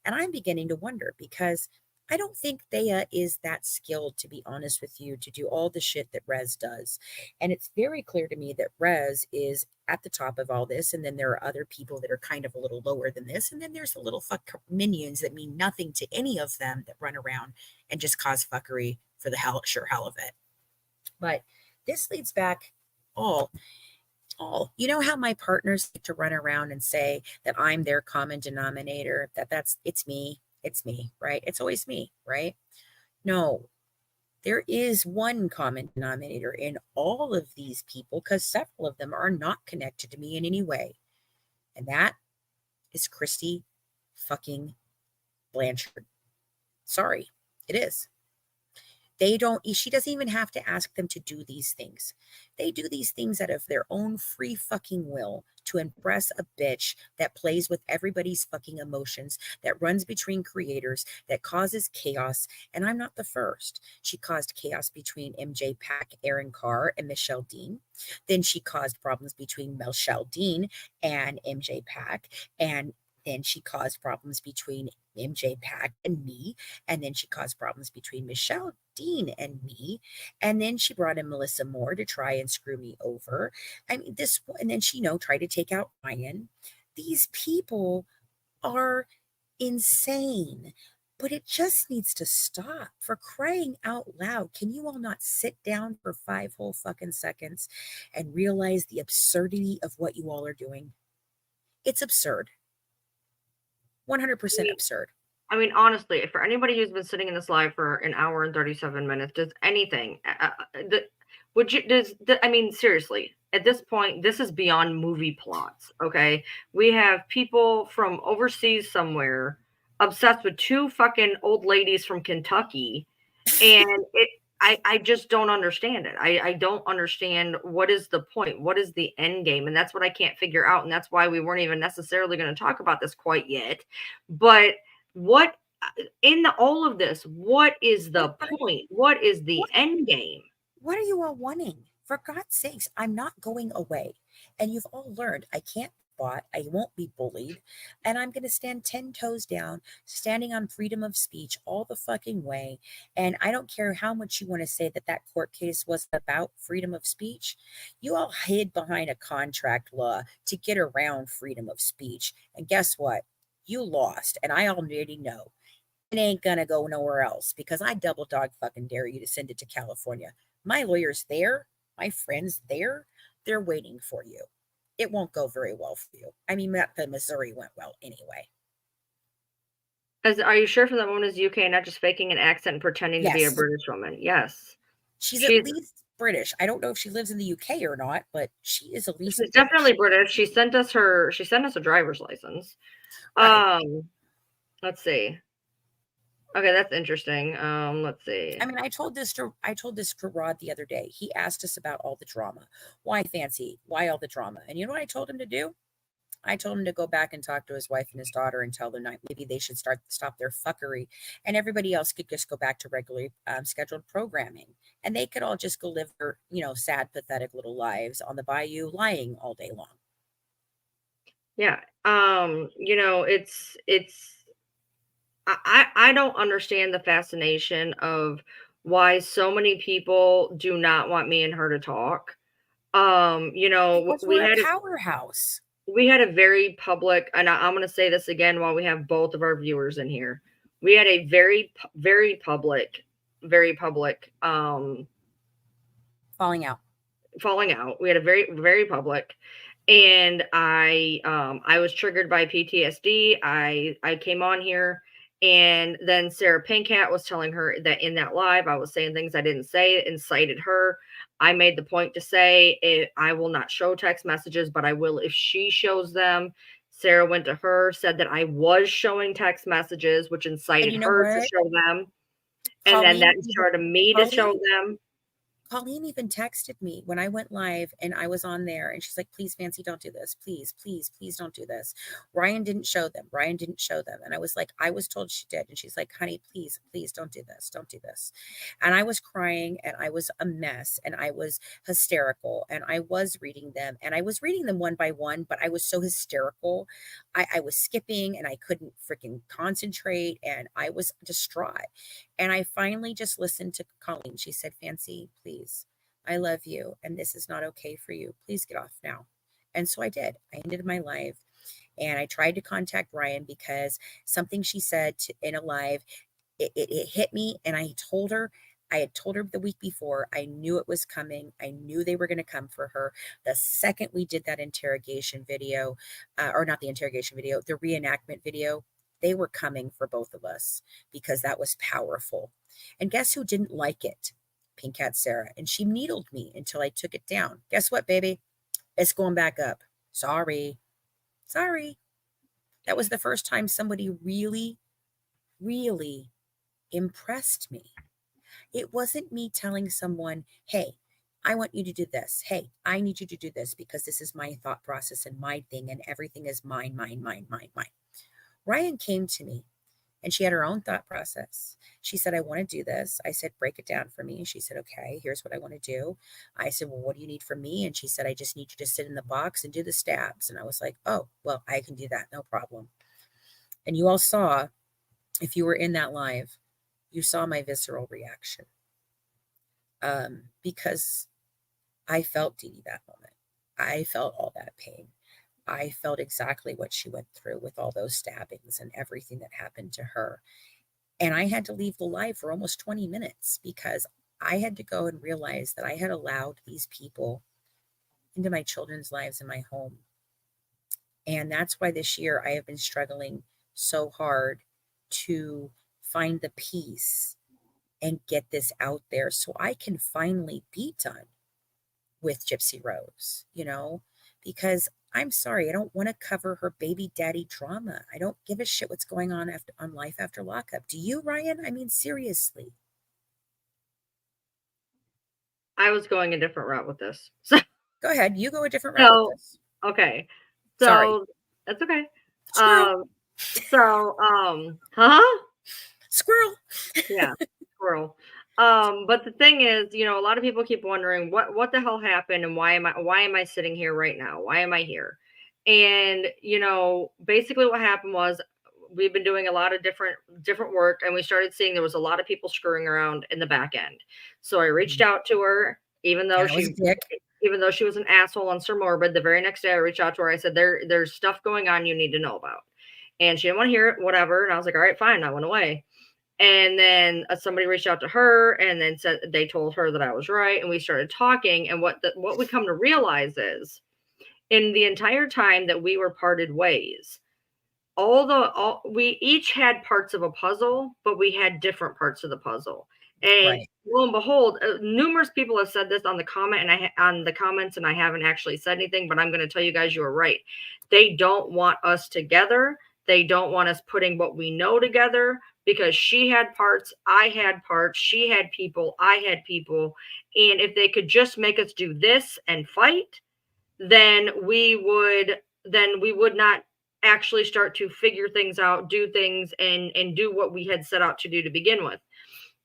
And I'm beginning to wonder because I don't think Thea is that skilled, to be honest with you, to do all the shit that Rez does. And it's very clear to me that Rez is at the top of all this. And then there are other people that are kind of a little lower than this. And then there's the little fuck minions that mean nothing to any of them that run around and just cause fuckery for the sure hell of it. But this leads back all you know how my partners like to run around and say that I'm their common denominator, it's me, right? It's always me, right? No, there is one common denominator in all of these people, because several of them are not connected to me in any way, and that is Christy fucking Blanchard. Sorry, it is. She doesn't even have to ask them to do these things. They do these things out of their own free fucking will to impress a bitch that plays with everybody's fucking emotions, that runs between creators, that causes chaos. And I'm not the first. She caused chaos between MJ Pack, Aaron Carr, and Michelle Dean. Then she caused problems between Michelle Dean and MJ Pack. And then she caused problems between MJ Pack and me. And then she caused problems between Michelle Dean and me. And then she brought in Melissa Moore to try and screw me over. I mean, and then she, tried to take out Ryan. These people are insane, but it just needs to stop, for crying out loud. Can you all not sit down for 5 whole fucking seconds and realize the absurdity of what you all are doing? It's absurd. 100% absurd. I mean, honestly, for anybody who's been sitting in this live for an hour and 37 minutes, does anything, I mean, seriously, at this point, this is beyond movie plots, okay? We have people from overseas somewhere obsessed with 2 fucking old ladies from Kentucky, and I just don't understand it. I don't understand what is the point, what is the end game, and that's what I can't figure out, and that's why we weren't even necessarily going to talk about this quite yet. But what in all of this, what is the point? What is the end game? What are you all wanting? For God's sakes, I'm not going away. And you've all learned I can't bought, I won't be bullied, and I'm going to stand 10 toes down, standing on freedom of speech all the fucking way. And I don't care how much you want to say that court case was about freedom of speech. You all hid behind a contract law to get around freedom of speech. And guess what? You lost, and I already know. It ain't gonna go nowhere else, because I double dog fucking dare you to send it to California. My lawyer's there, my friends there, they're waiting for you. It won't go very well for you. I mean, the Missouri went well anyway. Are you sure for that woman is UK and not just faking an accent and pretending to be a British woman? Yes. She's at least British. I don't know if she lives in the UK or not, but she is at least She's definitely British. She sent us a driver's license. Right. Let's see. Okay, that's interesting. Let's see. I mean, I told this to Rod the other day. He asked us about all the drama. Why Fancy? Why all the drama? And you know what I told him to do? I told him to go back and talk to his wife and his daughter and tell them maybe they should stop their fuckery, and everybody else could just go back to regularly scheduled programming, and they could all just go live their, sad, pathetic little lives on the bayou, lying all day long. Yeah. I don't understand the fascination of why so many people do not want me and her to talk. Because we had a powerhouse. We had a very public, and I'm going to say this again while we have both of our viewers in here. We had a very, very public, falling out. We had a very, very public, and I was triggered by PTSD. I came on here, and then Sarah Pinkhat was telling her that in that live, I was saying things I didn't say, incited her. I made the point to say I will not show text messages, but I will if she shows them. Sarah went to her, said that I was showing text messages, which incited her to show them. And then that started me to show them. Colleen even texted me when I went live and I was on there, and she's like, please, Fancy, don't do this. Please, please, please don't do this. Ryan didn't show them. Ryan didn't show them. And I was like, I was told she did. And she's like, honey, please, please don't do this. Don't do this. And I was crying and I was a mess and I was hysterical and I was reading them and I was reading them one by one, but I was so hysterical. I was skipping and I couldn't freaking concentrate and I was distraught. And I finally just listened to Colleen. She said, Fancy, please, I love you. And this is not okay for you. Please get off now. And so I did. I ended my live and I tried to contact Ryan because something she said in a live, it hit me. And I had told her the week before, I knew it was coming. I knew they were going to come for her. The second we did that interrogation video, or not the interrogation video, the reenactment video, they were coming for both of us because that was powerful. And guess who didn't like it? Pink Cat Sarah. And she needled me until I took it down. Guess what, baby? It's going back up. Sorry. That was the first time somebody really, really impressed me. It wasn't me telling someone, hey, I want you to do this. Hey, I need you to do this because this is my thought process and my thing and everything is mine. Ryan came to me and she had her own thought process. She said, I want to do this. I said, break it down for me. She said, okay, here's what I want to do. I said, well, what do you need from me? And she said, I just need you to sit in the box and do the stabs. And I was like, oh, well, I can do that. No problem. And you all saw, if you were in that live, you saw my visceral reaction. Because I felt Dee Dee that moment. I felt all that pain. I felt exactly what she went through with all those stabbings and everything that happened to her. And I had to leave the live for almost 20 minutes because I had to go and realize that I had allowed these people into my children's lives in my home. And that's why this year I have been struggling so hard to find the peace and get this out there so I can finally be done with Gypsy Rose, because I'm sorry, I don't want to cover her baby daddy drama. I don't give a shit what's going on on Life After Lockup. Do you, Ryan? I mean, seriously. I was going a different route with this. So go ahead. You go a different route with this. Okay. So sorry. That's okay. Squirrel. Squirrel. Yeah, squirrel. But the thing is, a lot of people keep wondering what the hell happened and why am I sitting here right now? Why am I here? And basically what happened was we've been doing a lot of different work and we started seeing there was a lot of people screwing around in the back end. So I reached out to her, even though she was an asshole on Sir Morbid. The very next day I reached out to her. I said, there's stuff going on you need to know about. And she didn't want to hear it, whatever. And I was like, all right, fine. I went away. And then somebody reached out to her and then said they told her that I was right. And we started talking. And what we come to realize is in the entire time that we were parted ways, we each had parts of a puzzle, but we had different parts of the puzzle. And lo and behold, numerous people have said this on the comments, and I haven't actually said anything, but I'm going to tell you guys you were right. They don't want us together. They don't want us putting what we know together because she had parts, I had parts, she had people, I had people. And if they could just make us do this and fight, then we would not actually start to figure things out, do things and do what we had set out to do to begin with,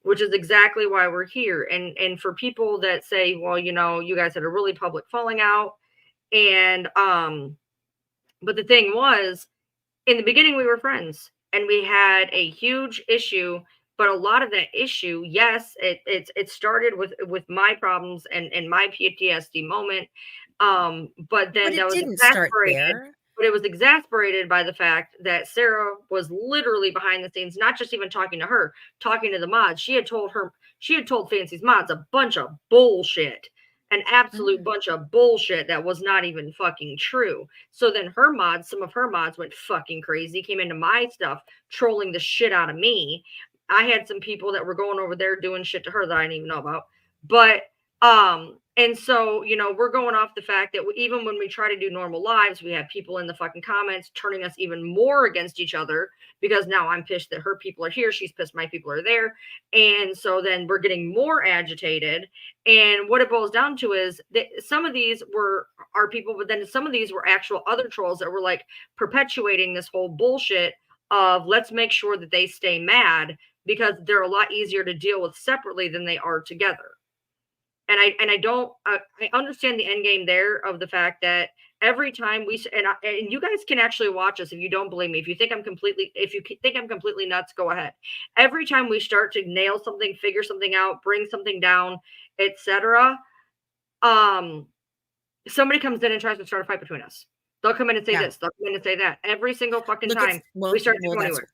which is exactly why we're here. And for people that say, well, you guys had a really public falling out. And, but the thing was, in the beginning, we were friends and we had a huge issue, but a lot of that issue, yes, it started with my problems and my PTSD moment. But then that was exasperated. But it was exasperated by the fact that Sarah was literally behind the scenes, not just even talking to her, talking to the mods. She had told Fancy's mods a bunch of bullshit, an absolute bunch of bullshit that was not even fucking true. So then some of her mods went fucking crazy, came into my stuff, trolling the shit out of me. I had some people that were going over there doing shit to her that I didn't even know about. But And so, we're going off the fact that even when we try to do normal lives, we have people in the fucking comments turning us even more against each other because now I'm pissed that her people are here. She's pissed my people are there. And so then we're getting more agitated. And what it boils down to is that some of these were our people, but then some of these were actual other trolls that were like perpetuating this whole bullshit of let's make sure that they stay mad because they're a lot easier to deal with separately than they are together. And I don't I understand the end game there of the fact that every time and you guys can actually watch us if you don't believe me. If you think I'm completely nuts, go ahead. Every time we start to nail something, figure something out, bring something down, etc., somebody comes in and tries to start a fight between us. They'll come in and say this. They'll come in and say that. Every single fucking time we start to go anywhere.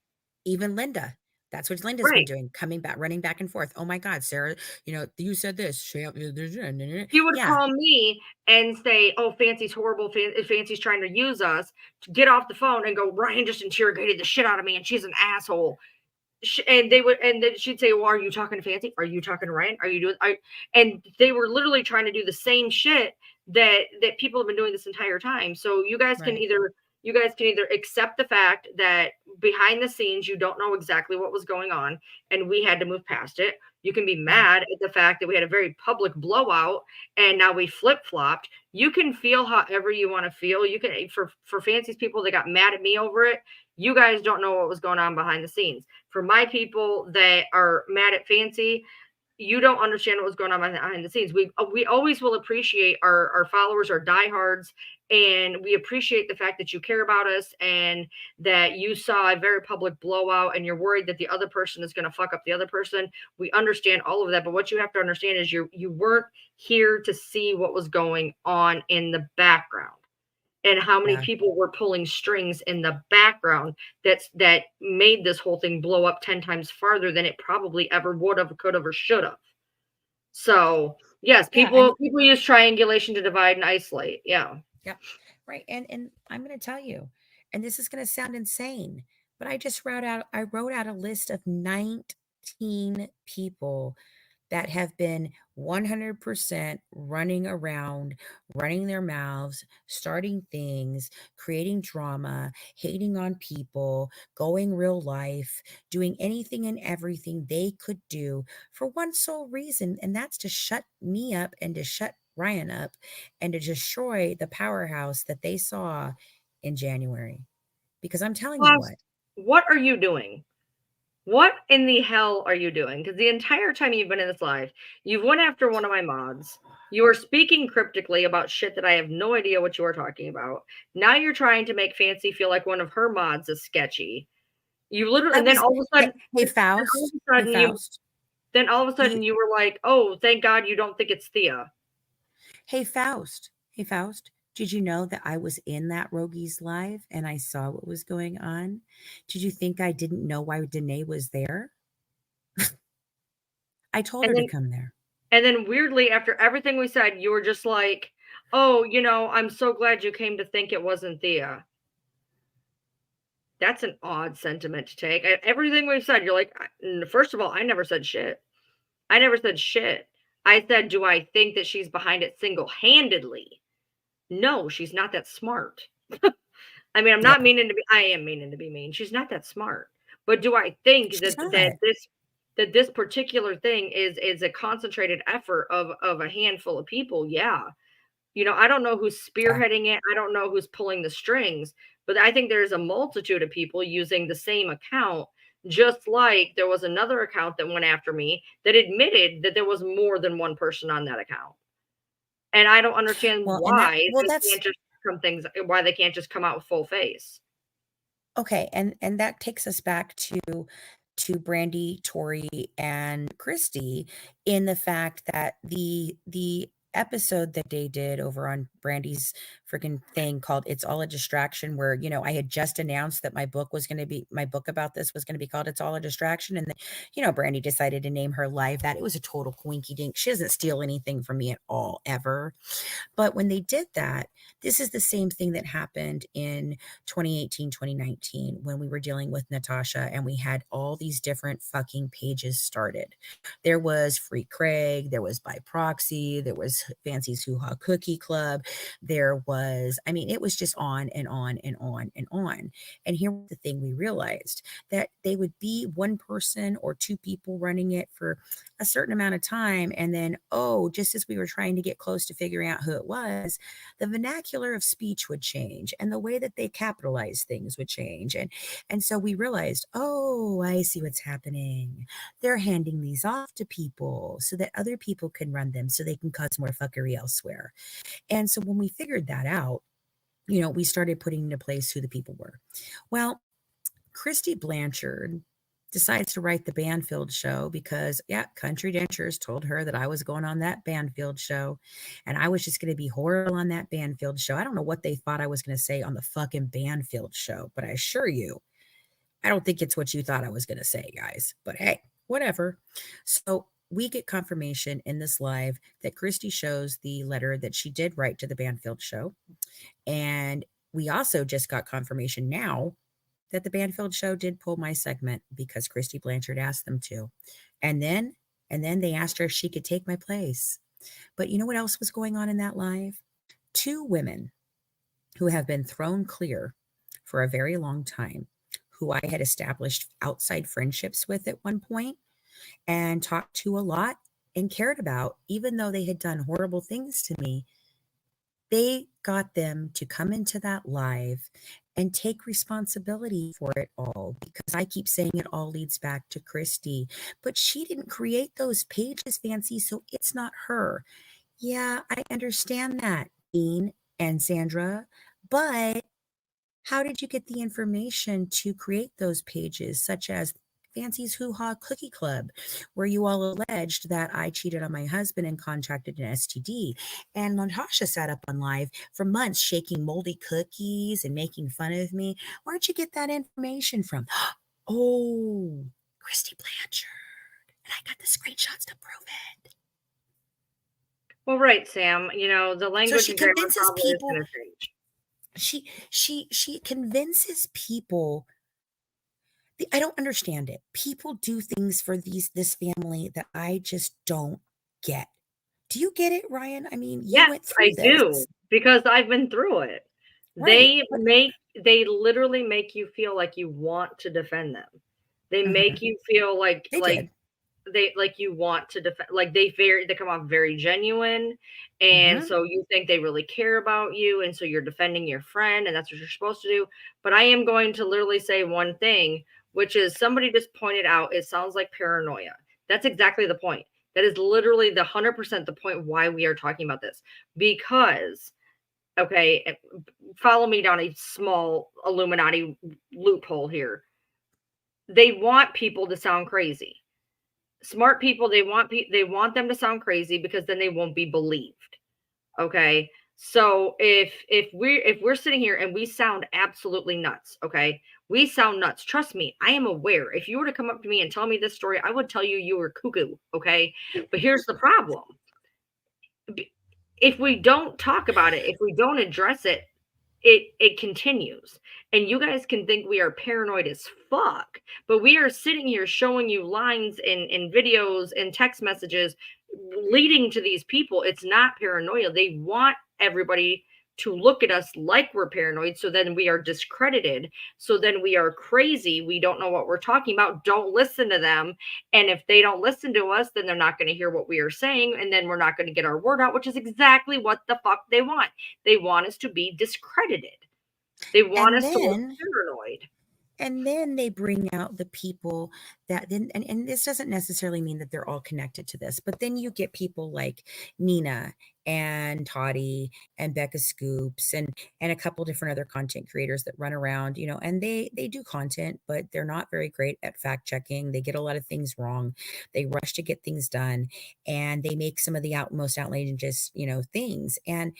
Even Linda. That's what Linda's been doing, coming back, running back and forth. Oh my God, Sarah, you said this. He would call me and say, oh, Fancy's horrible. Fancy's trying to use us, to get off the phone and go, Ryan just interrogated the shit out of me and she's an asshole. And then she'd say, well, are you talking to Fancy? Are you talking to Ryan? Are you doing, and they were literally trying to do the same shit that people have been doing this entire time. So you guys can either accept the fact that behind the scenes, you don't know exactly what was going on and we had to move past it. You can be mad at the fact that we had a very public blowout and now we flip-flopped. You can feel however you want to feel. You can, for Fancy's people that got mad at me over it, you guys don't know what was going on behind the scenes. For my people that are mad at Fancy, you don't understand what was going on behind the scenes. We always will appreciate our followers, our diehards, and we appreciate the fact that you care about us and that you saw a very public blowout and you're worried that the other person is going to fuck up the other person. We understand all of that, but what you have to understand is you weren't here to see what was going on in the background and how many people were pulling strings in the background that made this whole thing blow up 10 times farther than it probably ever would have, could have, or should have. So yes, people use triangulation to divide and isolate. Yeah. Yeah. Right. And I'm going to tell you, and this is going to sound insane, but I wrote out a list of 19 people that have been 100% running around, running their mouths, starting things, creating drama, hating on people, going real life, doing anything and everything they could do for one sole reason, and that's to shut me up and to shut Ryan up and to destroy the powerhouse that they saw in January. Because I'm telling you what are you doing? What in the hell are you doing? Because the entire time you've been in this live, you've went after one of my mods. You are speaking cryptically about shit that I have no idea what you are talking about. Now you're trying to make Fancy feel like one of her mods is sketchy. You literally, and then all of a sudden, then all of a sudden you were like, oh, thank God you don't think it's Thea. Hey, Faust. Did you know that I was in that Rogies live and I saw what was going on? Did you think I didn't know why Danae was there? I told her to come there. And then weirdly, after everything we said, you were just like, oh, I'm so glad you came to think it wasn't Thea. That's an odd sentiment to take. Everything we've said, you're like, first of all, I never said shit. I said, do I think that she's behind it single-handedly? No, she's not that smart. I mean, I am meaning to be mean. She's not that smart. But do I think that this particular thing is a concentrated effort of a handful of people? Yeah. I don't know who's spearheading it. I don't know who's pulling the strings, but I think there's a multitude of people using the same account, just like there was another account that went after me that admitted that there was more than one person on that account. And I don't understand why they can't just come out with full face. Okay, and that takes us back to Brandy, Tori, and Christy in the fact that the episode that they did over on Brandy's freaking thing called It's All a Distraction, where, I had just announced that my book about this was going to be called It's All a Distraction. And then, Brandy decided to name her live that. It was a total coinky dink. She doesn't steal anything from me at all, ever. But when they did that, this is the same thing that happened in 2018, 2019, when we were dealing with Natasha and we had all these different fucking pages started. There was Free Craig, there was By Proxy, there was Fancy's Hoo Ha Cookie Club. There was, it was just on and on and on and on. And here was the thing we realized, that they would be one person or two people running it for a certain amount of time. And then, just as we were trying to get close to figuring out who it was, the vernacular of speech would change and the way that they capitalize things would change. And so we realized, I see what's happening. They're handing these off to people so that other people can run them so they can cause more fuckery elsewhere. And so when we figured that out, we started putting into place who the people were. Well, Christy Blanchard decides to write the Banfield show because, Country Dentures told her that I was going on that Banfield show and I was just going to be horrible on that Banfield show. I don't know what they thought I was going to say on the fucking Banfield show, but I assure you, I don't think it's what you thought I was going to say, guys. But hey, whatever. So we get confirmation in this live that Christy shows the letter that she did write to the Banfield show. And we also just got confirmation now that the Banfield show did pull my segment because Christy Blanchard asked them to. And then they asked her if she could take my place. But you know what else was going on in that live? Two women who have been thrown clear for a very long time, who I had established outside friendships with at one point and talked to a lot and cared about, even though they had done horrible things to me, they got them to come into that live and take responsibility for it all, because I keep saying it all leads back to Christy, but she didn't create those pages, Fancy, so it's not her. Yeah, I understand that, Dean and Sandra, but how did you get the information to create those pages, such as Fancy's Hoo Ha Cookie Club, where you all alleged that I cheated on my husband and contracted an STD? And Natasha sat up on live for months shaking moldy cookies and making fun of me. Where'd you get that information from? Oh, Christy Blanchard. And I got the screenshots to prove it. Well, right, Sam. The language she and grammar convinces probably is people- going to change. She convinces people. I don't understand it. People do things for this family that I just don't get. Do you get it, Ryan? I mean, you went Yes, through I this. do, because I've been through it. Right. They literally make you feel like you want to defend them. They make you feel like They did. you want to defend, like they come off very genuine, and so you think they really care about you, and so you're defending your friend, and that's what you're supposed to do. But I am going to literally say one thing, which is, somebody just pointed out, it sounds like paranoia. That's exactly the point. That is literally the 100% the point why we are talking about this. Because, okay, follow me down a small Illuminati loophole here. They want people to sound crazy. Smart people, they want them to sound crazy, because then they won't be believed. Okay, so if we're sitting here and we sound absolutely nuts, okay, we sound nuts, trust me, I am aware. If you were to come up to me and tell me this story, I would tell you were cuckoo. Okay, but here's the problem: if we don't talk about it, if we don't address it, it continues. And you guys can think we are paranoid as fuck, but we are sitting here showing you lines in videos and text messages leading to these people. It's not paranoia. They want everybody to look at us like we're paranoid, so then we are discredited, so then we are crazy, we don't know what we're talking about. Don't listen to them. And if they don't listen to us, then they're not going to hear what we are saying, and then we're not going to get our word out, which is exactly what the fuck they want. They want us to be discredited. They want us to look paranoid. And then they bring out the people that then, and this doesn't necessarily mean that they're all connected to this, but then you get people like Nina and Toddy and Becca Scoops and a couple different other content creators that run around, and they do content, but they're not very great at fact checking. They get a lot of things wrong. They rush to get things done, and they make some of the most outrageous, things. And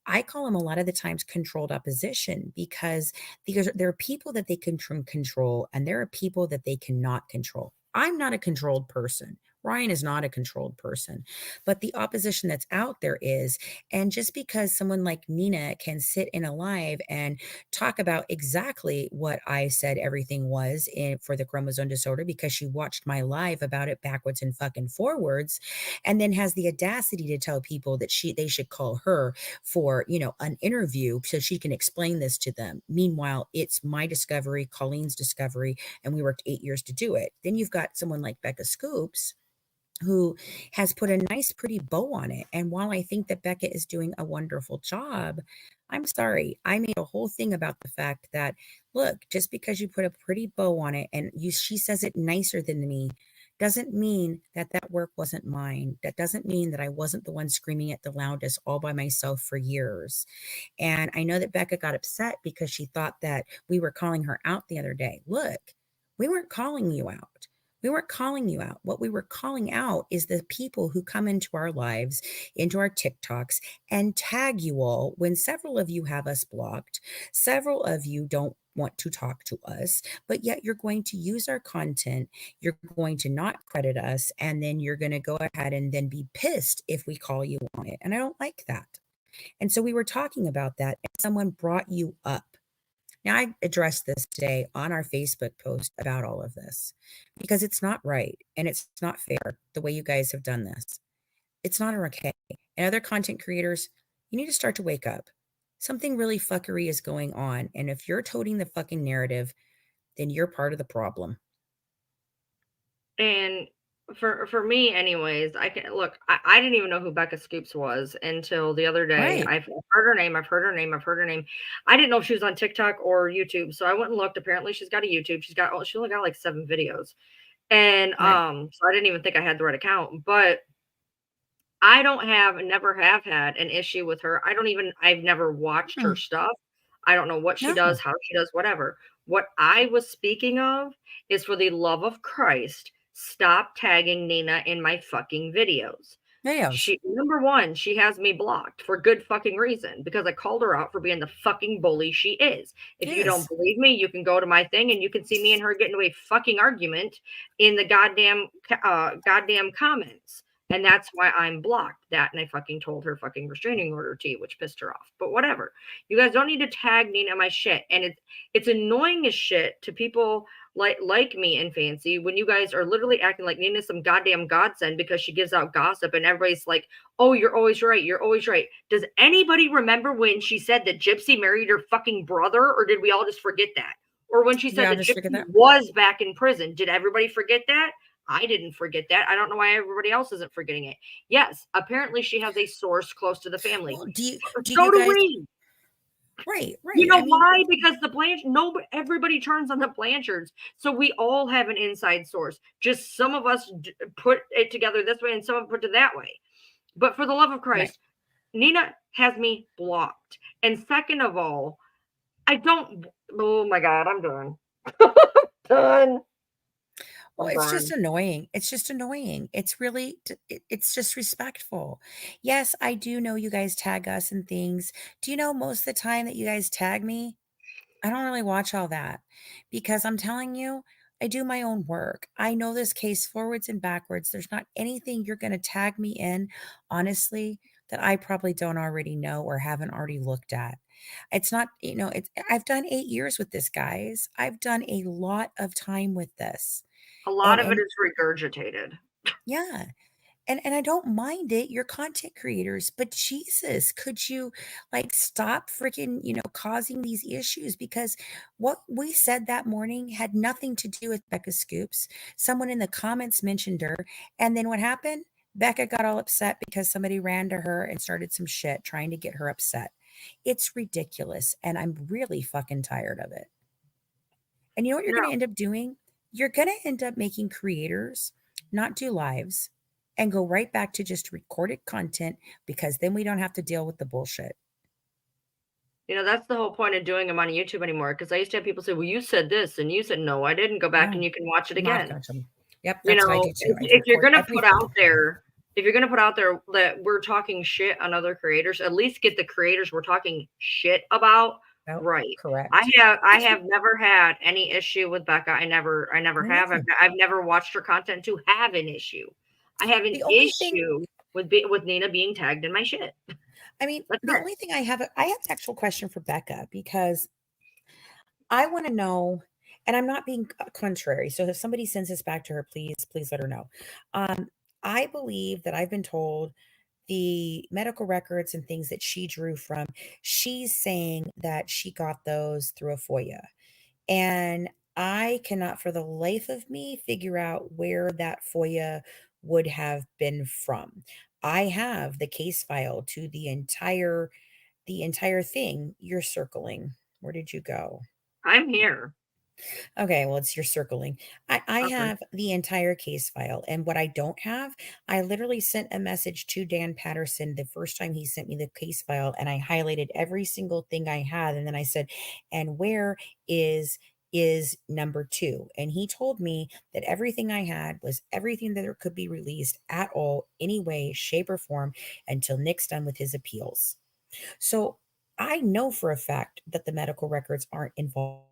I call them a lot of the times controlled opposition, because there are people that they can control and there are people that they cannot control. I'm not a controlled person. Ryan is not a controlled person, but the opposition that's out there is. And just because someone like Nina can sit in a live and talk about exactly what I said everything was for the chromosome disorder, because she watched my live about it backwards and fucking forwards, and then has the audacity to tell people that they should call her for, an interview so she can explain this to them. Meanwhile, it's my discovery, Colleen's discovery, and we worked 8 years to do it. Then you've got someone like Becca Scoops, who has put a nice, pretty bow on it. And while I think that Becca is doing a wonderful job, I'm sorry, I made a whole thing about the fact that, look, just because you put a pretty bow on it and she says it nicer than me, doesn't mean that that work wasn't mine. That doesn't mean that I wasn't the one screaming at the loudest all by myself for years. And I know that Becca got upset because she thought that we were calling her out the other day. Look, we weren't calling you out. We weren't calling you out. What we were calling out is the people who come into our lives, into our TikToks, and tag you all when several of you have us blocked. Several of you don't want to talk to us, but yet you're going to use our content. You're going to not credit us, and then you're going to go ahead and then be pissed if we call you on it. And I don't like that. And so we were talking about that, and someone brought you up. Now, I addressed this today on our Facebook post about all of this, because it's not right and it's not fair the way you guys have done this. It's not okay. And other content creators, you need to start to wake up. Something really fuckery is going on. And if you're toting the fucking narrative, then you're part of the problem. And for me, anyways, I can look. I didn't even know who Becca Scoops was until the other day. Right. I've heard her name. I've heard her name. I've heard her name. I didn't know if she was on TikTok or YouTube, so I went and looked. Apparently, she's got a YouTube. She only got like 7 videos, and Right. so I didn't even think I had the right account. But I don't have and never have had an issue with her. I've never watched her Mm, stuff. I don't know what she does, no. how she does, whatever. What I was speaking of is, for the love of Christ, stop tagging Nina in my fucking videos. Videos. Number one, she has me blocked for good fucking reason, because I called her out for being the fucking bully she is. If you don't Yes. believe me, you can go to my thing and you can see me and her get into a fucking argument in the goddamn comments. And that's why I'm blocked. That, and I fucking told her fucking restraining order to you, which pissed her off. But whatever. You guys don't need to tag Nina in my shit. And it's annoying as shit to people like me and Fancy, when you guys are literally acting like Nina's some goddamn godsend because she gives out gossip and everybody's like, oh, you're always right. You're always right. Does anybody remember when she said that Gypsy married her fucking brother, or did we all just forget that? Or when she said Yeah, that just figure Gypsy that. was back in prison, did everybody forget that? I didn't forget that. I don't know why everybody else isn't forgetting it. Yes, apparently she has a source close to the family. Well, do So you do guys? we. Right, You right. know I mean, why? Because everybody turns on the Blanchards. So we all have an inside source. Just some of us put it together this way and some of put it that way. But for the love of right. Christ, Nina has me blocked. And second of all, I don't. Oh my God, I'm done. Done. Well, I'm it's just done. annoying. It's just annoying. It's really, it's disrespectful. Yes, I do know you guys tag us and things. Do you know most of the time that you guys tag me, I don't really watch all that, because I'm telling you, I do my own work. I know this case forwards and backwards. There's not anything you're going to tag me in, honestly, that I probably don't already know or haven't already looked at. It's not, I've done 8 years with this, guys. I've done a lot of time with this. A lot And of it and is regurgitated. yeah, and I don't mind it. You're content creators, but Jesus, could you like stop freaking, causing these issues? Because what we said that morning had nothing to do with Becca Scoops. Someone in the comments mentioned her, and then what happened? Becca got all upset because somebody ran to her and started some shit trying to get her upset. It's ridiculous, and I'm really fucking tired of it. And you know what you're No, going to end up doing? You're going to end up making creators not do lives and go right back to just recorded content, because then we don't have to deal with the bullshit. that's the whole point of doing them on YouTube anymore. Because I used to have people say, well, you said this and you said, no, I didn't. Go back No, and you can watch it not again. gotcha. Yep, that's what I do too. I If you're record going to everything. put out there if you're gonna put out there that we're talking shit on other creators, at least get the creators we're talking shit about right. Correct. I have never had any issue with Becca. I never have. I've never watched her content to have an issue. I have an issue with Nina being tagged in my shit. I mean, the only thing I have an actual question for Becca, because I want to know, and I'm not being contrary. So if somebody sends this back to her, please let her know. I believe that I've been told the medical records and things that she drew from, she's saying that she got those through a FOIA. And I cannot for the life of me figure out where that FOIA would have been from. I have the case file to the entire thing you're circling. Where did you go? I'm here. Okay, well, it's your circling. I have the entire case file. And what I don't have, I literally sent a message to Dan Patterson the first time he sent me the case file, and I highlighted every single thing I had. And then I said, and where is number 2? And he told me that everything I had was everything that could be released at all, any way, shape, or form, until Nick's done with his appeals. So I know for a fact that the medical records aren't involved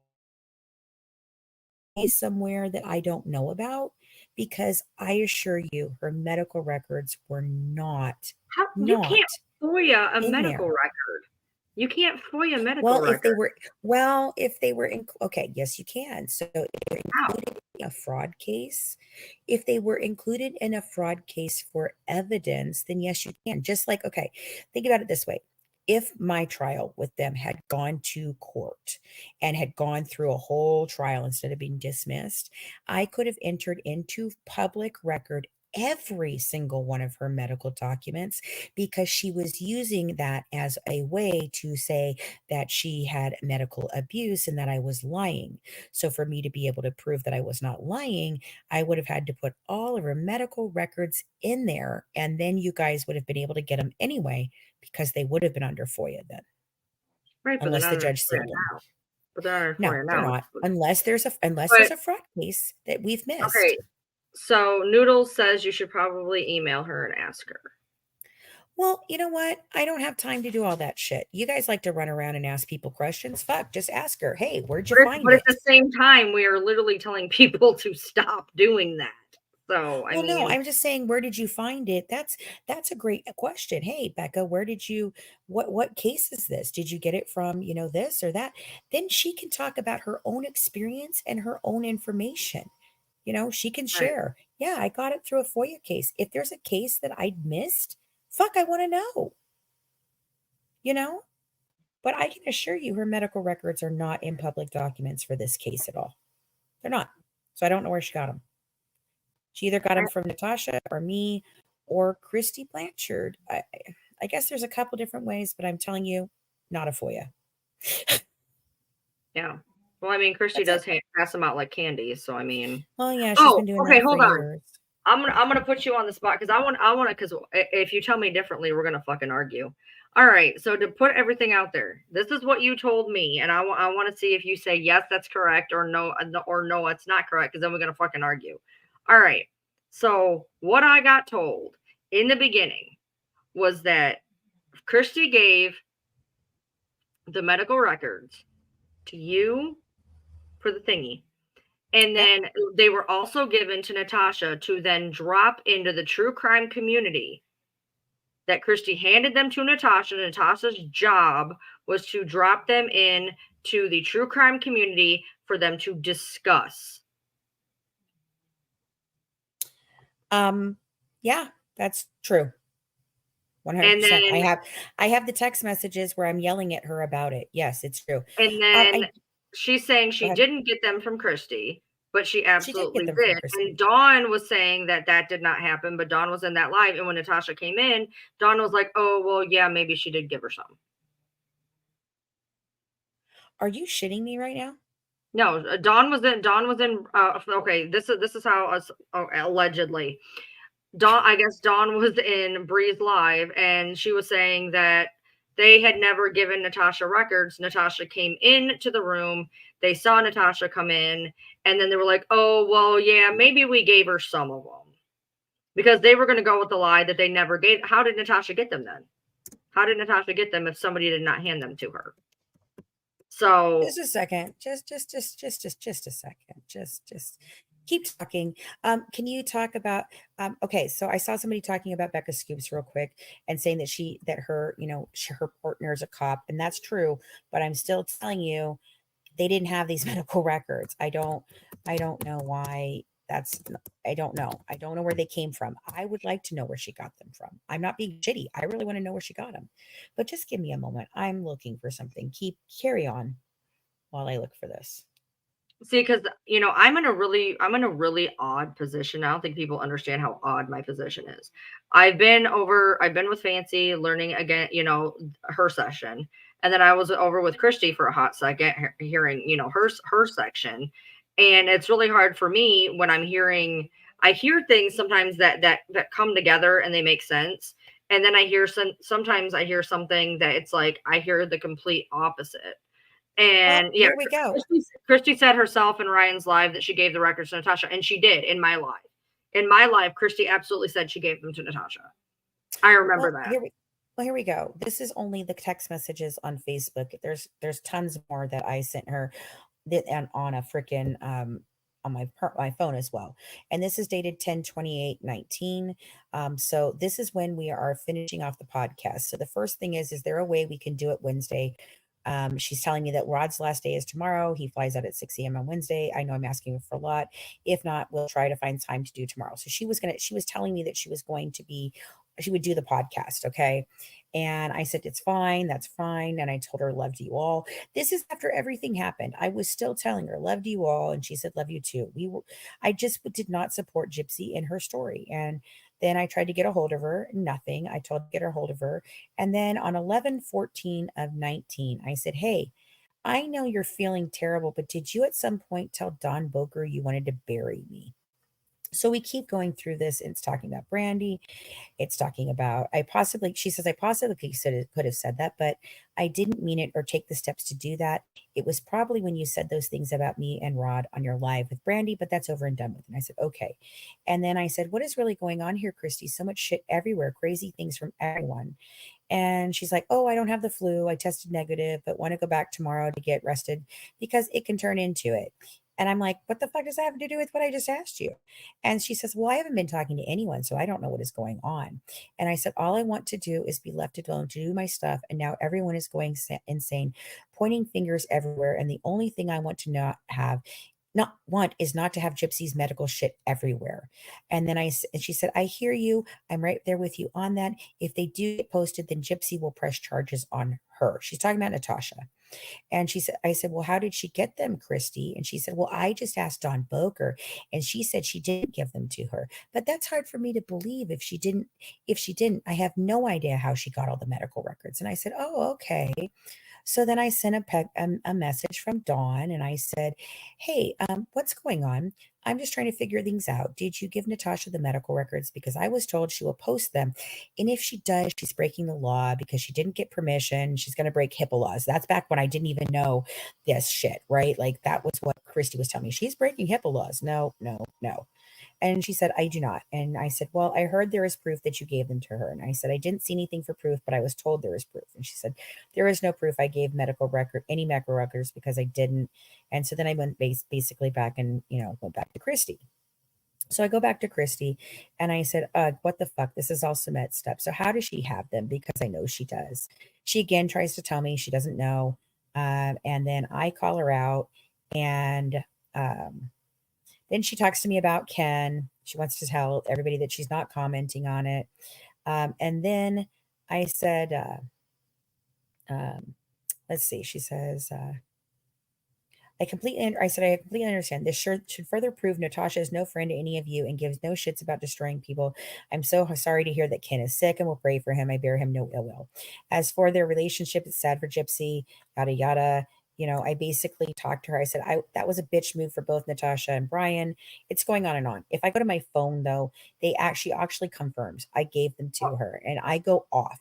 somewhere that I don't know about, because I assure you her medical records were not you can't FOIA a medical there. record. You can't FOIA a medical record. If they were okay, yes you can. So if they're included in a fraud case, if they were included in a fraud case for evidence, then yes you can. Just like, okay, think about it this way. If my trial with them had gone to court and had gone through a whole trial instead of being dismissed, I could have entered into public record every single one of her medical documents, because she was using that as a way to say that she had medical abuse and that I was lying. So for me to be able to prove that I was not lying, I would have had to put all of her medical records in there, and then you guys would have been able to get them anyway, because they would have been under FOIA then. Right, unless the judge sealed them. But they're no, they're not. Unless there's a fraud case that we've missed. Okay. So Noodles says you should probably email her and ask her. Well, you know what? I don't have time to do all that shit. You guys like to run around and ask people questions. Fuck, just ask her. Hey, where'd you find it? But at the same time, we are literally telling people to stop doing that. So I mean, no, I'm just saying, where did you find it? That's a great question. Hey, Becca, where did you? What case is this? Did you get it from? This or that? Then she can talk about her own experience and her own information. She can share. Right. Yeah, I got it through a FOIA case. If there's a case that I missed, fuck, I want to know. But I can assure you her medical records are not in public documents for this case at all. They're not. So I don't know where she got them. She either got them from Natasha or me or Christy Blanchard. I guess there's a couple different ways, but I'm telling you, not a FOIA. Yeah. Well, I mean, Christy does pass them out like candy, so I mean. Oh yeah, she's been doing that for years. I'm gonna put you on the spot because I want to, because if you tell me differently, we're gonna fucking argue. All right, so to put everything out there, this is what you told me, and I want to see if you say yes, that's correct, or no, it's not correct, because then we're gonna fucking argue. All right, so what I got told in the beginning was that Christy gave the medical records to you for the thingy. And then they were also given to Natasha to then drop into the true crime community. That Christy handed them to Natasha. Natasha's job was to drop them in to the true crime community for them to discuss. Yeah, that's true. 100%. I have the text messages where I'm yelling at her about it. Yes, it's true. And then she's saying she didn't get them from Christy, but she absolutely did. And Dawn was saying that did not happen, but Dawn was in that live. And when Natasha came in, Dawn was like, oh, well, yeah, maybe she did give her some. Are you shitting me right now? No, Dawn was in, okay, this is how allegedly. I guess Dawn was in Bree's live, and she was saying that they had never given Natasha records. Natasha came into the room. They saw Natasha come in, and then they were like, oh, well, yeah, maybe we gave her some of them. because they were going to go with the lie that they never gave. How did Natasha get them then? How did Natasha get them if somebody did not hand them to her? So Just a second. Just a second. Just keep talking. Can you talk about okay, so I saw somebody talking about Becca Scoops real quick and saying that her, her partner is a cop, and that's true, but I'm still telling you they didn't have these medical records. I don't know why that's I don't know. I don't know where they came from. I would like to know where she got them from. I'm not being shitty. I really want to know where she got them. But just give me a moment. I'm looking for something. Carry on while I look for this. see, because I'm in a really odd position. I don't think people understand how odd my position is. I've been with Fancy learning again, her session. And then I was over with Christy for a hot second, hearing, her section. And it's really hard for me when I hear things sometimes that come together and they make sense. And then sometimes I hear something that it's like I hear the complete opposite. Well, And yeah, here we go. Christy said herself in Ryan's live that she gave the records to Natasha, and she did in my live. In my live, Christy absolutely said she gave them to Natasha. I remember Well, that. here we go. This is only the text messages on Facebook. There's tons more that I sent her that and on a freaking on my phone as well. And this is dated 10/28/19. So this is when we are finishing off the podcast. So the first thing is there a way we can do it Wednesday? She's telling me that Rod's last day is tomorrow. He flies out at 6 a.m. on Wednesday. I know I'm asking for a lot. If not, we'll try to find time to do tomorrow. So she was telling me that she would do the podcast. Okay. And I said, it's fine. That's fine. And I told her, loved you all. This is after everything happened. I was still telling her, loved you all. And she said, love you too. I just did not support Gypsy in her story. And then I tried to get a hold of her, nothing. I told her to get a hold of her. And then on 11/14 of 19, I said, hey, I know you're feeling terrible, but did you at some point tell Don Boker you wanted to bury me? So we keep going through this. And it's talking about Brandy. It's talking about, she says, I possibly could have said that, but I didn't mean it or take the steps to do that. It was probably when you said those things about me and Rod on your live with Brandy, but that's over and done with. And I said, okay. And then I said, what is really going on here, Christy? So much shit everywhere, crazy things from everyone. And she's like, oh, I don't have the flu. I tested negative, but want to go back tomorrow to get rested because it can turn into it. And I'm like, what the fuck does that have to do with what I just asked you? And she says, well, I haven't been talking to anyone, so I don't know what is going on. And I said, all I want to do is be left alone to do my stuff. And now everyone is going insane, pointing fingers everywhere. And the only thing I want to not want is not to have Gypsy's medical shit everywhere. And then and she said, I hear you. I'm right there with you on that. If they do get posted, then Gypsy will press charges on her. She's talking about Natasha. And I said, well, how did she get them, Christy? And she said, well, I just asked Dawn Boker and she said she didn't give them to her. But that's hard for me to believe if she didn't, I have no idea how she got all the medical records. And I said, oh, okay. So then I sent a message from Dawn and I said, hey, what's going on? I'm just trying to figure things out. Did you give Natasha the medical records? Because I was told she will post them. And if she does, she's breaking the law because she didn't get permission. She's going to break HIPAA laws. That's back when I didn't even know this shit, right? Like that was what Christy was telling me. She's breaking HIPAA laws. No, no, no. And she said, I do not. And I said, well, I heard there is proof that you gave them to her. And I said, I didn't see anything for proof, but I was told there is proof. And she said, there is no proof I gave any medical records because I didn't. And so then I went basically back and, went back to Christy. So I go back to Christy and I said, what the fuck? This is all Sumet stuff. So how does she have them? Because I know she does. She again tries to tell me she doesn't know. And then I call her out and, then she talks to me about Ken. She wants to tell everybody that she's not commenting on it. And then I said, let's see, she says, I said, I completely understand. This should further prove Natasha is no friend to any of you and gives no shits about destroying people. I'm so sorry to hear that Ken is sick and will pray for him. I bear him no ill will. As for their relationship, it's sad for Gypsy, yada, yada. I basically talked to her. I said, that was a bitch move for both Natasha and Brian. It's going on and on. If I go to my phone, though, they actually confirms I gave them to her and I go off.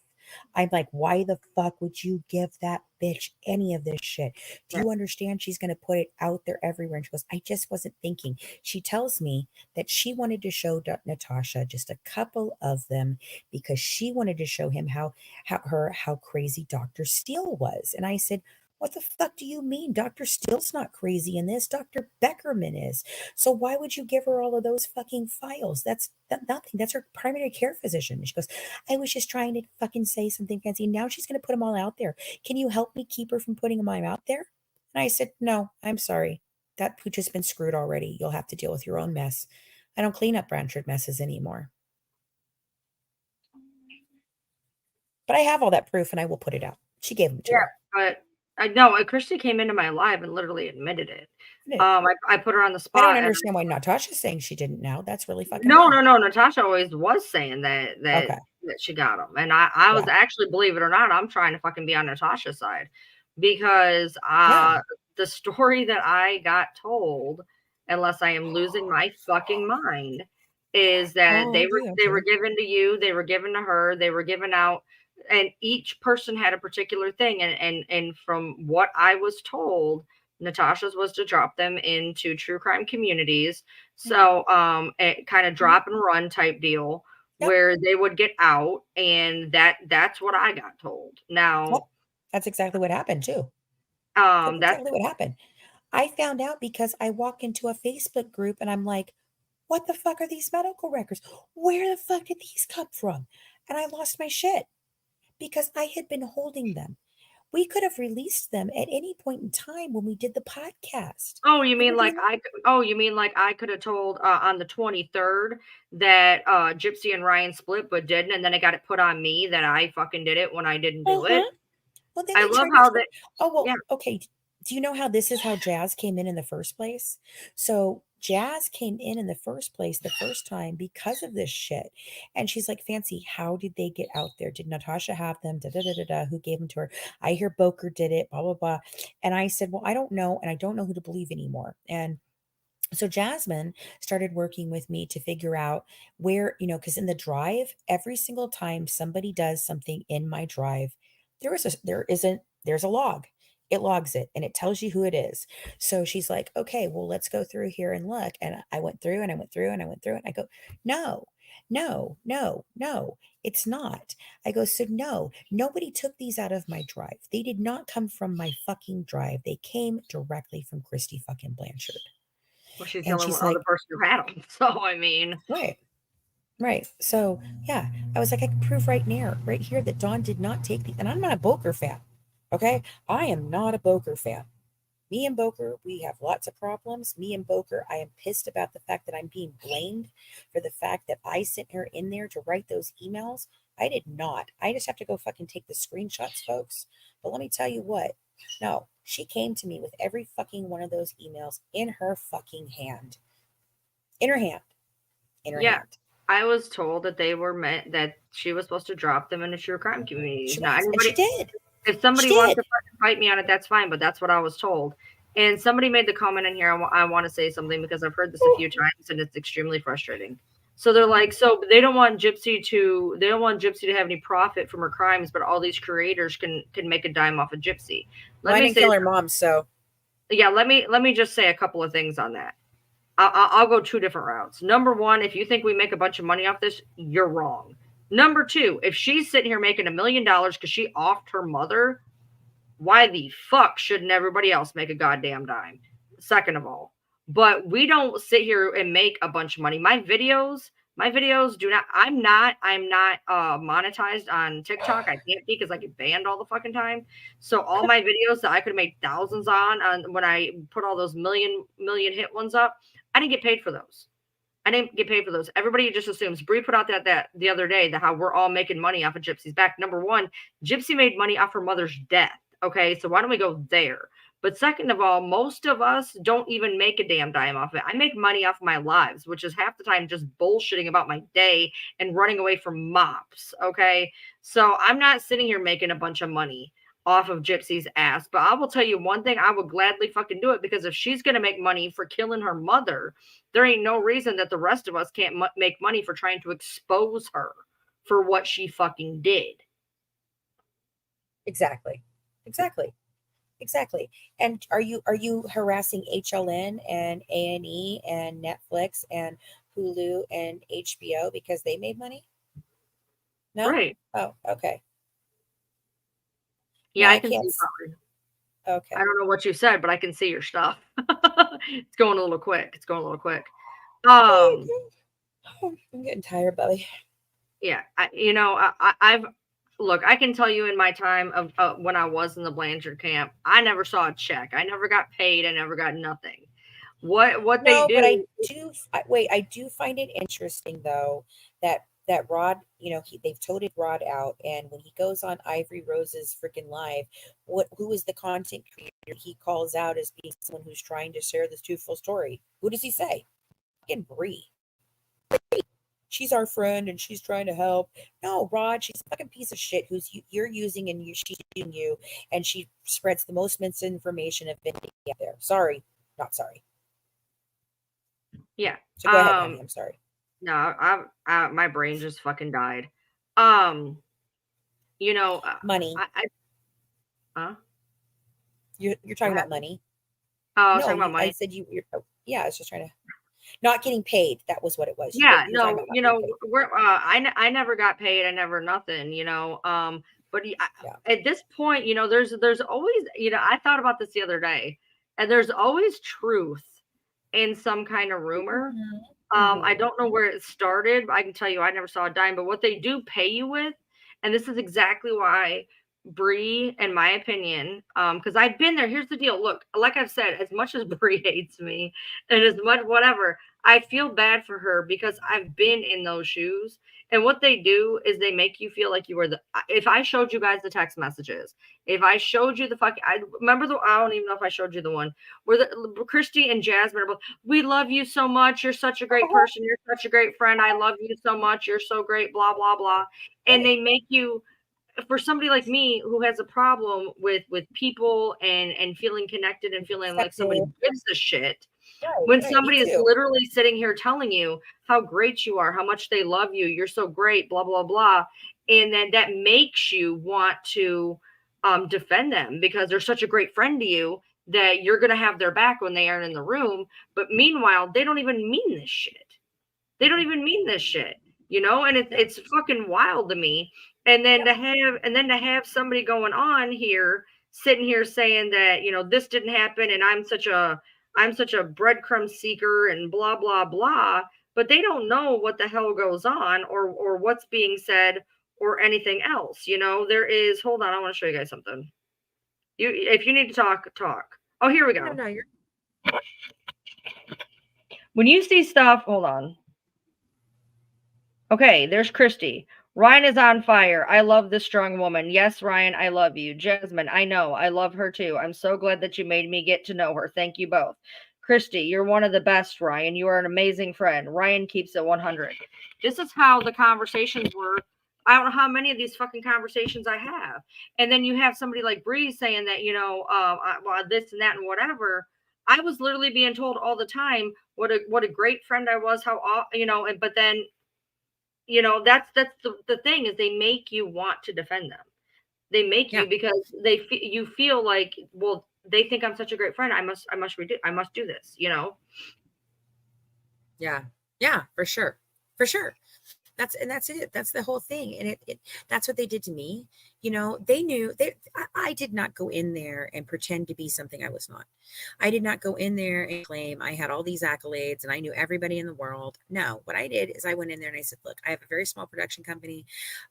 I'm like, why the fuck would you give that bitch any of this shit. Do you understand? She's going to put it out there everywhere. And she goes, I just wasn't thinking. She tells me that she wanted to show Natasha just a couple of them because she wanted to show him how crazy Dr. Steele was. And I said, what the fuck do you mean? Dr. Steele's not crazy in this. Dr. Beckerman is. So why would you give her all of those fucking files? That's nothing. That's her primary care physician. And she goes, I was just trying to fucking say something fancy. Now she's going to put them all out there. Can you help me keep her from putting them all out there? And I said, no, I'm sorry. That pooch has been screwed already. You'll have to deal with your own mess. I don't clean up Branchard messes anymore. But I have all that proof and I will put it out. She gave them to her. But I know Christy came into my live and literally admitted it. I put her on the spot. I don't understand why Natasha's saying she didn't know. That's really fucking no. Natasha always was saying that she got them, and I was actually, believe it or not, I'm trying to fucking be on Natasha's side because the story that I got told, unless I am losing my fucking mind, is that they were given to you, they were given to her, they were given out. And each person had a particular thing. And from what I was told, Natasha's was to drop them into true crime communities. So a kind of drop and run type deal where they would get out. And that's what I got told. Now, that's exactly what happened too. That's exactly what happened. I found out because I walk into a Facebook group and I'm like, what the fuck are these medical records? Where the fuck did these come from? And I lost my shit. Because I had been holding them. We could have released them at any point in time when we did the podcast. Oh, you mean like I could have told on the 23rd that Gypsy and Ryan split but didn't, and then I got it put on me that I fucking did it when I didn't do it. Well, then I love how that. Okay. Do you know how this is how Jazz came in the first place? So Jazz came in the first place the first time because of this shit. And she's like, Fancy, how did they get out there? Did Natasha have them? Who gave them to her? I hear Boker did it, blah, blah, blah. And I said, well, I don't know. And I don't know who to believe anymore. And so Jasmine started working with me to figure out where, because in the drive, every single time somebody does something in my drive, there's a log. It logs it and it tells you who it is. So she's like, okay, well, let's go through here and look. And I went through and I went through and I went through and I go, no, it's not. I go, so no, nobody took these out of my drive. They did not come from my fucking drive. They came directly from Christy fucking Blanchard. Well, she's the only other person who had them. So, I mean. Right. So, yeah, I was like, I can prove right here that Dawn did not take these. And I'm not a Boker fan. Okay, I am not a Boker fan. Me and Boker, we have lots of problems. Me and Boker, I am pissed about the fact that I'm being blamed for the fact that I sent her in there to write those emails. I did not. I just have to go fucking take the screenshots, folks. But let me tell you what. No, she came to me with every fucking one of those emails in her fucking hand. In her hand. Hand. I was told that they were meant that she was supposed to drop them in a true crime community. And she did. If somebody wants to fight me on it, that's fine, but that's what I was told. And somebody made the comment in here, I want to say something because I've heard this a few times and it's extremely frustrating. So they're like, so they don't want Gypsy to have any profit from her crimes, but all these creators can make a dime off of Gypsy. I didn't kill her mom, so. Yeah, let me just say a couple of things on that. I'll go two different routes. Number one, if you think we make a bunch of money off this, you're wrong. Number two, if she's sitting here making $1 million because she offed her mother, why the fuck shouldn't everybody else make a goddamn dime? Second of all, but we don't sit here and make a bunch of money. My videos do not. I'm not monetized on TikTok. I can't be because I get banned all the fucking time. So all my videos that I could have made thousands on when I put all those million hit ones up, I didn't get paid for those. I didn't get paid for those. Everybody just assumes. Bree put out that the other day that how we're all making money off of Gypsy's back. Number one, Gypsy made money off her mother's death. Okay, so why don't we go there? But second of all, most of us don't even make a damn dime off of it. I make money off of my lives, which is half the time just bullshitting about my day and running away from mops. Okay, so I'm not sitting here making a bunch of money off of Gypsy's ass. But I will tell you one thing, I would gladly fucking do it because if she's going to make money for killing her mother, there ain't no reason that the rest of us can't make money for trying to expose her for what she fucking did. Exactly. Exactly. Exactly. And are you harassing HLN and A&E and Netflix and Hulu and HBO because they made money? No? Right. Oh, okay. No, Yeah, I I can can't. see probably. I Okay. don't know what you said, but I can see your stuff. It's going a little quick. It's going a little quick. Oh, Um, I'm getting tired, Bubby. yeah, I've look. I can tell you in my time of when I was in the Blanchard camp, I never saw a check. I never got paid. I never got nothing. What they No, but do? wait, I do find it interesting though that Rod, they've toted Rod out, and when he goes on Ivory Rose's freaking live, who is the content creator he calls out as being someone who's trying to share this truthful story? Who does he say? Fucking Bree. She's our friend and she's trying to help. No, Rod, she's a fucking piece of shit you're using, and she's using you, and she spreads the most misinformation of anything out there. Sorry, not sorry. Yeah. So go ahead, honey. I'm sorry. No, my brain just fucking died. Um, you know, Money. huh? You're talking What about happened? money. Oh, I was No, talking about I money. said you're. Oh, yeah, I was just trying to not getting paid. That was what it was. Yeah, You're talking no, about not getting paid. I never got paid. I never nothing, but Yeah. at this point, there's always, I thought about this the other day, and there's always truth in some kind of rumor. I don't know where it started, but I can tell you I never saw a dime, but what they do pay you with, and this is exactly why Bree, in my opinion, because I've been there. Here's the deal. Look, like I've said, as much as Bree hates me and as much whatever, I feel bad for her because I've been in those shoes. And what they do is they make you feel like you were if I showed you guys the text messages, if I showed you I remember I don't even know if I showed you the one where Christy and Jasmine are both, we love you so much. You're such a great person. You're such a great friend. I love you so much. You're so great, blah, blah, blah. And they make you, for somebody like me who has a problem with people and feeling connected and feeling like somebody Accepted. gives a shit, when Right. Me somebody is too. literally sitting here telling you how great you are, how much they love you, you're so great, blah, blah, blah. And then that makes you want to defend them because they're such a great friend to you that you're going to have their back when they aren't in the room. But meanwhile, they don't even mean this shit. They don't even mean this shit, and it's fucking wild to me. And then to have somebody going on here, sitting here saying that, this didn't happen and I'm such a breadcrumb seeker and blah blah blah, but they don't know what the hell goes on or what's being said or anything else. There is, hold on, I want to show you guys something. If you need to talk. Oh, here we go. No, you're. When you see stuff, hold on. Okay, there's Christy. Ryan is on fire. I love this strong woman. Yes, Ryan, I love you. Jasmine, I know. I love her too. I'm so glad that you made me get to know her. Thank you both. Christy, you're one of the best, Ryan. You are an amazing friend. Ryan keeps it 100. This is how the conversations were. I don't know how many of these fucking conversations I have. And then you have somebody like Bree saying that, well, this and that and whatever. I was literally being told all the time what a great friend I was, but then that's the thing is they make you want to defend them. They make Yeah. you because you feel like, well, they think I'm such a great friend. I must do this. Yeah. Yeah. For sure. For sure. That's it. That's the whole thing. And that's what they did to me. They knew I did not go in there and pretend to be something I was not. I did not go in there and claim I had all these accolades and I knew everybody in the world. No, what I did is I went in there and I said, look, I have a very small production company.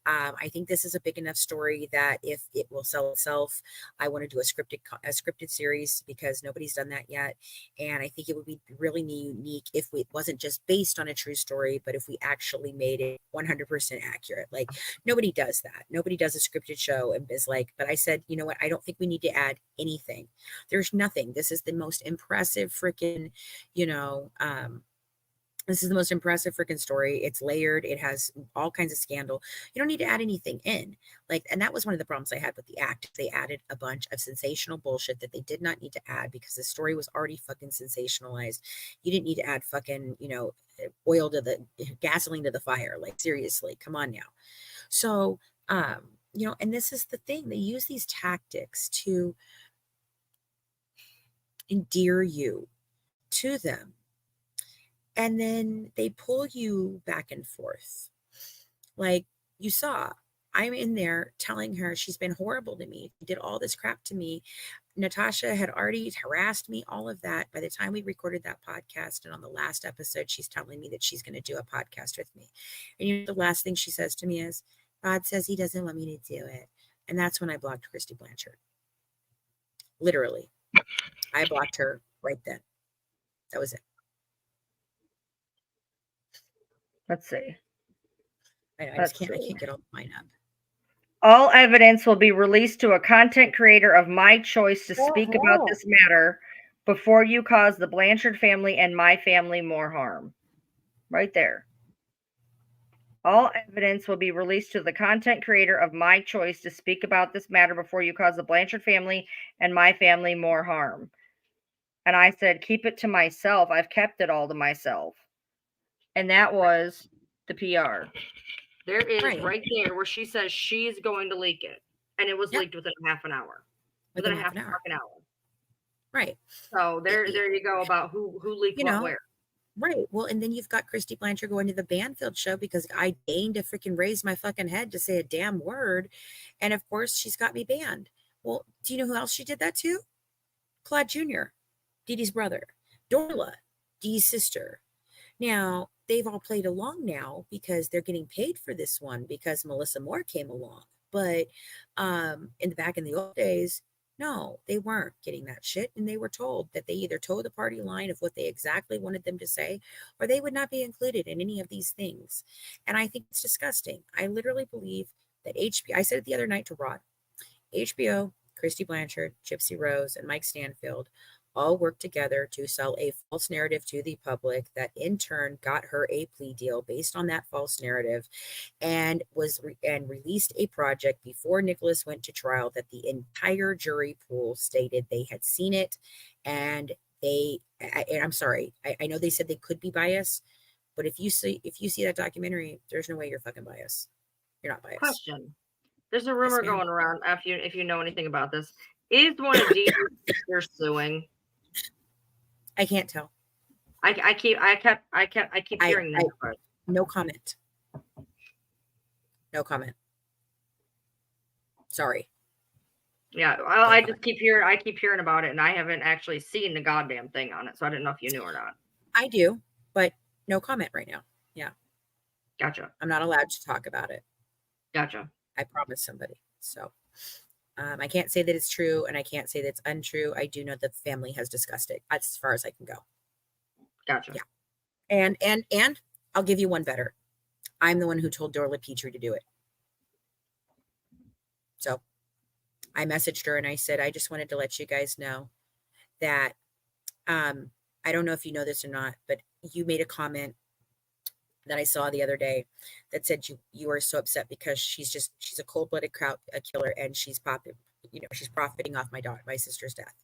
I think this is a big enough story that if it will sell itself, I want to do a scripted series because nobody's done that yet. And I think it would be really unique if it wasn't just based on a true story, but if we actually made it 100% accurate. Like nobody does that. Nobody does a scripted show and is like, but I said, you know what? I don't think we need to add anything. There's nothing. This is the most impressive freaking, this is the most impressive freaking story. It's layered. It has all kinds of scandal. You don't need to add anything in. And that was one of the problems I had with the act. They added a bunch of sensational bullshit that they did not need to add because the story was already fucking sensationalized. You didn't need to add fucking, gasoline to the fire. Like seriously, come on now. So, and this is the thing. They use these tactics to endear you to them. And then they pull you back and forth. Like you saw, I'm in there telling her she's been horrible to me. She did all this crap to me. Natasha had already harassed me, all of that. By the time we recorded that podcast, and on the last episode, she's telling me that she's going to do a podcast with me. And the last thing she says to me is, God says he doesn't want me to do it. And that's when I blocked Christy Blanchard. Literally. I blocked her right then. That was it. Let's see. I can't get all mine up. All evidence will be released to a content creator of my choice to speak about this matter before you cause the Blanchard family and my family more harm. Right there. All evidence will be released to the content creator of my choice to speak about this matter before you cause the Blanchard family and my family more harm. And I said, keep it to myself. I've kept it all to myself. And that was the PR. There is right there where she says she's going to leak it. And it was leaked within half an hour. Within a half an hour. Right. So there you go about who leaked what where. Right. Well, and then you've got Christy Blanchard going to the Banfield show because I deigned to freaking raise my fucking head to say a damn word. And of course, she's got me banned. Well, do you know who else she did that to? Claude Jr., Dee Dee's brother. Dorla, Dee's sister. Now, they've all played along now because they're getting paid for this one because Melissa Moore came along. But back in the old days, no, they weren't getting that shit. And they were told that they either towed the party line of what they exactly wanted them to say, or they would not be included in any of these things. And I think it's disgusting. I literally believe that HBO, I said it the other night to Rod, HBO, Christy Blanchard, Gypsy Rose, and Mike Stanfield all worked together to sell a false narrative to the public that in turn got her a plea deal based on that false narrative and released a project before Nicholas went to trial that the entire jury pool stated they had seen it. And I'm sorry, I know they said they could be biased, but if you see that documentary, there's no way you're fucking biased. You're not biased. Question. There's a rumor going around if you know anything about this. Is one of Dee's sisters suing? I can't tell. I keep hearing that. No comment. No comment. Sorry. Yeah, I just keep hearing about it, and I haven't actually seen the goddamn thing on it, so I didn't know if you knew or not. I do, but no comment right now. Yeah. Gotcha. I'm not allowed to talk about it. Gotcha. I promised somebody. So I can't say that it's true, and I can't say that it's untrue. I do know the family has discussed it. That's as far as I can go. Gotcha. Yeah. And I'll give you one better. I'm the one who told Dorla Petrie to do it. So I messaged her and I said, I just wanted to let you guys know that I don't know if you know this or not, but you made a comment that I saw the other day that said you are so upset because she's a cold-blooded killer and she's profiting off my sister's death.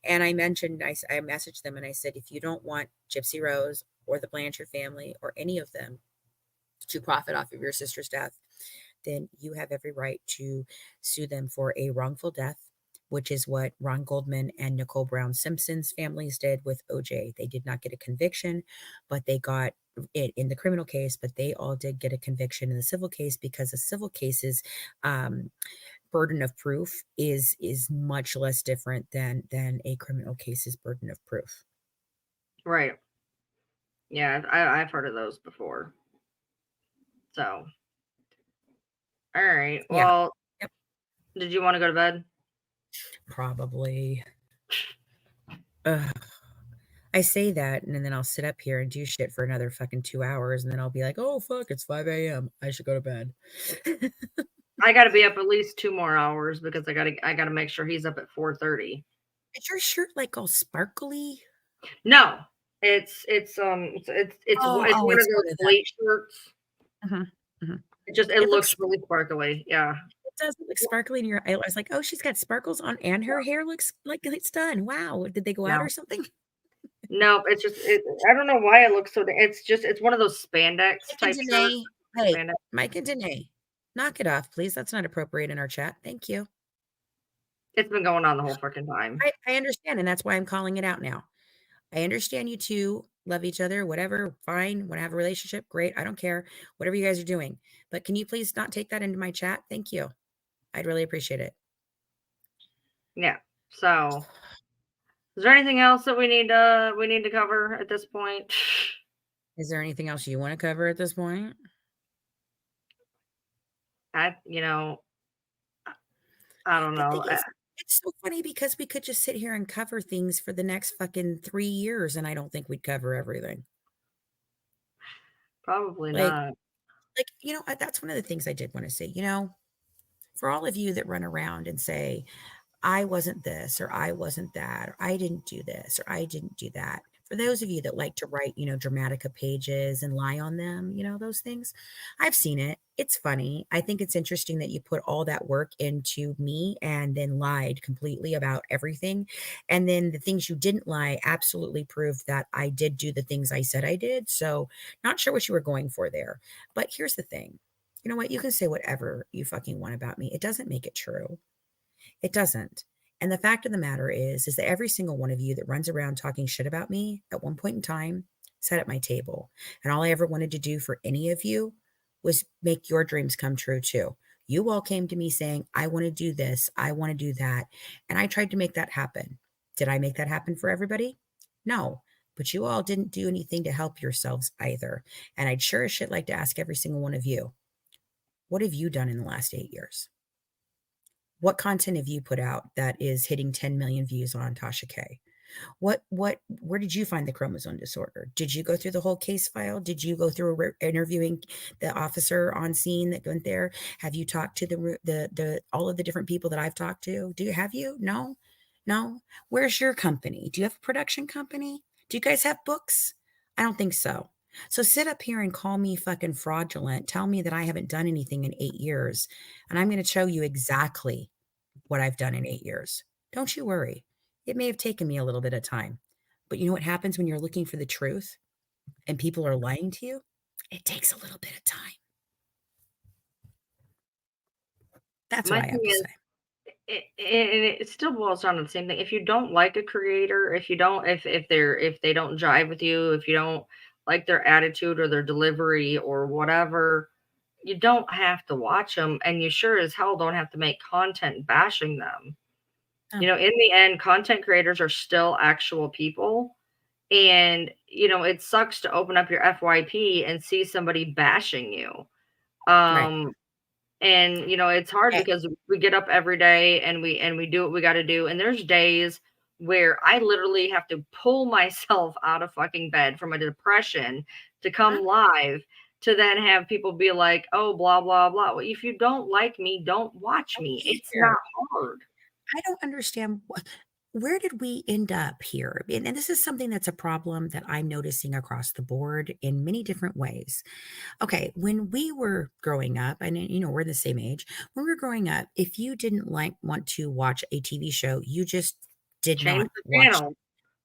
And I messaged them and I said, if you don't want Gypsy Rose or the Blanchard family or any of them to profit off of your sister's death, then you have every right to sue them for a wrongful death, which is what Ron Goldman and Nicole Brown Simpson's families did with OJ. They did not get a conviction, but they got it in the criminal case, but they all did get a conviction in the civil case because the civil cases burden of proof is much less different than a criminal case's burden of proof. Right. Yeah, I've heard of those before. So, all right. Well, Yep. Did you want to go to bed? Probably. I say that, and then I'll sit up here and do shit for another fucking 2 hours, and then I'll be like, oh, fuck, it's 5 a.m. I should go to bed. I got to be up at least 2 more hours because I got to make sure he's up at 4:30. Is your shirt like all sparkly? No, it's one of those late shirts. It looks really sparkly. Yeah. It does look sparkly in your eye. I was like, oh, she's got sparkles on and her hair looks like it's done. Wow. Did they go out or something? No, it's just I don't know why it looks so. It's one of those spandex type shirts. Hey, Mike and Danae, Knock it off, please. That's not appropriate in our chat. Thank you. It's been going on the whole freaking time. I understand, and that's why I'm calling it out now. I understand you two love each other, whatever, fine. Want to have a relationship? Great. I don't care. Whatever you guys are doing. But can you please not take that into my chat? Thank you. I'd really appreciate it. Yeah. So, is there anything else that we need to cover at this point? Is there anything else you want to cover at this point? I don't know. It's so funny because we could just sit here and cover things for the next fucking 3 years, and I don't think we'd cover everything. Probably Like, not. that's one of the things I did want to say. For all of you that run around and say, I wasn't this, or I wasn't that, or I didn't do this, or I didn't do that. For those of you that like to write, Dramatica pages and lie on them, those things, I've seen it. It's funny. I think it's interesting that you put all that work into me and then lied completely about everything. And then the things you didn't lie absolutely proved that I did do the things I said I did. So, not sure what you were going for there. But here's the thing. You know what? You can say whatever you fucking want about me. It doesn't make it true. It doesn't. And the fact of the matter is that every single one of you that runs around talking shit about me at one point in time sat at my table. And all I ever wanted to do for any of you was make your dreams come true too. You all came to me saying, I want to do this, I want to do that. And I tried to make that happen. Did I make that happen for everybody? No. But you all didn't do anything to help yourselves either. And I'd sure as shit like to ask every single one of you, what have you done in the last 8 years? What content have you put out that is hitting 10 million views on Tasha K? Where did you find the chromosome disorder? Did you go through the whole case file? Did you go through interviewing the officer on scene that went there? Have you talked to the all of the different people that I've talked to? Have you? No. Where's your company? Do you have a production company? Do you guys have books? I don't think so. So sit up here and call me fucking fraudulent. Tell me that I haven't done anything in 8 years. And I'm going to show you exactly what I've done in 8 years. Don't you worry. It may have taken me a little bit of time. But you know what happens when you're looking for the truth and people are lying to you? It takes a little bit of time. That's what I have to say. It still boils down to the same thing. If you don't like a creator, if they don't jive with you, if you don't like their attitude or their delivery or whatever, you don't have to watch them, and you sure as hell don't have to make content bashing them. Oh. In the end, content creators are still actual people, and it sucks to open up your FYP and see somebody bashing you. Right. And it's hard because we get up every day and we do what we got to do. And there's days where I literally have to pull myself out of fucking bed from a depression to come live to then have people be like, oh, blah, blah, blah. Well, if you don't like me, don't watch me. It's not hard. I don't understand. Where did we end up here? And this is something that's a problem that I'm noticing across the board in many different ways. Okay, when we were growing up, and we're the same age, when we were growing up, if you didn't want to watch a TV show, you just did not watch it.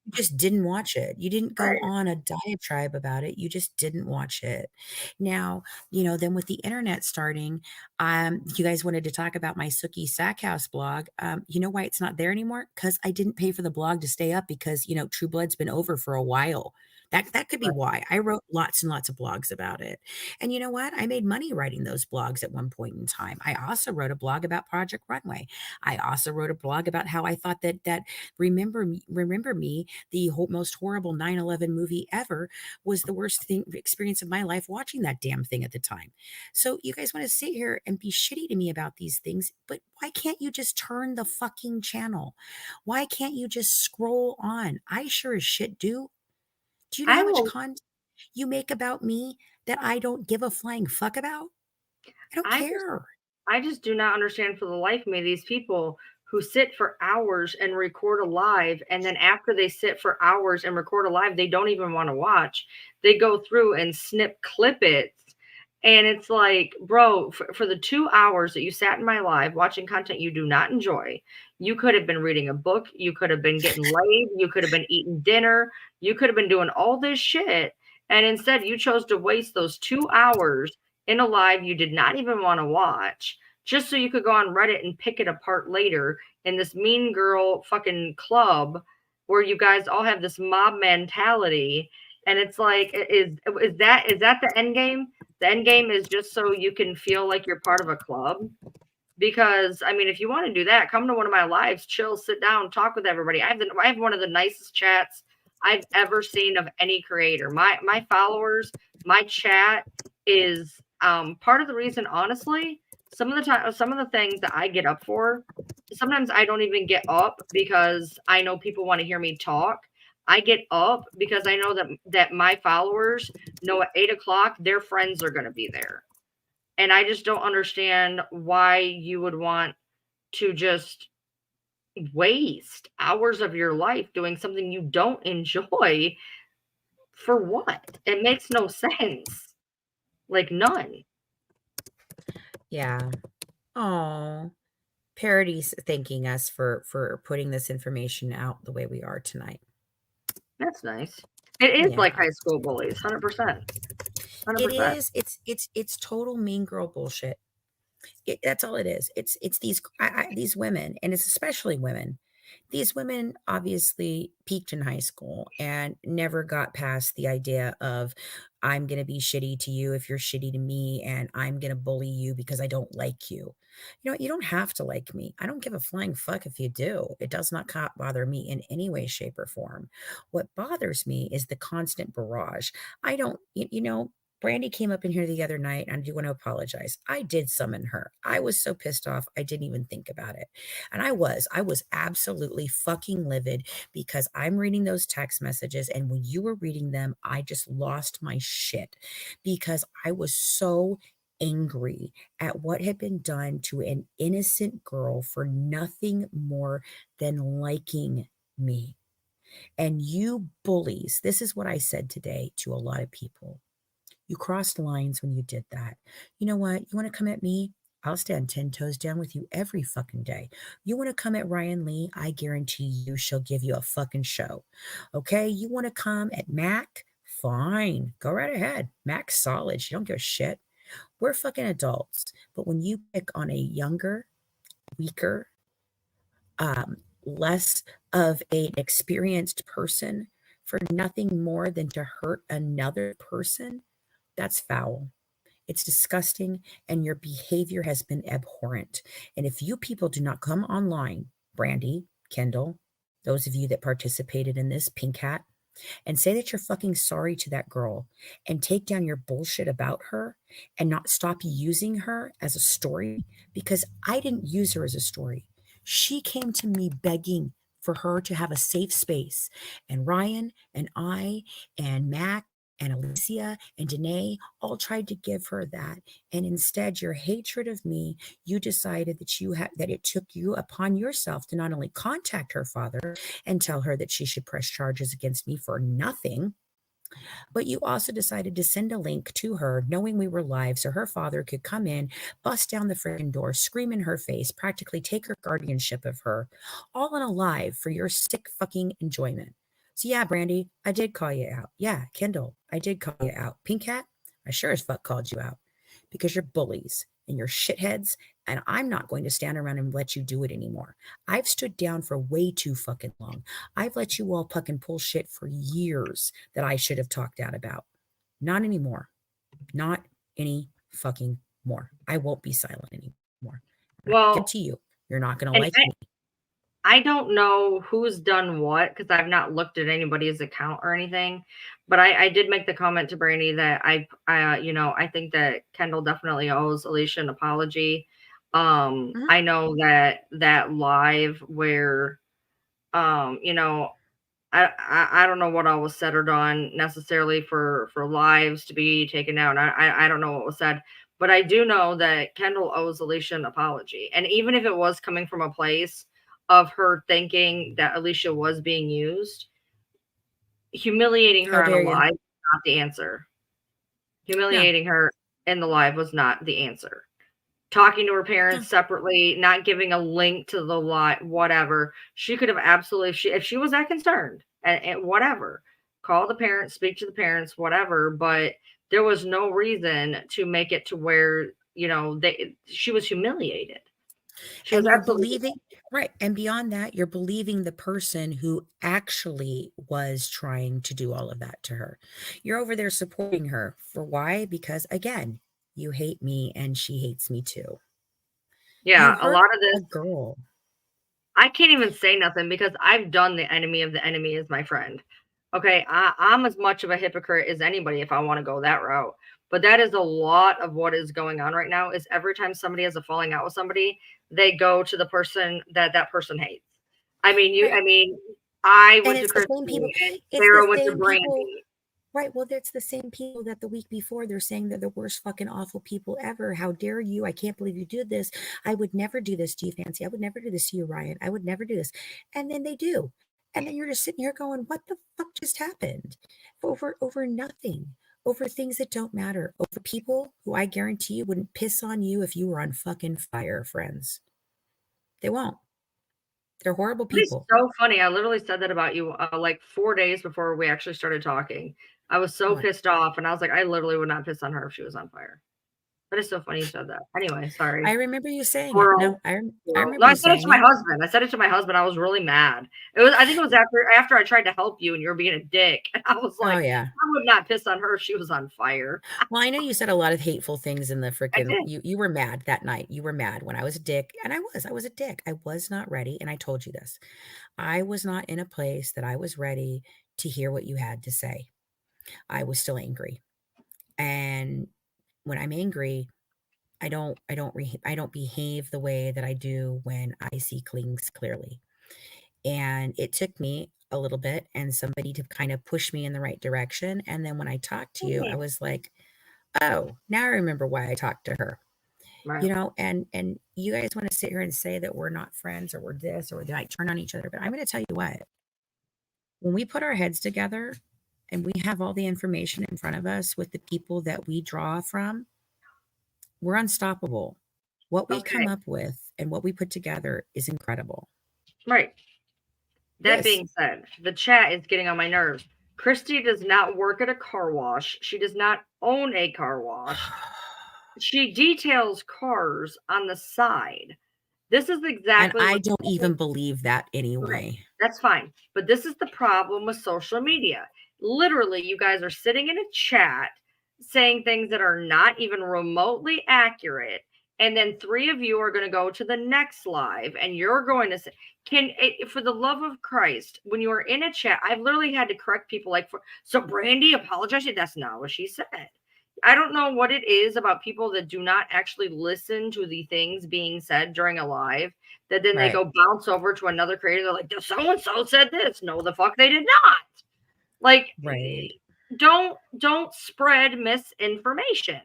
You just didn't watch it. You didn't go on a diatribe about it. You just didn't watch it. Now, then with the internet starting, you guys wanted to talk about my Sookie Sackhouse blog. You know why it's not there anymore? Because I didn't pay for the blog to stay up because, True Blood's been over for a while. That could be why. I wrote lots and lots of blogs about it. And you know what? I made money writing those blogs at one point in time. I also wrote a blog about Project Runway. I also wrote a blog about how I thought that Remember Me, the most horrible 9/11 movie ever, was the worst experience of my life watching that damn thing at the time. So you guys want to sit here and be shitty to me about these things, but why can't you just turn the fucking channel? Why can't you just scroll on? I sure as shit do. Do you know how much content you make about me that I don't give a flying fuck about? I don't care. I just do not understand for the life of me these people who sit for hours and record a live, and then after they sit for hours and record a live, they don't even want to watch. They go through and clip it. And it's like, bro, for the 2 hours that you sat in my live watching content you do not enjoy, you could have been reading a book, you could have been getting laid, you could have been eating dinner, you could have been doing all this shit. And instead, you chose to waste those 2 hours in a live you did not even want to watch, just so you could go on Reddit and pick it apart later in this mean girl fucking club where you guys all have this mob mentality. And it's like, is that the end game? The end game is just so you can feel like you're part of a club. Because I mean, if you want to do that, come to one of my lives, chill, sit down, talk with everybody. I have one of the nicest chats I've ever seen of any creator. My followers, my chat is part of the reason, honestly. Some of the things that I get up for, sometimes I don't even get up because I know people want to hear me talk. I get up because I know that my followers know at 8 o'clock their friends are going to be there. And I just don't understand why you would want to just waste hours of your life doing something you don't enjoy. For what? It makes no sense. Like, none. Yeah. Oh, Parody's thanking us for putting this information out the way we are tonight. That's nice. It is like Yeah. high school bullies, 100%. It 100%. is. It's total mean girl bullshit. That's all it is. It's these women, and it's especially women. These women obviously peaked in high school and never got past the idea of, I'm going to be shitty to you if you're shitty to me, and I'm going to bully you because I don't like you. You know, you don't have to like me. I don't give a flying fuck if you do. It does not bother me in any way, shape, or form. What bothers me is the constant barrage. I don't, you know, Brandy came up in here the other night, and I do want to apologize. I did summon her. I was so pissed off, I didn't even think about it. And I was absolutely fucking livid because I'm reading those text messages. And when you were reading them, I just lost my shit because I was so angry at what had been done to an innocent girl for nothing more than liking me. And you bullies, this is what I said today to a lot of people. You crossed lines when you did that. You know what? You want to come at me? I'll stand 10 toes down with you every fucking day. You want to come at Ryan Lee? I guarantee you she'll give you a fucking show. Okay? You want to come at Mac? Fine. Go right ahead. Mac's solid. She don't give a shit. We're fucking adults. But when you pick on a younger, weaker, less of an experienced person for nothing more than to hurt another person, that's foul. It's disgusting, and your behavior has been abhorrent. And if you people do not come online, Brandy, Kendall, those of you that participated in this, Pink Hat, and say that you're fucking sorry to that girl and take down your bullshit about her and not stop using her as a story, because I didn't use her as a story. She came to me begging for her to have a safe space. And Ryan and I and Mac and Alicia and Danae all tried to give her that. And instead, your hatred of me, you decided that it took you upon yourself to not only contact her father and tell her that she should press charges against me for nothing, but you also decided to send a link to her knowing we were live so her father could come in, bust down the freaking door, scream in her face, practically take her guardianship of her, all on a live for your sick fucking enjoyment. So yeah, Brandy, I did call you out. Yeah, Kendall, I did call you out. Pink Hat, I sure as fuck called you out because you're bullies and you're shitheads, and I'm not going to stand around and let you do it anymore. I've stood down for way too fucking long. I've let you all fucking pull shit for years that I should have talked out about. Not anymore. Not any fucking more. I won't be silent anymore. Well, To you, you're not going to like me. I don't know who's done what because I've not looked at anybody's account or anything, but I did make the comment to Brandy that I think that Kendall definitely owes Alicia an apology. I know that live where, I don't know what all was said or done necessarily for lives to be taken down. I don't know what was said, but I do know that Kendall owes Alicia an apology, and even if it was coming from a place of her thinking that Alicia was being used, humiliating her on a live was not the answer. Humiliating her in the live was not the answer. Talking to her parents separately, not giving a link to the live, whatever. She could have absolutely, if she was that concerned, and whatever, call the parents, speak to the parents, whatever. But There was no reason to make it to where, she was humiliated. She was And you're absolutely believing, right? And beyond that, you're believing the person who actually was trying to do all of that to her. You're over there supporting her. For why? Because again, you hate me and she hates me too. You yeah, a hurt lot of a this girl. I can't even say nothing because I've done the enemy of the enemy as my friend. Okay, I'm as much of a hypocrite as anybody if I want to go that route. But that is a lot of what is going on right now. Is every time somebody has a falling out with somebody, they go to the person that person hates. I mean, Right. I And went to it's the same people. Christy and It's the Sarah went to same people. Brandy. Right. Well, that's the same people that the week before they're saying they're the worst fucking awful people ever. How dare you? I can't believe you did this. I would never do this to you, Fancy. I would never do this to you, Ryan. I would never do this. And then they do. And then you're just sitting here going, what the fuck just happened? Over nothing. Over things that don't matter. Over people who I guarantee you wouldn't piss on you if you were on fucking fire, friends. They won't. They're horrible It's people. so funny. I literally said that about you like 4 days before we actually started talking. I was so What? pissed off, and I was like, I literally would not piss on her if she was on fire. But it's so funny you said that. Anyway, sorry. I remember you saying it. Squirrel. No, I No, remember I you said it to saying my it. husband. I said it to my husband. I was really mad. I think it was after I tried to help you and you were being a dick. And I was Oh like, yeah. I would not piss on her if she was on fire. Well, I know you said a lot of hateful things in the I freaking did. you were mad that night. You were mad when I was a dick, and I was a dick. I was not ready, and I told you this. I was not in a place that I was ready to hear what you had to say. I was still angry. And when I'm angry, I don't behave the way that I do when I see things clearly. And it took me a little bit and somebody to kind of push me in the right direction. And then when I talked to you, I was like, oh, now I remember why I talked to her. Right. And you guys want to sit here and say that we're not friends or we're this or we might turn on each other. But I'm going to tell you what, when we put our heads together and we have all the information in front of us with the people that we draw from, we're unstoppable. What we come Okay. up with and what we put together is incredible. Right. That Yes. being said, the chat is getting on my nerves. Christy does not work at a car wash. She does not own a car wash. She details cars on the side. This is And exactly I what don't even believe that okay, anyway. that's fine. But this is the problem with social media. Literally, you guys are sitting in a chat saying things that are not even remotely accurate. And then three of you are going to go to the next live and you're going to say, for the love of Christ, when you are in a chat, I've literally had to correct people like, so Brandy apologized. That's not what she said. I don't know what it is about people that do not actually listen to the things being said during a live that then they Right. go bounce over to another creator. They're like, so and so said this. No, the fuck they did not. Like, Right. don't spread misinformation.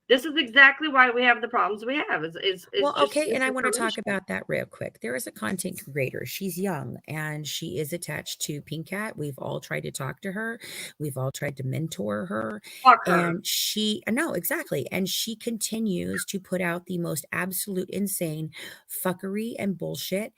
This is exactly why we have the problems we have. Is Well, just okay, and I want to talk misinformation. about that real quick. There is a content creator. She's young and she is attached to Pink Cat. We've all tried to talk to her. We've all tried to mentor her. Fuck her. And no, exactly. And she continues to put out the most absolute insane fuckery and bullshit.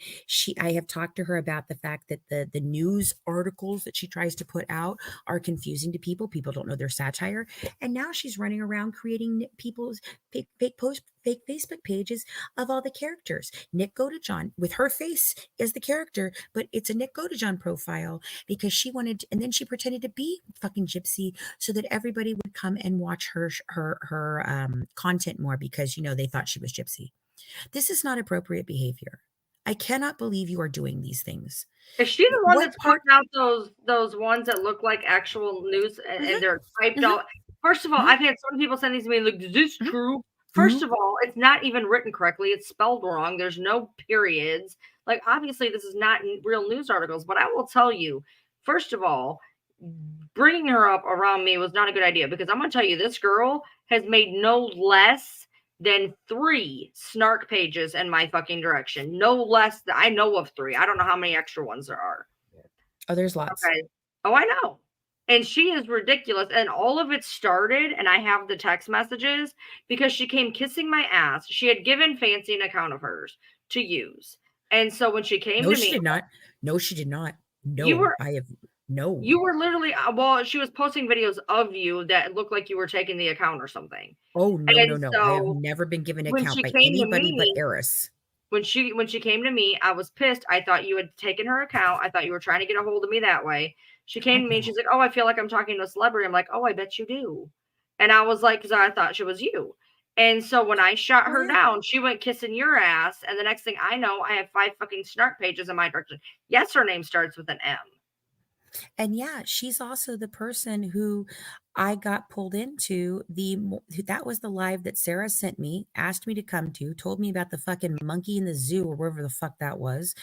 I have talked to her about the fact that the news articles that she tries to put out are confusing to people. People don't know their satire. And now she's running around creating people's fake Facebook pages of all the characters. Nick Godejohn with her face as the character, but it's a Nick Godejohn profile because she wanted, and then she pretended to be fucking Gypsy so that everybody would come and watch her content more because they thought she was Gypsy. This is not appropriate behavior. I cannot believe you are doing these things. Is she the one What that's part? putting out those ones that look like actual news and they're typed mhm, out? First of all, mhm, I've had some people send these to me like, is this mhm, true? First mhm. of all, it's not even written correctly. It's spelled wrong. There's no periods. Like, obviously, this is not real news articles, but I will tell you, first of all, bringing her up around me was not a good idea because I'm going to tell you, this girl has made no less than 3 snark pages in my fucking direction. No less than, I know of 3. I don't know how many extra ones there are. Oh, there's lots. Okay. Oh, I know. And she is ridiculous. And all of it started, and I have the text messages because she came kissing my ass. She had given Fancy an account of hers to use. And so when she came No, to she me, did not. No, she did not. you No, were I have. No. You were literally well, she was posting videos of you that looked like you were taking the account or something. Oh, no, no, And no. I have so never been given an when account she by came to anybody but me, Eris. when she came to me, I was pissed. I thought you had taken her account. I thought you were trying to get a hold of me that way. She came to me and she's like, "Oh, I feel like I'm talking to a celebrity." I'm like, "Oh, I bet you do." And I was like, because I thought she was you. And so when I shot Oh, her yeah. down, she went kissing your ass. And the next thing I know, I have 5 fucking snark pages in my direction. Yes, her name starts with an M. And yeah, she's also the person who I got pulled into that was the live that Sarah sent me, asked me to come to, told me about the fucking monkey in the zoo or wherever the fuck that was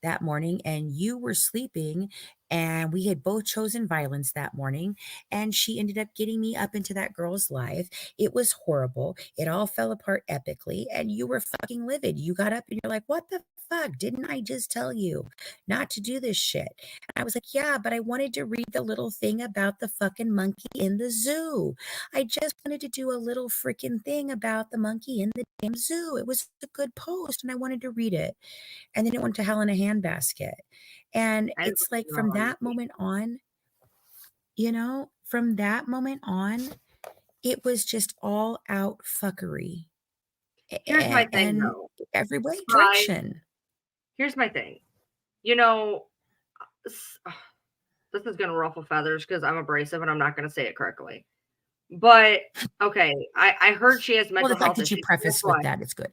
that morning. And you were sleeping and we had both chosen violence that morning. And she ended up getting me up into that girl's live. It was horrible. It all fell apart epically. And you were fucking livid. You got up and you're like, what the fuck? Didn't I just tell you not to do this shit? I was like, yeah, but I wanted to read the little thing about the fucking monkey in the zoo. I just wanted to do a little freaking thing about the monkey in the damn zoo. It was a good post and I wanted to read it. And then it went to hell in a handbasket. And I it's like from that moment on, from that moment on, it was just all out fuckery Here's my thing and though. every way Spy, direction. here's my thing. You know, this is gonna ruffle feathers because I'm abrasive and I'm not gonna say it correctly. But okay, I heard she has Well, mental the fact health that you issues. Guess preface with what? that is good.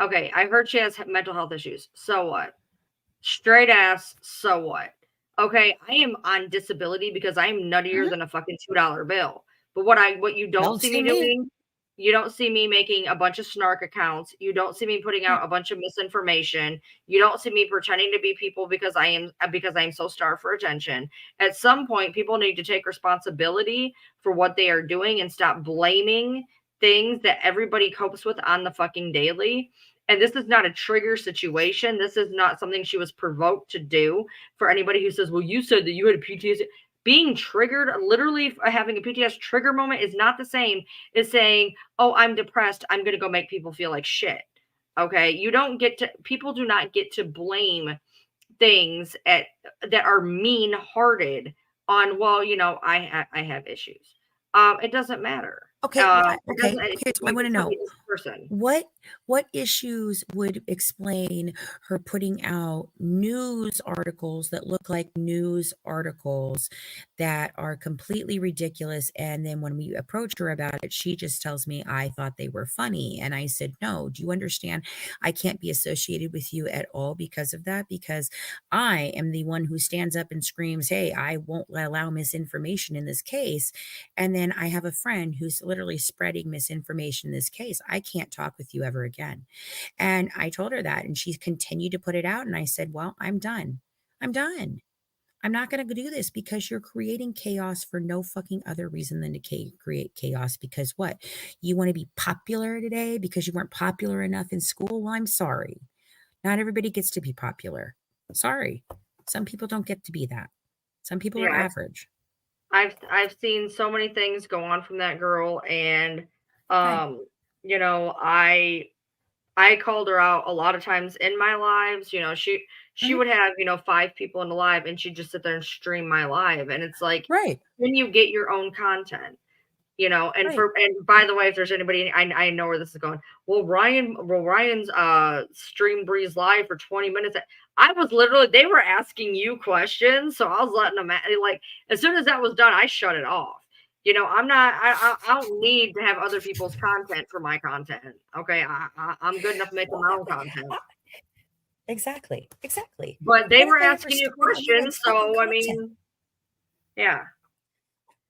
Okay, I heard she has mental health issues. So what? Straight ass, so what? Okay, I am on disability because I am nuttier Mhm. than a fucking $2 bill. But what you don't Don't see see me me. doing, you don't see me making a bunch of snark accounts. You don't see me putting Right. out a bunch of misinformation. You don't see me pretending to be people because I am so starved for attention. At some point, people need to take responsibility for what they are doing and stop blaming things that everybody copes with on the fucking daily. And this is not a trigger situation. This is not something she was provoked to do. For anybody who says, well, you said that you had a PTSD, being triggered, literally having a PTSD trigger moment is not the same as saying, oh, I'm depressed. I'm going to go make people feel like shit. Okay. People do not get to blame things that are mean hearted on, well, I have issues. It doesn't matter. Okay, okay. Here's what I You want can to still know. be this person. What issues would explain her putting out news articles that look like news articles that are completely ridiculous? And then when we approached her about it, she just tells me, I thought they were funny. And I said, no, do you understand? I can't be associated with you at all because of that, because I am the one who stands up and screams, hey, I won't allow misinformation in this case. And then I have a friend who's literally spreading misinformation in this case. I can't talk with you ever again. And I told her that, and she continued to put it out. And I said, well, I'm done. I'm done. I'm not going to do this because you're creating chaos for no fucking other reason than to create chaos. Because what? You want to be popular today because you weren't popular enough in school? Well, I'm sorry. Not everybody gets to be popular. Sorry. Some people don't get to be that. Some people are Yeah, average. I've seen so many things go on from that girl, and Right. you know, I called her out a lot of times in my lives. She Mhm. would have, 5 people in the live and she'd just sit there and stream my live. And it's like, Right. when you get your own content. Right. And by the way, if there's anybody, I know where this is going. Ryan's stream Breeze live for 20 minutes. I was literally, they were asking you questions, so I was letting them like, as soon as that was done, I shut it off. I'm not, I don't need to have other people's content for my content. Okay, I'm good enough making Well, my own content. exactly. Exactly. But they What if were I ever asking you stolen questions, anyone's fucking so I content? mean, yeah.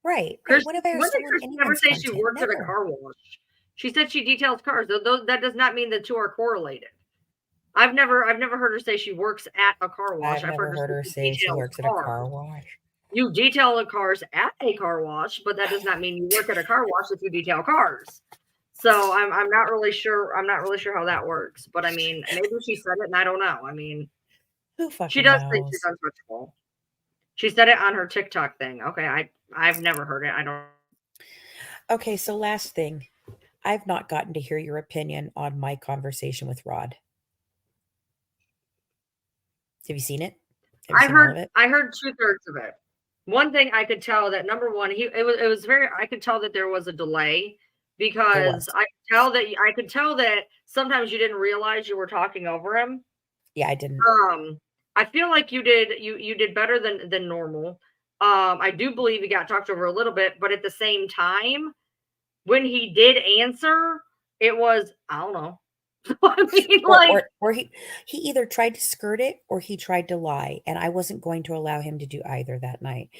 Right. Right. What Christy, if I ever when did stolen Christy ever anyone's say she content? works at a Never. car wash? She said she details cars. That does not mean the two are correlated. I've never heard her say she works at a car wash. I've I've heard never her heard say her she say she details works at a cars. car wash. You detail the cars at a car wash, but that does not mean you work at a car wash if you detail cars. So I'm not really sure. I'm not really sure how that works. But I mean, maybe she said it, and I don't know. I mean, Who she fucking does say she's knows? untouchable. She said it on her TikTok thing. Okay, I've never heard it. I don't. Okay, so last thing. I've not gotten to hear your opinion on my conversation with Rod. Have you seen it? Have you seen all of it? I heard 2/3 of it. One thing I could tell that number one, it was very, I could tell that there was a delay because I could tell that sometimes you didn't realize you were talking over him. Yeah, I didn't. I feel like you did better than normal. I do believe he got talked over a little bit, but at the same time, when he did answer, it was, I don't know. I mean, like, or he either tried to skirt it or he tried to lie, and I wasn't going to allow him to do either that night.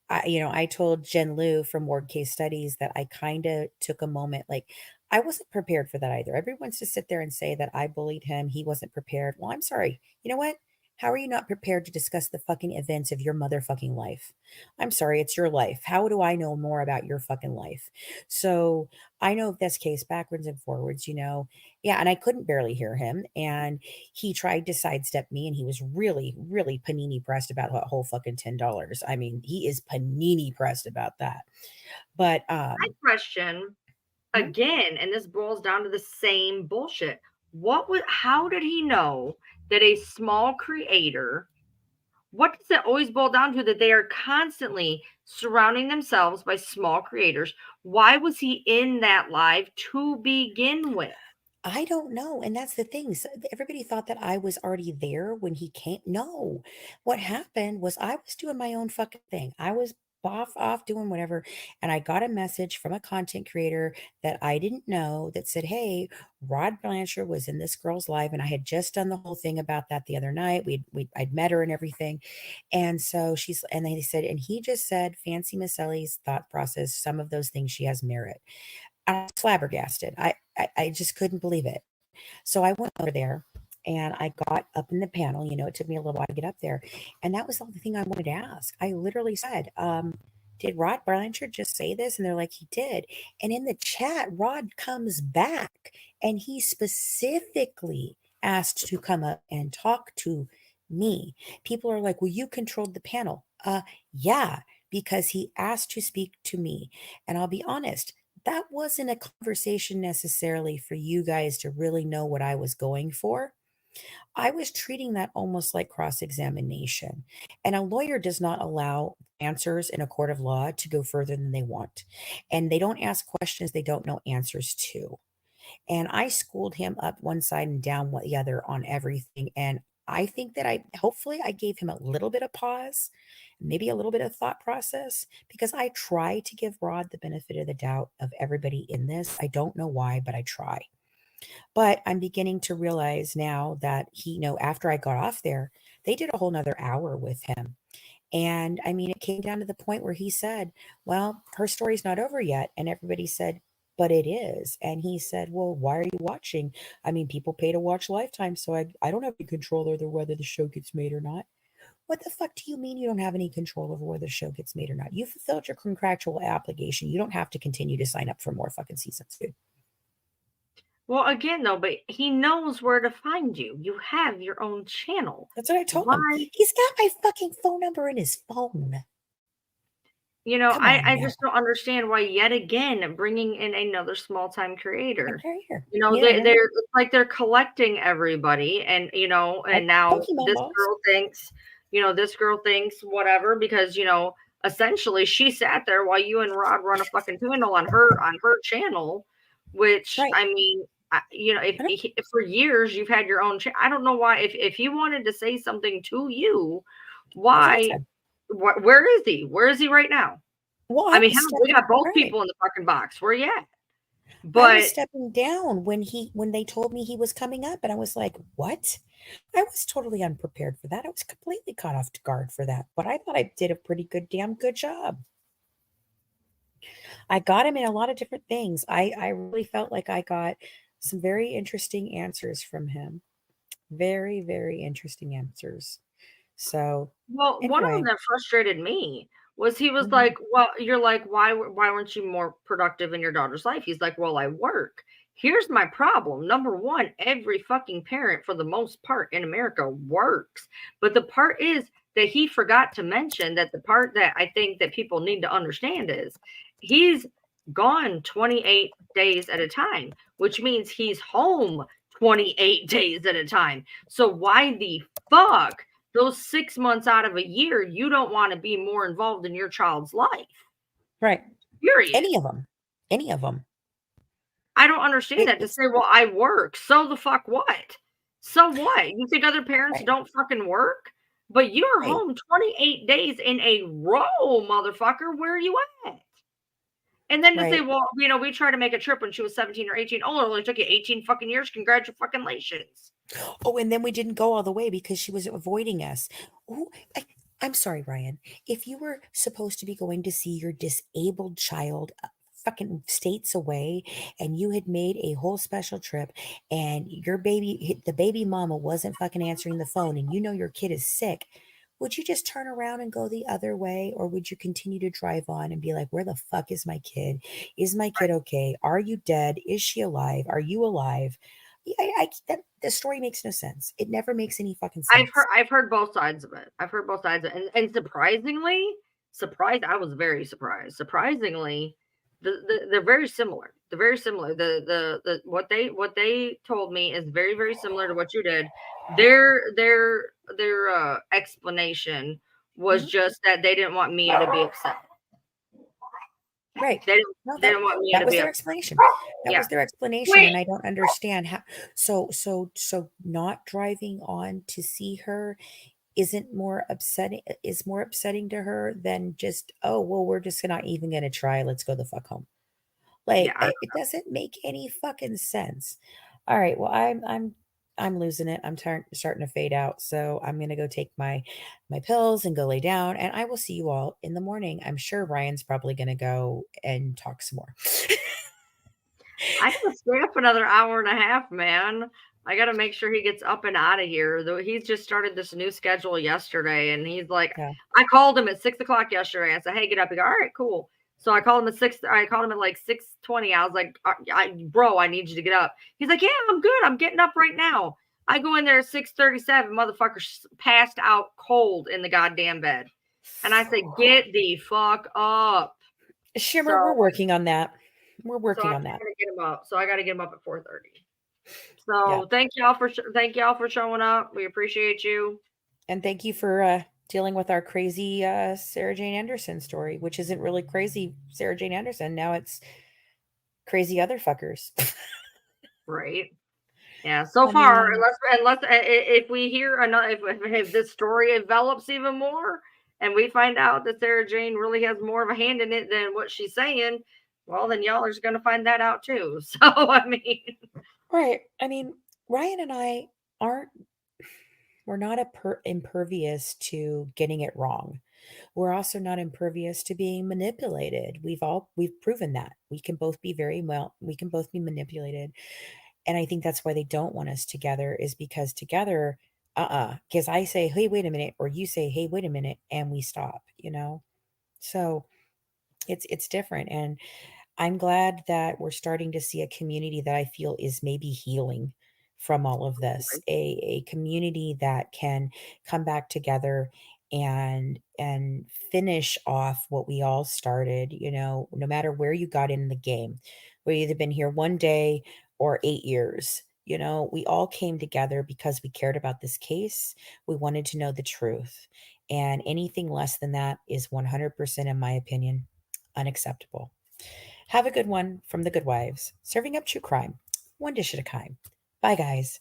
I told Jen Lu from Ward Case Studies that I kind of took a moment, like I wasn't prepared for that either. Everyone wants to sit there and say that I bullied him. He wasn't prepared. Well, I'm sorry. You know what? How are you not prepared to discuss the fucking events of your motherfucking life? I'm sorry, it's your life. How do I know more about your fucking life? So I know this case backwards and forwards, Yeah, and I couldn't barely hear him. And he tried to sidestep me, and he was really, really panini pressed about that whole fucking $10. I mean, he is panini pressed about that. But I question Mhm. again, and this boils down to the same bullshit. How did he know that a small creator, what does it always boil down to, that they are constantly surrounding themselves by small creators? Why was he in that live to begin with? I don't know, and that's the thing. So everybody thought that I was already there when he came. No, what happened was I was doing my own fucking thing. I was off doing whatever, and I got a message from a content creator that I didn't know that said, "Hey, Rod Blanchard was in this girl's live," and I had just done the whole thing about that the other night. I'd met her and everything, and so and they said, and he just said, Fancy Miss Ellie's thought process, some of those things she has merit. I was flabbergasted. I just couldn't believe it. So I went over there and I got up in the panel. It took me a little while to get up there. And that was the only thing I wanted to ask. I literally said, did Rod Blanchard just say this? And they're like, he did. And in the chat, Rod comes back and he specifically asked to come up and talk to me. People are like, well, you controlled the panel. Yeah, because he asked to speak to me. And I'll be honest, that wasn't a conversation necessarily for you guys to really know what I was going for. I was treating that almost like cross examination. And a lawyer does not allow answers in a court of law to go further than they want. And they don't ask questions they don't know answers to. And I schooled him up one side and down the other on everything. And I think that hopefully I gave him a little bit of pause, maybe a little bit of thought process, because I try to give Rod the benefit of the doubt of everybody in this. I don't know why, but I try. But I'm beginning to realize now that after I got off there, they did a whole nother hour with him. And I mean, it came down to the point where he said, well, her story's not over yet. And everybody said, but it is. And he said, well, why are you watching? I mean, people pay to watch Lifetime, so I don't have any control over whether the show gets made or not. What the fuck do you mean you don't have any control over whether the show gets made or not? You fulfilled your contractual obligation. You don't have to continue to sign up for more fucking seasons, dude. Well, again, though, but he knows where to find you. You have your own channel. That's what I told him. He's got my fucking phone number in his phone. I just don't understand why yet again bringing in another small time creator. They're it's like they're collecting everybody, and and now this girl thinks whatever, because essentially she sat there while you and Rod run a fucking panel on her channel, which right. I mean, if for years you've had your own I don't know why, if he wanted to say something to you, why? Where is he? Where is he right now? Well, I mean, we got both people in the fucking box. Where you at? But I was stepping down when they told me he was coming up, and I was like, what? I was totally unprepared for that. I was completely caught off guard for that, but I thought I did a pretty damn good job. I got him in a lot of different things. I really felt like I got some very interesting answers from him. Very, very interesting answers. So, well, anyway. One of them that frustrated me was he was like, well, you're like, why weren't you more productive in your daughter's life? He's like, well, I work. Here's my problem. Number one, every fucking parent, for the most part in America, works. But the part is that he forgot to mention that the part that I think that people need to understand is he's gone 28 days at a time, which means he's home 28 days at a time. So why the fuck those 6 months out of a year, you don't want to be more involved in your child's life. Right. Period. Any of them. Any of them. I don't understand that to It's say, well, I work. So the fuck what? So what? You think other parents right. don't fucking work? But you're Right. home 28 days in a row, motherfucker. Where are you at? And then to say, Right. well, we tried to make a trip when she was 17 or 18. Oh, it only took you 18 fucking years. Congratulations. Oh, and then we didn't go all the way because she was avoiding us. Oh, I'm sorry, Ryan. If you were supposed to be going to see your disabled child fucking states away and you had made a whole special trip and the baby mama wasn't fucking answering the phone and you know your kid is sick, would you just turn around and go the other way? Or would you continue to drive on and be like, where the fuck is my kid? Is my kid okay? Are you dead? Is she alive? Are you alive? The story makes no sense. It never makes any fucking sense. I've heard both sides of it. I've heard both sides of it. And I was very surprised. Surprisingly, they're very similar. They're very similar. The what they told me is very, very similar to what you did. Their explanation was Mhm. just that they didn't want Mia to be upset. Right. They didn't No, they didn't want Mia that to was be their upset. explanation. That Yeah. was their explanation, Wait. and I don't understand how. So not driving on to see her isn't more upsetting. Is more upsetting to her than just, oh well, we're just not even gonna try. Let's go the fuck home. Like Yeah. it doesn't make any fucking sense. All right, well I'm losing it. I'm starting to fade out. So I'm gonna go take my pills and go lay down. And I will see you all in the morning. I'm sure Ryan's probably gonna go and talk some more. I gotta stay up another hour and a half, man. I gotta make sure he gets up and out of here. Though he's just started this new schedule yesterday, and he's like, Yeah. I called him at 6 o'clock yesterday. I said, "Hey, get up." He go, "All right, cool." So I called him at 6. I called him at like 6:20. I was like, "Bro, I need you to get up." He's like, "Yeah, I'm good. I'm getting up right now." I go in there at 6:37. Motherfucker passed out cold in the goddamn bed, and I say, "Get the fuck up." Shimmer, So we're working on that. We're so working I'm on that. trying to get him up. So I got to get him up at 4:30. Yeah. So thank y'all for showing up. We appreciate you. And thank you for dealing with our crazy Sarah Jane Anderson story, which isn't really crazy Sarah Jane Anderson. Now it's crazy other fuckers. Right. Yeah. So I far, mean, unless if we hear another if this story develops even more and we find out that Sarah Jane really has more of a hand in it than what she's saying, well then y'all are just gonna find that out too. So I mean, right. I mean, Ryan and I aren't, we're not impervious to getting it wrong. We're also not impervious to being manipulated. We've proven that. We can both be manipulated. And I think that's why they don't want us together, is because together, because I say, hey, wait a minute, or you say, hey, wait a minute, and we stop, you know? So it's different. And I'm glad that we're starting to see a community that I feel is maybe healing from all of this. A community that can come back together and finish off what we all started, you know, no matter where you got in the game. We either been here one day or 8 years. You know, we all came together because we cared about this case. We wanted to know the truth. And anything less than that is 100%, in my opinion, unacceptable. Have a good one from the Good Wives, serving up true crime, one dish at a time. Bye, guys.